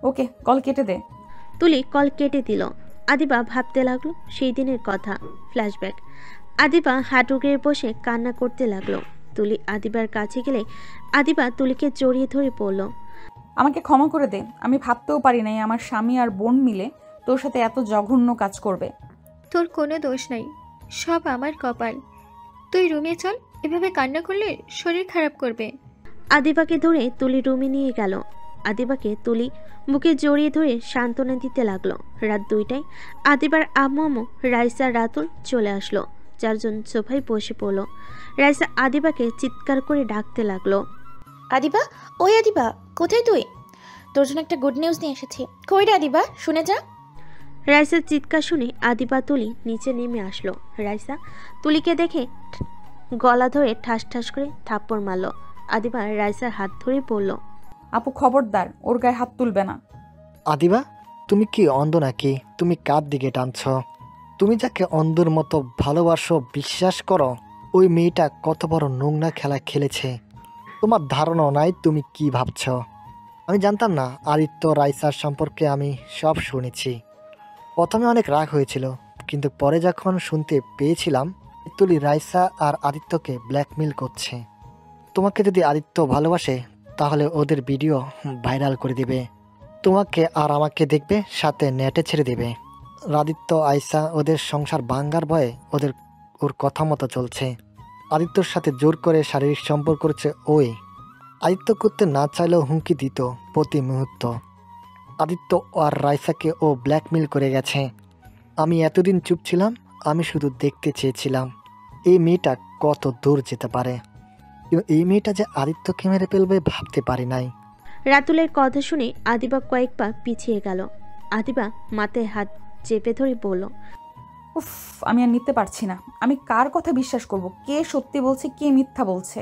ওকে, কল কেটে দে। তুলি কল কেটে দিল। আদিবা ভাবতে লাগলো সেই দিনের কথা, ফ্ল্যাশব্যাক। আদিবা হাঁটু গেড়ে বসে কান্না করতে লাগলো। তুলি আদিবার কাছে গেলে আদিবা তুলিকে জড়িয়ে ধরে পড়ল, আমাকে ক্ষমা করে দে। আমি ভাবতেও পারি নাই আমার স্বামী আর বোন মিলে তোর সাথে এত জঘন্য কাজ করবে। তোর কোনো দোষ নাই, সব আমার কপাল। তুই রুমে চল, এভাবে কান্না করলে শরীর খারাপ করবে। আদিবাকে ধরে তুলি রুমে নিয়ে গেল। আদিবাকে তুলি বুকে জড়িয়ে ধরে সান্ত্বনা দিতে লাগলো। রাত 2টায় আদিবার আম্মু রাইসা রাতুল চলে আসলো। 4 জন সোফায় বসে পড়লো। রাইসা আদিবাকে চিৎকার করে ডাকতে লাগলো, আদিবা, ওই আদিবা, কোথায় তুই? তোর জন্য একটা গুড নিউজ নিয়ে এসেছি। কই রে আদিবা, শুনে যা। রাইসার চিৎকার শুনে আদিবা তুলি নিচে নেমে আসলো। রাইসা তুলিকে দেখে গলা ধরে ঠাস ঠাস করে থাপ্পড় মারলো। আদিবা রাইসার হাত ধরে বলল, আপু খবরদার, ওর গায়ে হাত তুলবে না। আদিবা, তুমি কি অন্ধ নাকি? তুমি কার দিকে টানছ? তুমি যাকে অন্ধর মতো ভালোবাসো, বিশ্বাস করো, ওই মেয়েটা কত বড় নোংরা খেলা খেলেছে তোমার ধারণাও নাই তুমি কি ভাবছ। আমি জানতাম না আদিত্য রাইসার সম্পর্কে, আমি সব শুনেছি। প্রথমে অনেক রাগ হয়েছিল, কিন্তু পরে যখন শুনতে পেয়েছিলাম তুলি রাইসা আর আদিত্যকে ব্ল্যাকমেল করছে। তোমাকে যদি আদিত্য ভালোবাসে তাহলে ওদের ভিডিও ভাইরাল করে দিবে, তোমাকে আর আমাকে দেখবে, সাথে নেটে ছেড়ে দেবে। আদিত্য আয়সা ওদের সংসার ভাঙ্গার ভয়ে ওর কথা মতো চলছে। আদিত্যর সাথে জোর করে শারীরিক সম্পর্ক করছে ওই। আদিত্য করতে না চাইলেও হুমকি দিত প্রতি মুহূর্ত। আদিত্য আর রাইসাকে ও ব্ল্যাকমেল করে গেছে। আমি এতদিন চুপ ছিলাম, আমি শুধু দেখতে চেয়েছিলাম এই মেয়েটা কত দূর যেতে পারে, কিন্তু এই মেয়েটা যে আদিত্যকে মেরে ফেলবে ভাবতে পারি নাই। রাতুলের কথা শুনে আদিবা কয়েক পা পিছিয়ে গেল। আদিবা মাথায় হাত চেপে ধরে বলল, উফ, আমি আর নিতে পারছি না। আমি কার কথা বিশ্বাস করব? কে সত্যি বলছে, কে মিথ্যা বলছে?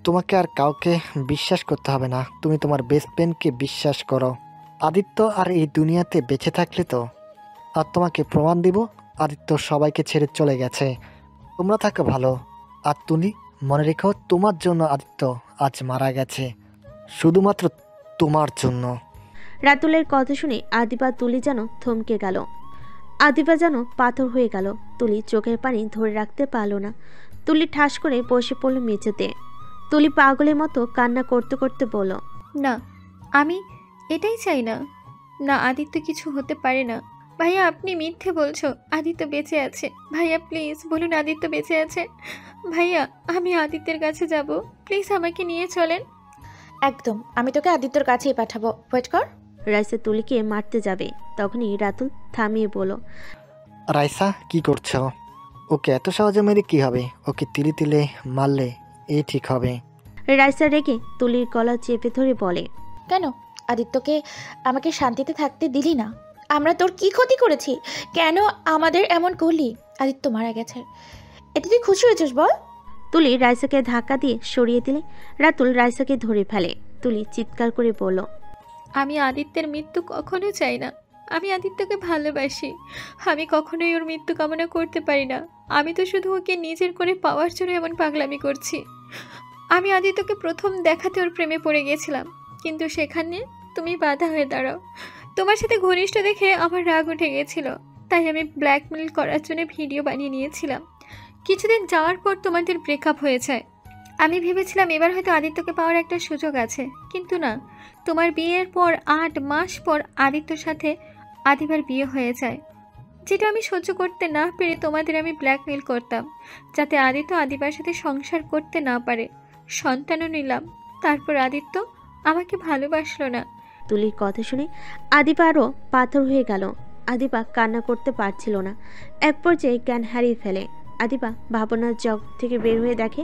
তোমাকে আর কাউকে বিশ্বাস করতে হবে না, তুমি তোমার বেস্ট ফ্রেন্ডকে বিশ্বাস করো। আদিত্য আর এই দুনিয়াতে বেঁচে থাকলে তো আর তোমাকে প্রমাণ দিব আদিত্য সবাইকে ছেড়ে চলে গেছে। তোমরা থাকো ভালো। আর তুমি মনে রেখো, তোমার জন্য আদিত্য আজ মারা গেছে, শুধুমাত্র তোমার জন্য। রাতুলের কথা শুনে আদিবা তুলি যেন থমকে গেল। আদিবা যেন পাথর হয়ে গেল। তুলি চোখের পানি ধরে রাখতে পারল না। তুলি ঠাস করে বসে পড়ল মেঝেতে। তুলি পাগলের মতো কান্না করতে করতে বলল, না, আমি এটাই চাই না। না, আদিত্য কিছু হতে পারে না। ভাইয়া, আপনি মিথ্যে বলছো। আদিত্য বেঁচে আছে। ভাইয়া প্লিজ বলুন আদিত্য বেঁচে আছে। ভাইয়া, আমি আদিত্যের কাছে যাব, প্লিজ আমাকে নিয়ে চলেন। একদম, আমি তোকে আদিত্যর কাছেই পাঠাবো, ওয়েট কর। রাইসা তুলিকে মারতে যাবে, তখনই রাতুল থামিয়ে বলল, রাইসা কি করছো? ওকে এত সহজে মেরে কি হবে? ওকে তিলে তিলে মারলে এই ঠিক হবে। রাইসা রেগে তুলির গলা চেপে ধরে বলে, কেন আদিত্যকে আমাকে শান্তিতে থাকতে দিলি না? আমরা তোর কি ক্ষতি করেছি? কেন আমাদের এমন করলি? আদিত্য মারা গেছে, এতে তুই খুশি হয়েছিস বল? তুলি রাইসাকে ধাক্কা দিয়ে সরিয়ে দিলে রাতুল রাইসাকে ধরে ফেলে। তুলি চিৎকার করে বলল, আমি আদিত্যের মৃত্যু কখনো চাই না। আমি আদিত্যকে ভালোবাসি। আমি কখনোই ওর মৃত্যু কামনা করতে পারি না। আমি তো শুধু ওকে নিজের করে পাওয়ার জন্য এমন পাগলামি করছি। আমি আদিত্যকে প্রথম দেখাতে ওর প্রেমে পড়ে গিয়েছিলাম, কিন্তু সেখানে তুমি বাধা হয়ে দাঁড়াও। তোমার সাথে ঘনিষ্ঠ দেখে আমার রাগ উঠে গেছিল। তাই আমি ব্ল্যাকমেল করার জন্য ভিডিও বানিয়ে নিয়েছিলাম। কিছুদিন যাওয়ার পর তোমাদের ব্রেকআপ হয়ে যায়। আমি ভেবেছিলাম এবার হয়তো আদিত্যকে পাওয়ার একটা সুযোগ আছে, কিন্তু না। তোমার বিয়ের পর 8 মাস পর আদিত্যর সাথে আদিবার বিয়ে হয়ে যায়, যেটা আমি সহ্য করতে না পেরে তোমাদের আমি ব্ল্যাকমেল করতাম, যাতে আদিত্য আদিবার সাথে সংসার করতে না পারে। সন্তানও নিলাম, তারপর আদিত্য আমাকে ভালোবাসলো না। তুলির কথা শুনে আদিবা আরও পাথর হয়ে গেল। আদিবা কান্না করতে পারছিল না। এক পর্যায়ে জ্ঞান হারিয়ে ফেলে। আদিবা ভাবনার জগ থেকে বের হয়ে দেখে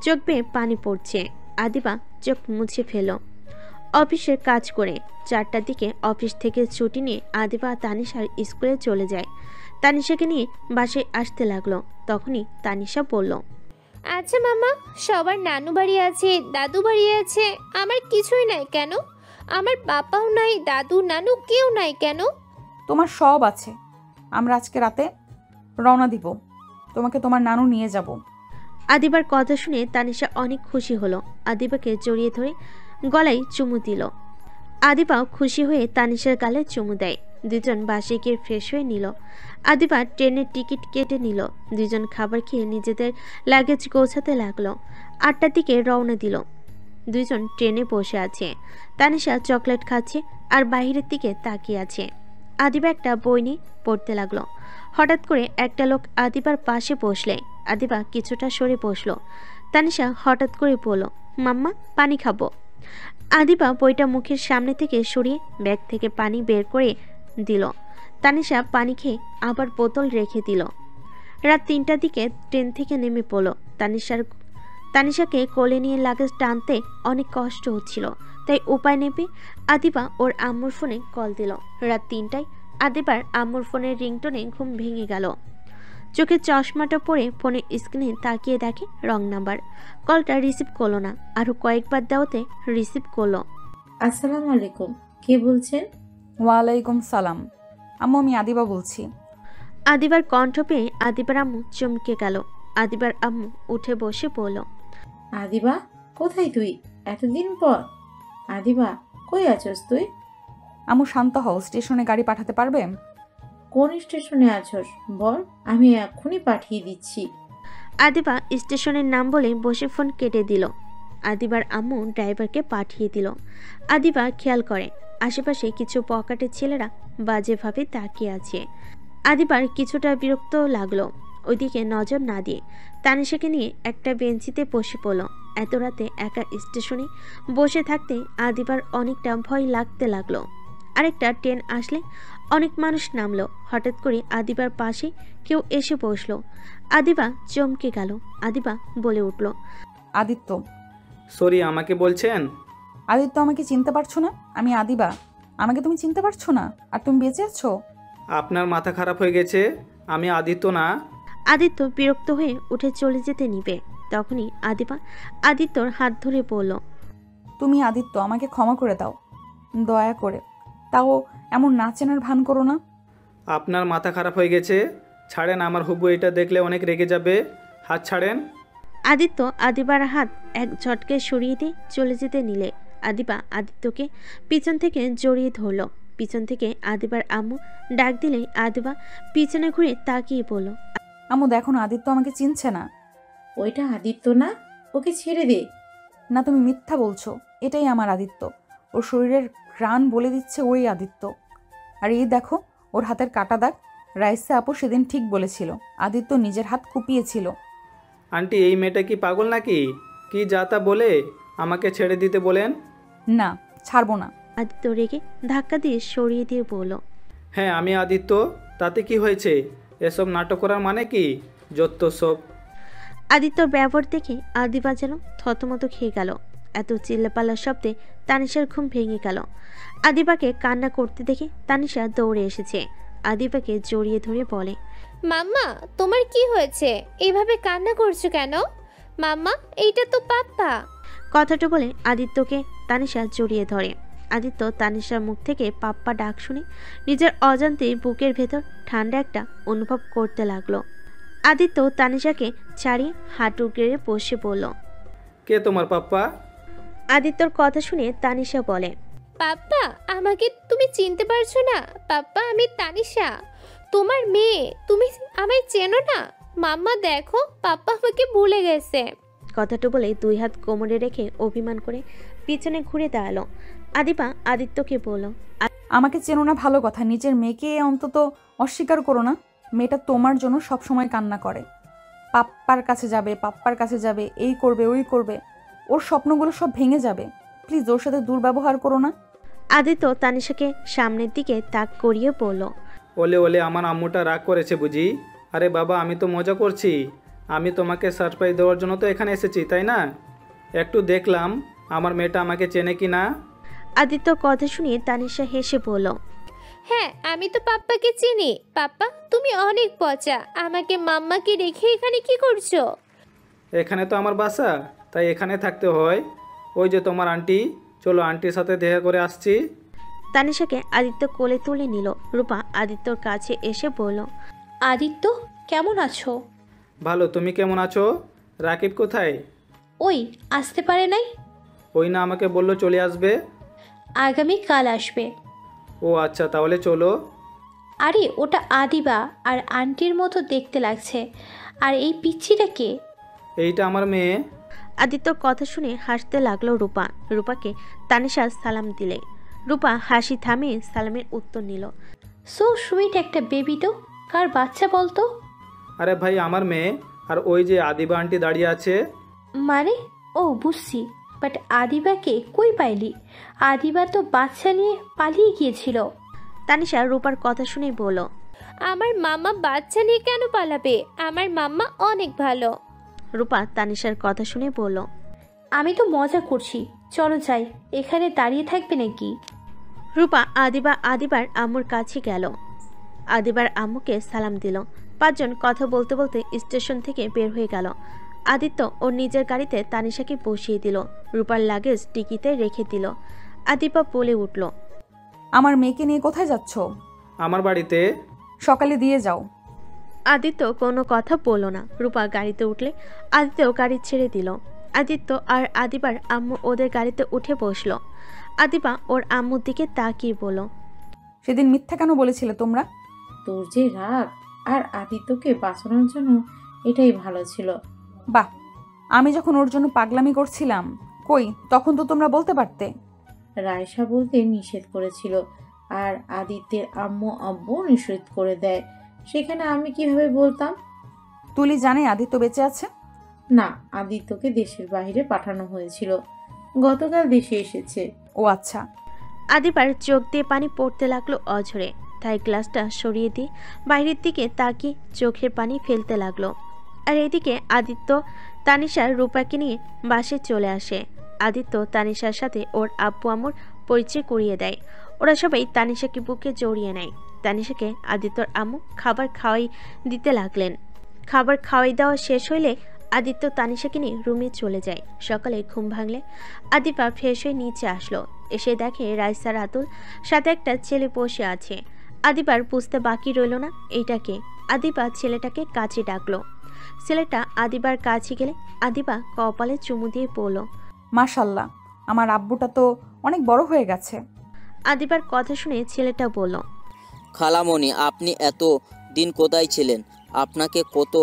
চোখ বেয়ে পানি পড়ছে। আদিবা চোখ মুছে ফেল। অফিসের কাজ করে 4টার দিকে অফিস থেকে ছুটি নিয়ে আদিবা তানিশার স্কুলে চলে যায়। তানিশাকে নিয়ে বাসায় আসতে লাগলো। তখনই তানিশা বলল, আচ্ছা মামা, সবার নানু বাড়ি আছে, দাদু বাড়ি আছে, আমার কিছুই নাই কেন? আমার বাবাও নাই, দাদু নানু কেউ নাই কেন? তোমার সব আছে। আমরা আজকে রাতে রওনা দিব, তোমাকে তোমার নানু নিয়ে যাব। আদিবার কথা শুনে তানিশা অনেক খুশি হলো। আদিবাকে জড়িয়ে ধরে গলায় চুমু দিল। আদিবাও খুশি হয়ে তানিশার গালে চুমু দেয়। দুজন বাসে গিয়ে ফ্রেশ হয়ে নিল। আদিবা ট্রেনের টিকিট কেটে নিল। দুজন খাবার খেয়ে নিজেদের লাগেজ গোছাতে লাগলো। 8টার দিকে রওনা দিল। দুজন ট্রেনে বসে আছে। তানিশা চকলেট খাচ্ছে আর বাইরের দিকে তাকিয়ে আছে। আদিবা একটা বই নিয়ে পড়তে লাগলো। হঠাৎ করে একটা লোক আদিবার পাশে বসলে আদিবা কিছুটা সরে বসলো। তানিশা হঠাৎ করে বলল, মাম্মা পানি খাবো। আদিবা বইটা মুখের সামনে থেকে সরিয়ে ব্যাগ থেকে পানি বের করে দিল। তানিশা পানি খেয়ে আবার বোতল রেখে দিল। রাত 3টার দিকে ট্রেন থেকে নেমে পড়ল। তানিশাকে কোলে নিয়ে লাগেজ টানতে অনেক কষ্ট হচ্ছিল, তাই উপায় নেবে আদিবা ওর আম্মুর ফোনে কল দিল। রাত 3টায় আদিবার আম্মুর ফোনের রিংটোনে ঘুম ভেঙে গেল। চোখে চশমাটা পরে ফোনের স্ক্রিনে তাকিয়ে দেখে রং নাম্বার। কলটা রিসিভ করলো না। আরও কয়েকবার দেওয়াতে রিসিভ করলো। আসসালামু আলাইকুম, কে বলছেন? ওয়ালাইকুম সালাম আম্মু, আমি আদিবা বলছি। আদিবার কণ্ঠ পেয়ে আদিবার আম্মু চমকে গেল। আদিবার আম্মু উঠে বসে বলল, আদিবা কোথায় তুই? এতদিন পর। আদিবা কই আছস তুই? আম্মু শান্ত হও, স্টেশনে গাড়ি পাঠাতে পারবে? কোন স্টেশনে আছস বল, আমি এক্ষুনি পাঠিয়ে দিচ্ছি। আদিবা স্টেশনের নাম বলে বসে ফোন কেটে দিল। আদিবার আম্মু ড্রাইভারকে পাঠিয়ে দিল। আদিবা খেয়াল করে আশেপাশে কিছু পকেটের ছেলেরা বাজেভাবে তাকিয়ে আছে। আদিবার কিছুটা বিরক্ত লাগলো। ওইদিকে নজর না দিয়ে তানিশাকে নিয়ে একটা বেঞ্চিতে বসে পড়ল। এত রাতে একা স্টেশনে বসে থাকতে আদিবার অনেকটা ভয় লাগতে লাগলো। আরেকটা ট্রেন আসলে অনেক মানুষ নামলো। হঠাৎ করে আদিবার পাশে কেউ এসে বসলো। আদিবা চমকে গেল। আদিবা বলে উঠল, আদিত্য। সরি, আমাকে বলছেন? আদিত্য, আমাকে চিনতে পারছো না? আমি আদিবা। আমাকে তুমি চিনতে পারছো না? আর তুমি বেঁচে আছো? আপনার মাথা খারাপ হয়ে গেছে, আমি আদিত্য না। আদিত্য বিরক্ত হয়ে উঠে চলে যেতে নিবে। তখনই আদিবা আদিত্যর হাত ধরে বলল, তুমি আদিত্য, আমাকে ক্ষমা করে দাও দয়া করে। তাও এমন না চেনার ভান করো না। আপনার মাথা খারাপ হয়ে গেছে, ছাড়েন। আমার হুব্বু এটা দেখলে অনেক রেগে যাবে, হাত ছাড়েন। আদিত্য আদিবার হাত এক ঝটকে সরিয়ে দিয়ে চলে যেতে নিলে আদিবা আদিত্যকে পিছন থেকে জড়িয়ে ধরল। পিছন থেকে আদিবার আম্মু ডাক দিলে আদিবা পিছনে ঘুরে তাকিয়ে বলল, আম্মু দেখো না, আদিত্য আমাকে চিনছে না। ওইটা আদিত্য না, ওকে ছেড়ে দে। না, তুমি মিথ্যা বলছো। এটাই আমার আদিত্য। ওর শরীরের ঘ্রাণ বলে দিচ্ছে ওই আদিত্য। আর এই দেখো ওর হাতের কাটা দাগ। রাইসা আপু সেদিন ঠিক বলেছিল, আদিত্য নিজের হাত কুপিয়েছিল। আন্টি, এই মেয়েটা কি পাগল নাকি? কি যা তা বলে আমাকে ছেড়ে দিতে বলেন? না, ছাড়বো না। আদিত্য রেগে ধাক্কা দিয়ে সরিয়ে দিয়ে বলল, হ্যাঁ আমি আদিত্য, তাতে কি হয়েছে? এসব নাটক করার মানে কি? যত সব। আদিত্যর ব্যবহার দেখে আদিবা যেন থতমত খেয়ে গেল। এত চিল্লাপাল্লার শব্দে তানিশার ঘুম ভেঙে গেল। আদিবাকে কান্না করতে দেখে তানিশা দৌড়ে এসেছে। আদিবাকে জড়িয়ে ধরে বলে, মাম্মা তোমার কি হয়েছে? এইভাবে কান্না করছো কেন? মাম্মা এইটা তো পাপ্পা। কথাটা বলে আদিত্যকে তানিশা জড়িয়ে ধরে। আদিত্য তানিশার মুখ থেকে পাপ্পা ডাক শুনে নিজের অজান্তেই বুকের ভেতর ঠান্ডা একটা অনুভব করতে লাগলো। আদিত্য তানিশাকে ছাড়িয়ে হাঁটু গেড়ে বসে বলল, কে তোমার পাপ্পা? আদিত্যর কথা শুনে তানিশা বলে, পাপ্পা আমাকে তুমি চিনতে পারছো না? পাপ্পা আমি তানিশা, তোমার মেয়ে, তুমি আমায় চেনো না? মাম্মা দেখো, পাপ্পা আমাকে ভুলে গেছে। কথাটা বলে দুই হাত কোমরে রেখে অভিমান করে পিছনে ঘুরে দাঁড়ালো। আদিবা আদিত্যকে বলল, আমাকে চেনো না ভালো কথা, নিজের মেয়েকে অন্তত অস্বীকার করো না। মেয়েটা তোমার জন্য সব সময় কান্না করে, পাপ্পার কাছে যাবে, পাপ্পার কাছে যাবে, এই করবে ওই করবে। ওর স্বপ্নগুলো সব ভেঙে যাবে। প্লিজ ওর সাথে দুর্ব্যবহার করো না। আদিত্য তানিশাকে সামনের দিকে তাক করিয়ে বলল, ওলে ওলে আমার আম্মুটা রাগ করেছে বুঝি? আরে বাবা, আমি তো মজা করছি। আমি তোমাকে সারপ্রাইজ দেওয়ার জন্য তো এখানে এসেছি, তাই না? একটু দেখলাম আমার মেয়েটা আমাকে চেনে কি না। আদিত্য কথা শুনিয়ে তানিশা হেসে বলল, হ্যাঁ, আমি তো পাপ্পাকে চিনি। পাপ্পা, তুমি অনেক পচা। আমাকে মাম্মাকে রেখে এখানে কি করছো? এখানে তো আমার বাসা, তাই এখানে থাকতে হয়। ওই যে তোমার আন্টি, চলো আন্টির সাথে দেখা করে আসছি। তানিশাকে আদিত্য কোলে তুলে নিল। রূপা আদিত্যর কাছে এসে বলল, আদিত্য, কেমন আছো? ভালো, তুমি কেমন আছো? রাকিব কোথায়? ওই আসতে পারে নাই, ওই না আমাকে বললো চলে আসবে। আগামী কাল আসবে। ও আচ্ছা, তাহলে চলো। আরে ওটা আদিবা, আর আন্টির মতো দেখতে লাগছে। আর এই পিচ্ছিটা কে? এইটা আমার মেয়ে। আদিত্যর কথা শুনে হাসতে লাগলো রূপা। রূপাকে তানিশা সালাম দিলে রূপা হাসি থামিয়ে সালামের উত্তর নিল। সো সুইট একটা বেবি তো। কার বাচ্চা বলতো? আরে ভাই, আমার মেয়ে। আর ওই যে আদিবা আন্টি দাঁড়িয়ে আছে। মানে? ও বুঝছি, বাট আদিবাকে কই পাইলি? আদিবা তো বাচ্চা নিয়ে পালিয়ে গিয়েছিল। তানিশা রূপার কথা শুনেই বলল, আমার মাম্মা বাচ্চা নিয়ে কেন পালাবে? আমার মাম্মা অনেক ভালো। রূপা তানিশার কথা শুনে বলল, আমি তো মজা করছি, চলো যাই। এখানে দাঁড়িয়ে থাকবে নাকি? রূপা আদিবার আম্মুর কাছে গেল। আদিবার আম্মুকে সালাম দিল। পাঁচজন কথা বলতে বলতে স্টেশন থেকে বের হয়ে গেল। আদিত্য ওর নিজের গাড়িতে তানিশাকে বসিয়ে দিল। রূপার লাগেজ টিকিতে রেখে দিল। আদিবা বলে উঠল, আমার মেয়েকে নিয়ে কোথায় যাচ্ছ? আমার বাড়িতে। সকালে দিয়ে যাও। আদিত্য কোনো কথা বলল না। রূপা গাড়িতে উঠলে আদিত্য গাড়ি ছেড়ে দিল। আদিত্য আর আদিবার আম্মু ওদের গাড়িতে উঠে বসলো। আদিবা ওর আম্মুর দিকে তাকিয়ে বলল, সেদিন মিথ্যা কেন বলেছিলে তোমরা? তোর যে রাগ, আর আদিত্যকে বাঁচানোর জন্য এটাই ভালো ছিল। বাহ, আমি যখন ওর জন্য পাগলামি করছিলাম, কই তখন তো তোমরা বলতে পারতে। রায়সা বলতে নিষেধ করেছিল, আর আদিত্যের আব্বু নিষেধ করে দেয়। সেখানে আমি কিভাবে বলতাম? তুলি জানে আদিত্য বেঁচে আছে? না, আদিত্যকে দেশের বাইরে পাঠানো হয়েছিল, গতকাল দেশে এসেছে। ও আচ্ছা। আদিবার চোখ দিয়ে পানি পড়তে লাগলো অঝরে। তাই গ্লাসটা সরিয়ে দিয়ে বাইরের দিকে তাকিয়ে চোখের পানি ফেলতে লাগলো। আর এদিকে আদিত্য তানিশার রূপাকে নিয়ে বাসে চলে আসে। আদিত্য তানিশার সাথে ওর আব্বু আম্মুর পরিচয় করিয়ে দেয়। ওরা সবাই তানিশাকে বুকে জড়িয়ে নেয়। তানিশাকে আদিত্যর আম্মু খাবার খাওয়াই দিতে লাগলেন। খাবার খাওয়াই দেওয়া শেষ হইলে আদিত্য তানিশাকে নিয়ে রুমে চলে যায়। সকালে ঘুম ভাঙলে আদিপা ফ্রেশ হয়ে নিচে আসলো। এসে দেখে রাইসার আতুল সাথে একটা ছেলে বসে আছে। আদিবার বুঝতে বাকি রইল না এইটাকে। আদিবা ছেলেটাকে কাছে ডাকলো। ছেলেটা আদিবার কাছে গেলে আদিবা কপালে চুমু দিয়ে বলল, মাশাল্লাহ, আমার আব্বুটা তো অনেক বড় হয়ে গেছে। আদিবার কথা শুনে ছেলেটা বলল, খালামণি, আপনি এত দিন কোথায় ছিলেন? আপনাকে কত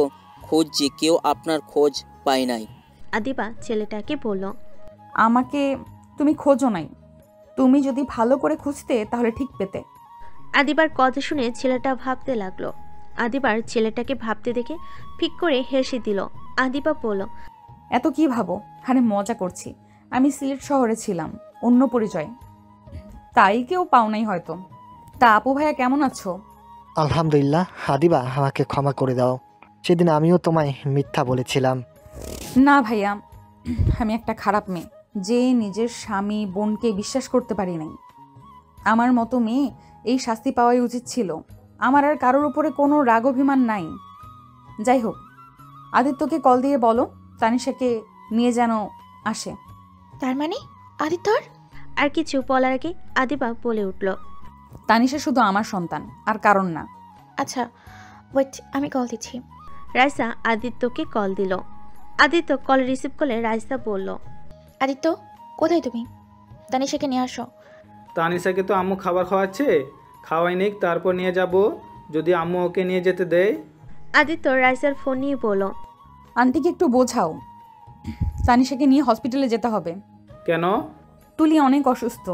খুঁজছি, কেউ আপনার খোঁজ পায় নাই। আদিবা ছেলেটাকে বলল, আমাকে তুমি খোঁজো নাই, তুমি যদি ভালো করে খুঁজতে তাহলে ঠিক পেতে। আদিবার কথা শুনে ছেলেটা ভাবতে লাগলো। আদিবার ছেলেটাকে ভাবতে দেখে ফিক করে হেসে দিল। আদিবা বলল, এত কি ভাবো? আরে মজা করছি। আমি সিলেট শহরে ছিলাম, অন্য পরিচয়, তাই কেউ পাও নাই হয়তো। তা আপু ভাইয়া কেমন আছো? আলহামদুলিল্লাহ। আদিবা, আমাকে ক্ষমা করে দাও, সেদিন আমিও তোমায় মিথ্যা বলেছিলাম। না ভাইয়া, আমি একটা খারাপ মেয়ে যে নিজের স্বামী বোনকে বিশ্বাস করতে পারি নাই। আমার মতো মেয়ে এই শাস্তি পাওয়াই উচিত ছিল। আমার আর কারোর উপরে কোনো রাগ অভিমান নাই। যাই হোক, আদিত্যকে কল দিয়ে বলো তানিশাকে নিয়ে যেন আসে। তার মানে আদিত্যর? আর কিছু বলার আগে আদিবা বলে উঠল, তানিশা শুধু আমার সন্তান, আর কারণ না। আচ্ছা ওয়েট, আমি কল দিচ্ছি। রাইসা আদিত্যকে কল দিল। আদিত্য কল রিসিভ করলে রাইসা বলল, আদিত্য কোথায় তুমি? তানিশাকে নিয়ে আসো। তানিশাকে তো আম্মু খাবার খাওয়াচ্ছে, খাওয়াই নিক তারপর নিয়ে যাব। যদি আম্মু ওকে নিয়ে যেতে দেয়? আদিত্য রাইসার ফোন নিয়ে বলল, আন্টিকে একটু বোঝাও, তানিশাকে নিয়ে হসপিটালে যেতে হবে। কেন? তুলি অনেক অসুস্থ,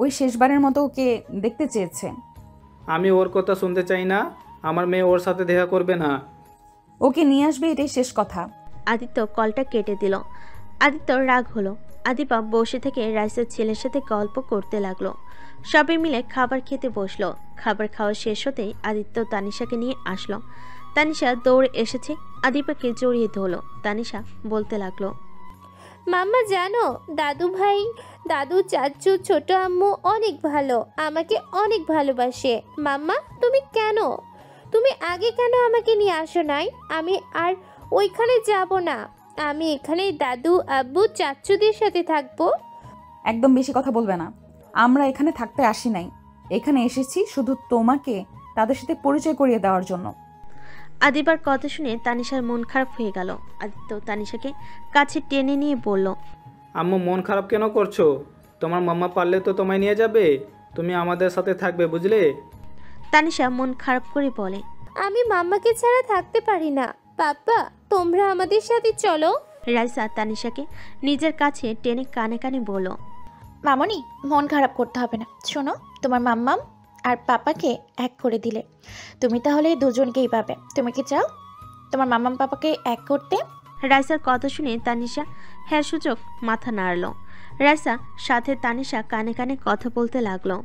ওই শেষবারের মতো ওকে দেখতে চেয়েছে। আমি ওর কথা শুনতে চাই না, আমার মেয়ে ওর সাথে দেখা করবে না। ওকে নিয়ে আসবে, এটাই শেষ কথা। আদিত্য কলটা কেটে দিল। আদিত্য রাগ হলো। আদিবা বসে থেকে রাইসার ছেলের সাথে গল্প করতে লাগলো। সবাই মিলে খাবার খেতে বসলো। খাবার খাওয়া শেষ হতেই আদিত্য তানিশাকে নিয়ে আসলো। তানিশা দৌড়ে এসেছে, আদিবাকে জড়িয়ে ধরলো। তানিশা বলতে লাগলো, মাম্মা জানো, দাদু ভাই, দাদু, চাচু, ছোট আম্মু অনেক ভালো, আমাকে অনেক ভালোবাসে। মাম্মা তুমি আগে কেন আমাকে নিয়ে আসো নাই? আমি আর ওইখানে যাব না, আমি এখানে দাদু, আব্বু, চাচুদের সাথে থাকবো। একদম বেশি কথা বলবে না, আমরা এখানে থাকতে আসি নাই, এখানে এসেছি শুধু তোমাকে তাদের সাথে পরিচয় করিয়ে দেওয়ার জন্য। আদিবার কথা শুনে তানিশার মন খারাপ হয়ে গেল। আদিত্য তানিশাকে কাছে টেনে নিয়ে বলল, আম্মু মন খারাপ কেন করছো? তোমার মাম্মা পারলে তো তোমায় নিয়ে যাবে, তুমি আমাদের সাথে থাকবে, বুঝলে? তানিশা মন খারাপ করে বলে, আমি মাম্মাকে ছাড়া থাকতে পারি না, পাপা তোমরা আমাদের সাথে চলো। রাইসা তানিশাকে নিজের কাছে টেনে কানে কানে বলল, মামনি, মন খারাপ করতে হবে না। শোনো, তোমার মাম্মাম আর পাপাকে এক করে দিলে তুমি তাহলে দুজনকেই পাবে। তুমি কি চাও তোমার মাম্মাম পাপাকে এক করতে? রাইসার কথা শুনে তানিশা হ্যাঁ সূচক মাথা নাড়ল। রাইসা সাথে তানিশা কানে কানে কথা বলতে লাগলো।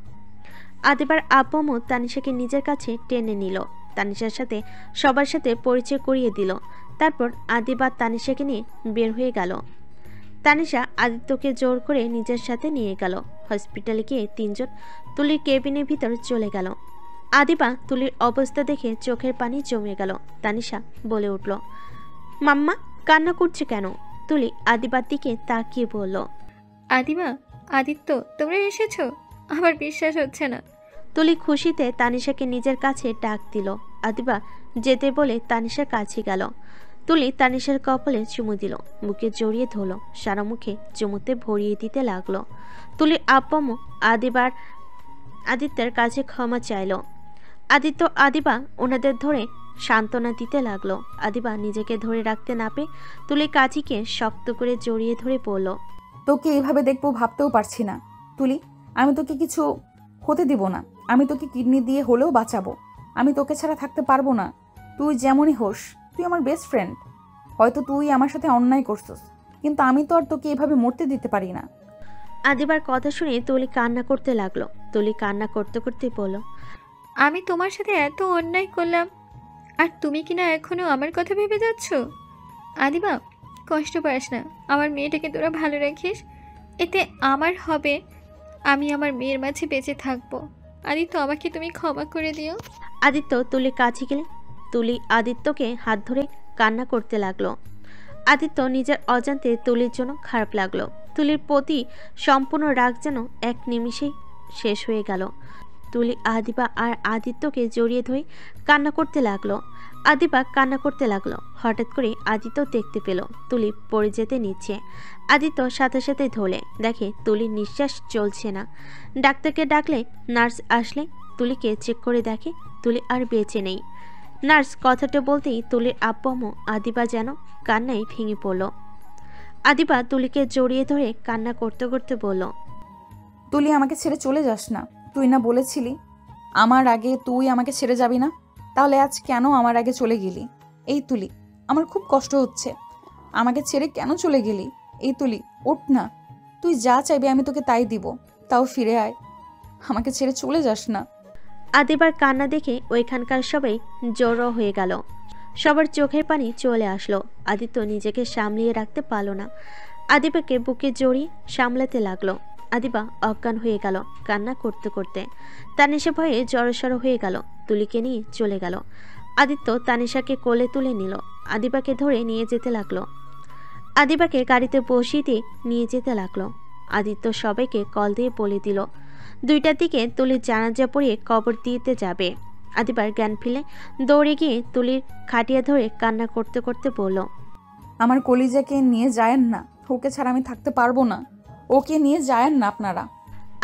আদিবার আব্বু তানিশাকে নিজের কাছে টেনে নিল, তানিশার সাথে সবার সাথে পরিচয় করিয়ে দিল। তারপর আদিবা তানিশাকে নিয়ে বের হয়ে গেল। তানিশা আদিত্যকে জোর করে নিজের সাথে নিয়ে গেল। হসপিটালে গিয়ে তিনজন তুলির কেবিনের ভিতর চলে গেল। আদিবা তুলির অবস্থা দেখে চোখের পানি জমে গেল। তানিশা বলে উঠল, মাম্মা কান্না করছে কেন? তুলি আদিবার দিকে তাকিয়ে বলল, আদিবা, আদিত্য, তোমরা এসেছো? আমার বিশ্বাস হচ্ছে না। তুলি খুশিতে তানিশাকে নিজের কাছে ডাক দিল। আদিবা যেতে বলে তানিশার কাছে গেল। তুলি তানিশার কপালে চুমু দিল, বুকে জড়িয়ে ধরল, সারা মুখে চুমুতে ভরিয়ে দিতে লাগলো। তুলির আব্বু আদিত্যের কাছে ক্ষমা চাইল। আদিত্য আদিবা ওনাদের ধরে সান্ত্বনা দিতে লাগলো। আদিবা নিজেকে ধরে রাখতে না পেয়ে তুলির কাছিকে শক্ত করে জড়িয়ে ধরে বলল, তোকে এভাবে দেখবো ভাবতেও পারছি না তুলি, আমি তোকে কিছু হতে দিব না, আমি তোকে কিডনি দিয়ে হলেও বাঁচাবো, আমি তোকে ছাড়া থাকতে পারবো না। তুই যেমনই হোস, তুই আমার বেস্ট ফ্রেন্ড। হয়তো তুই আমার সাথে অন্যায় করছিস, কিন্তু আমি তো আর তোকে এভাবে মরতে দিতে পারি না। আদিবার কথা শুনে তুলি কান্না করতে লাগলো। তুলি কান্না করতে করতে বলল, আমি তোমার সাথে এত অন্যায় করলাম, আর তুমি কিনা এখনো আমার কথা ভেবে যাচ্ছ? আদিবা, কষ্ট পাস না, আমার মেয়েটাকে তোরা ভালো রাখিস, এতে আমার হবে, আমি আমার মেয়ের মাঝে বেঁচে থাকবো। আদিত্য, আমাকে তুমি ক্ষমা করে দিও। আদিত্য তুলির কাছে গেলে তুলি আদিত্যকে হাত ধরে কান্না করতে লাগলো। আদিত্য নিজের অজান্তে তুলির জন্য খারাপ লাগলো। তুলির প্রতি সম্পূর্ণ রাগ যেন এক নিমিষেই শেষ হয়ে গেল। তুলি আদিবা আর আদিত্যকে জড়িয়ে ধরে কান্না করতে লাগলো। আদিবা কান্না করতে লাগলো। হঠাৎ করে আদিত্য দেখতে পেল তুলি পড়ে যেতে নিচ্ছে। আদিত্য সাথে সাথে ধরলে দেখে তুলির নিঃশ্বাস চলছে না। ডাক্তারকে ডাকলে নার্স আসলে তুলিকে চেক করে দেখে তুলি আর বেঁচে নেই। নার্স কথাটা বলতেই তুলির আব্বু আদিবা যেন কান্নায় ভেঙে পড়ল। আদিবা তুলিকে জড়িয়ে ধরে কান্না করতে করতে বলল, তুলি, আমাকে ছেড়ে চলে যাস না। তুই না বলেছিলি আমার আগে তুই আমাকে ছেড়ে যাবি না, তাহলে আজ কেন আমার আগে চলে গেলি? এই তুলি, আমার খুব কষ্ট হচ্ছে, আমাকে ছেড়ে কেন চলে গেলি? এই তুলি, ওঠ না, তুই যা চাইবি আমি তোকে তাই দিব, তাও ফিরে আয়, আমাকে ছেড়ে চলে যাস না। আদিবার কান্না দেখে ওইখানকার সবাই জড়ো হয়ে গেল। সবার চোখের পানি চলে আসলো। আদিত্য নিজেকে সামলিয়ে রাখতে পারল না। আদিবাকে বুকে জড়িয়ে সামলাতে লাগলো। আদিবা অজ্ঞান হয়ে গেল কান্না করতে করতে। তানিশা ভয়ে জড়সড় হয়ে গেল, তুলিকে নিয়ে চলে গেল। আদিত্য তানিশাকে কোলে তুলে নিল, আদিবাকে ধরে নিয়ে যেতে লাগলো। আদিবাকে গাড়িতে বসিয়ে দিয়ে নিয়ে যেতে লাগলো। আদিত্য সবাইকে কল দিয়ে বলে দিল 2টার দিকে তুলির জানাজা পড়িয়ে কবর দিতে যাবে। আদিবার জ্ঞান ফিরে দৌড়ে গিয়ে তুলির খাটিয়া ধরে কান্না করতে করতে বলল, আমার কলিজাকে নিয়ে যায়েন না, ওকে ছাড়া আমি থাকতে পারবো না, ওকে নিয়ে যায়েন না আপনারা।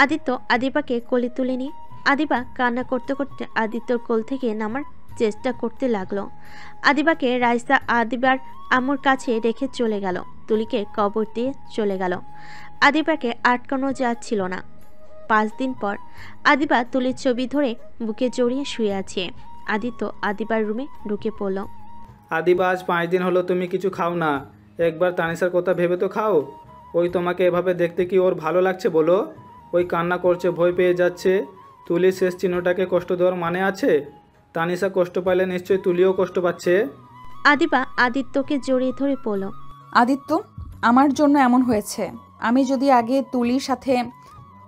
আদিত্য আদিবাকে কোলে তুলে নিয়ে আদিবা কান্না করতে করতে আদিত্যর কোল থেকে নামার চেষ্টা করতে লাগলো। আদিবাকে রাইসা আদিবার আম্মুর কাছে রেখে চলে গেল। তুলিকে কবর দিয়ে চলে গেল। আদিবাকে আটকানো যাচ্ছিল না। 5 দিন পর আদিবা তুলির ছবি ধরে বুকে জড়িয়ে শুয়ে আছে। আদিত্য আদিবার রুমে ঢুকে পড়ল। আদিবা, আজ 5 দিন হলো তুমি কিছু খাও না। একবার তানিশার কথা ভেবে তো খাও। ওই তোমাকে এভাবে দেখতে কি ওর ভালো লাগছে বলো? ওই কান্না করছে, ভয় পেয়ে যাচ্ছে। তুলির শেষ চিহ্নটাকে কষ্ট দেওয়ার মানে আছে? তানিশা কষ্ট পাইলে নিশ্চয়ই তুলিও কষ্ট পাচ্ছে। আদিবা আদিত্যকে জড়িয়ে ধরে পড়ল। আদিত্য, আমার জন্য এমন হয়েছে। আমি যদি আগে তুলির সাথে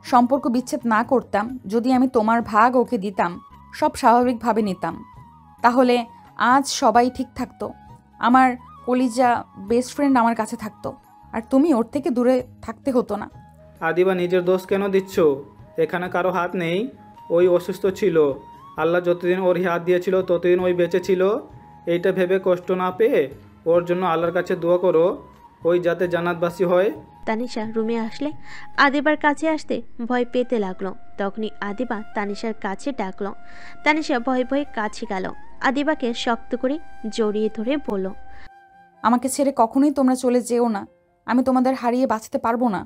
সম্পর্ক বিচ্ছেদ না করতাম, যদি আমি তোমার ভাগ ওকে দিতাম, সব স্বাভাবিকভাবে নিতাম, তাহলে আজ সবাই ঠিক থাকতো। আমার কলিজা বেস্ট ফ্রেন্ড আমার কাছে থাকতো, আর তুমি ওর থেকে দূরে থাকতে হতো না। আদিবা, নিজের দোষ কেন দিচ্ছ? এখানে কারো হাত নেই। ওই অসুস্থ ছিল। আল্লাহ যতদিন ওর হাত দিয়েছিল ততদিন ওই বেঁচে ছিল। এইটা ভেবে কষ্ট না পেয়ে ওর জন্য আল্লাহর কাছে দোয়া করো, ওই যাতে জান্নাতবাসী হয়। তানিশা রুমে আসলে আদিবার কাছে আসতে ভয় পেতে লাগলো। তখনই আদিবা তানিশার কাছে ডাকলো। তানিশা ভয়ে ভয়ে কাছে গেল। আদিবাকে শক্ত করে জড়িয়ে ধরে বলল, আমাকে ছেড়ে কখনোই তোমরা চলে যেও না। আমি তোমাদের হারিয়ে বাঁচতে পারবো না।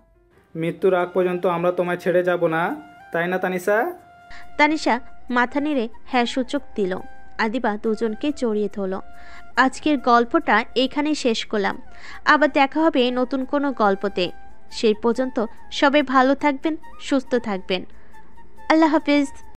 মৃত্যুর আগ পর্যন্ত আমরা তোমায় ছেড়ে যাব না, তাই না তানিশা? তানিশা মাথা নেড়ে হ্যাঁ সূচক দিল। আদিবা দুজনকে জড়িয়ে ধরল। আজকের গল্পটা এখানেই শেষ করলাম। আবার দেখা হবে নতুন কোনো গল্পতে। সেই পর্যন্ত সবাই ভালো থাকবেন, সুস্থ থাকবেন। আল্লাহ হাফিজ।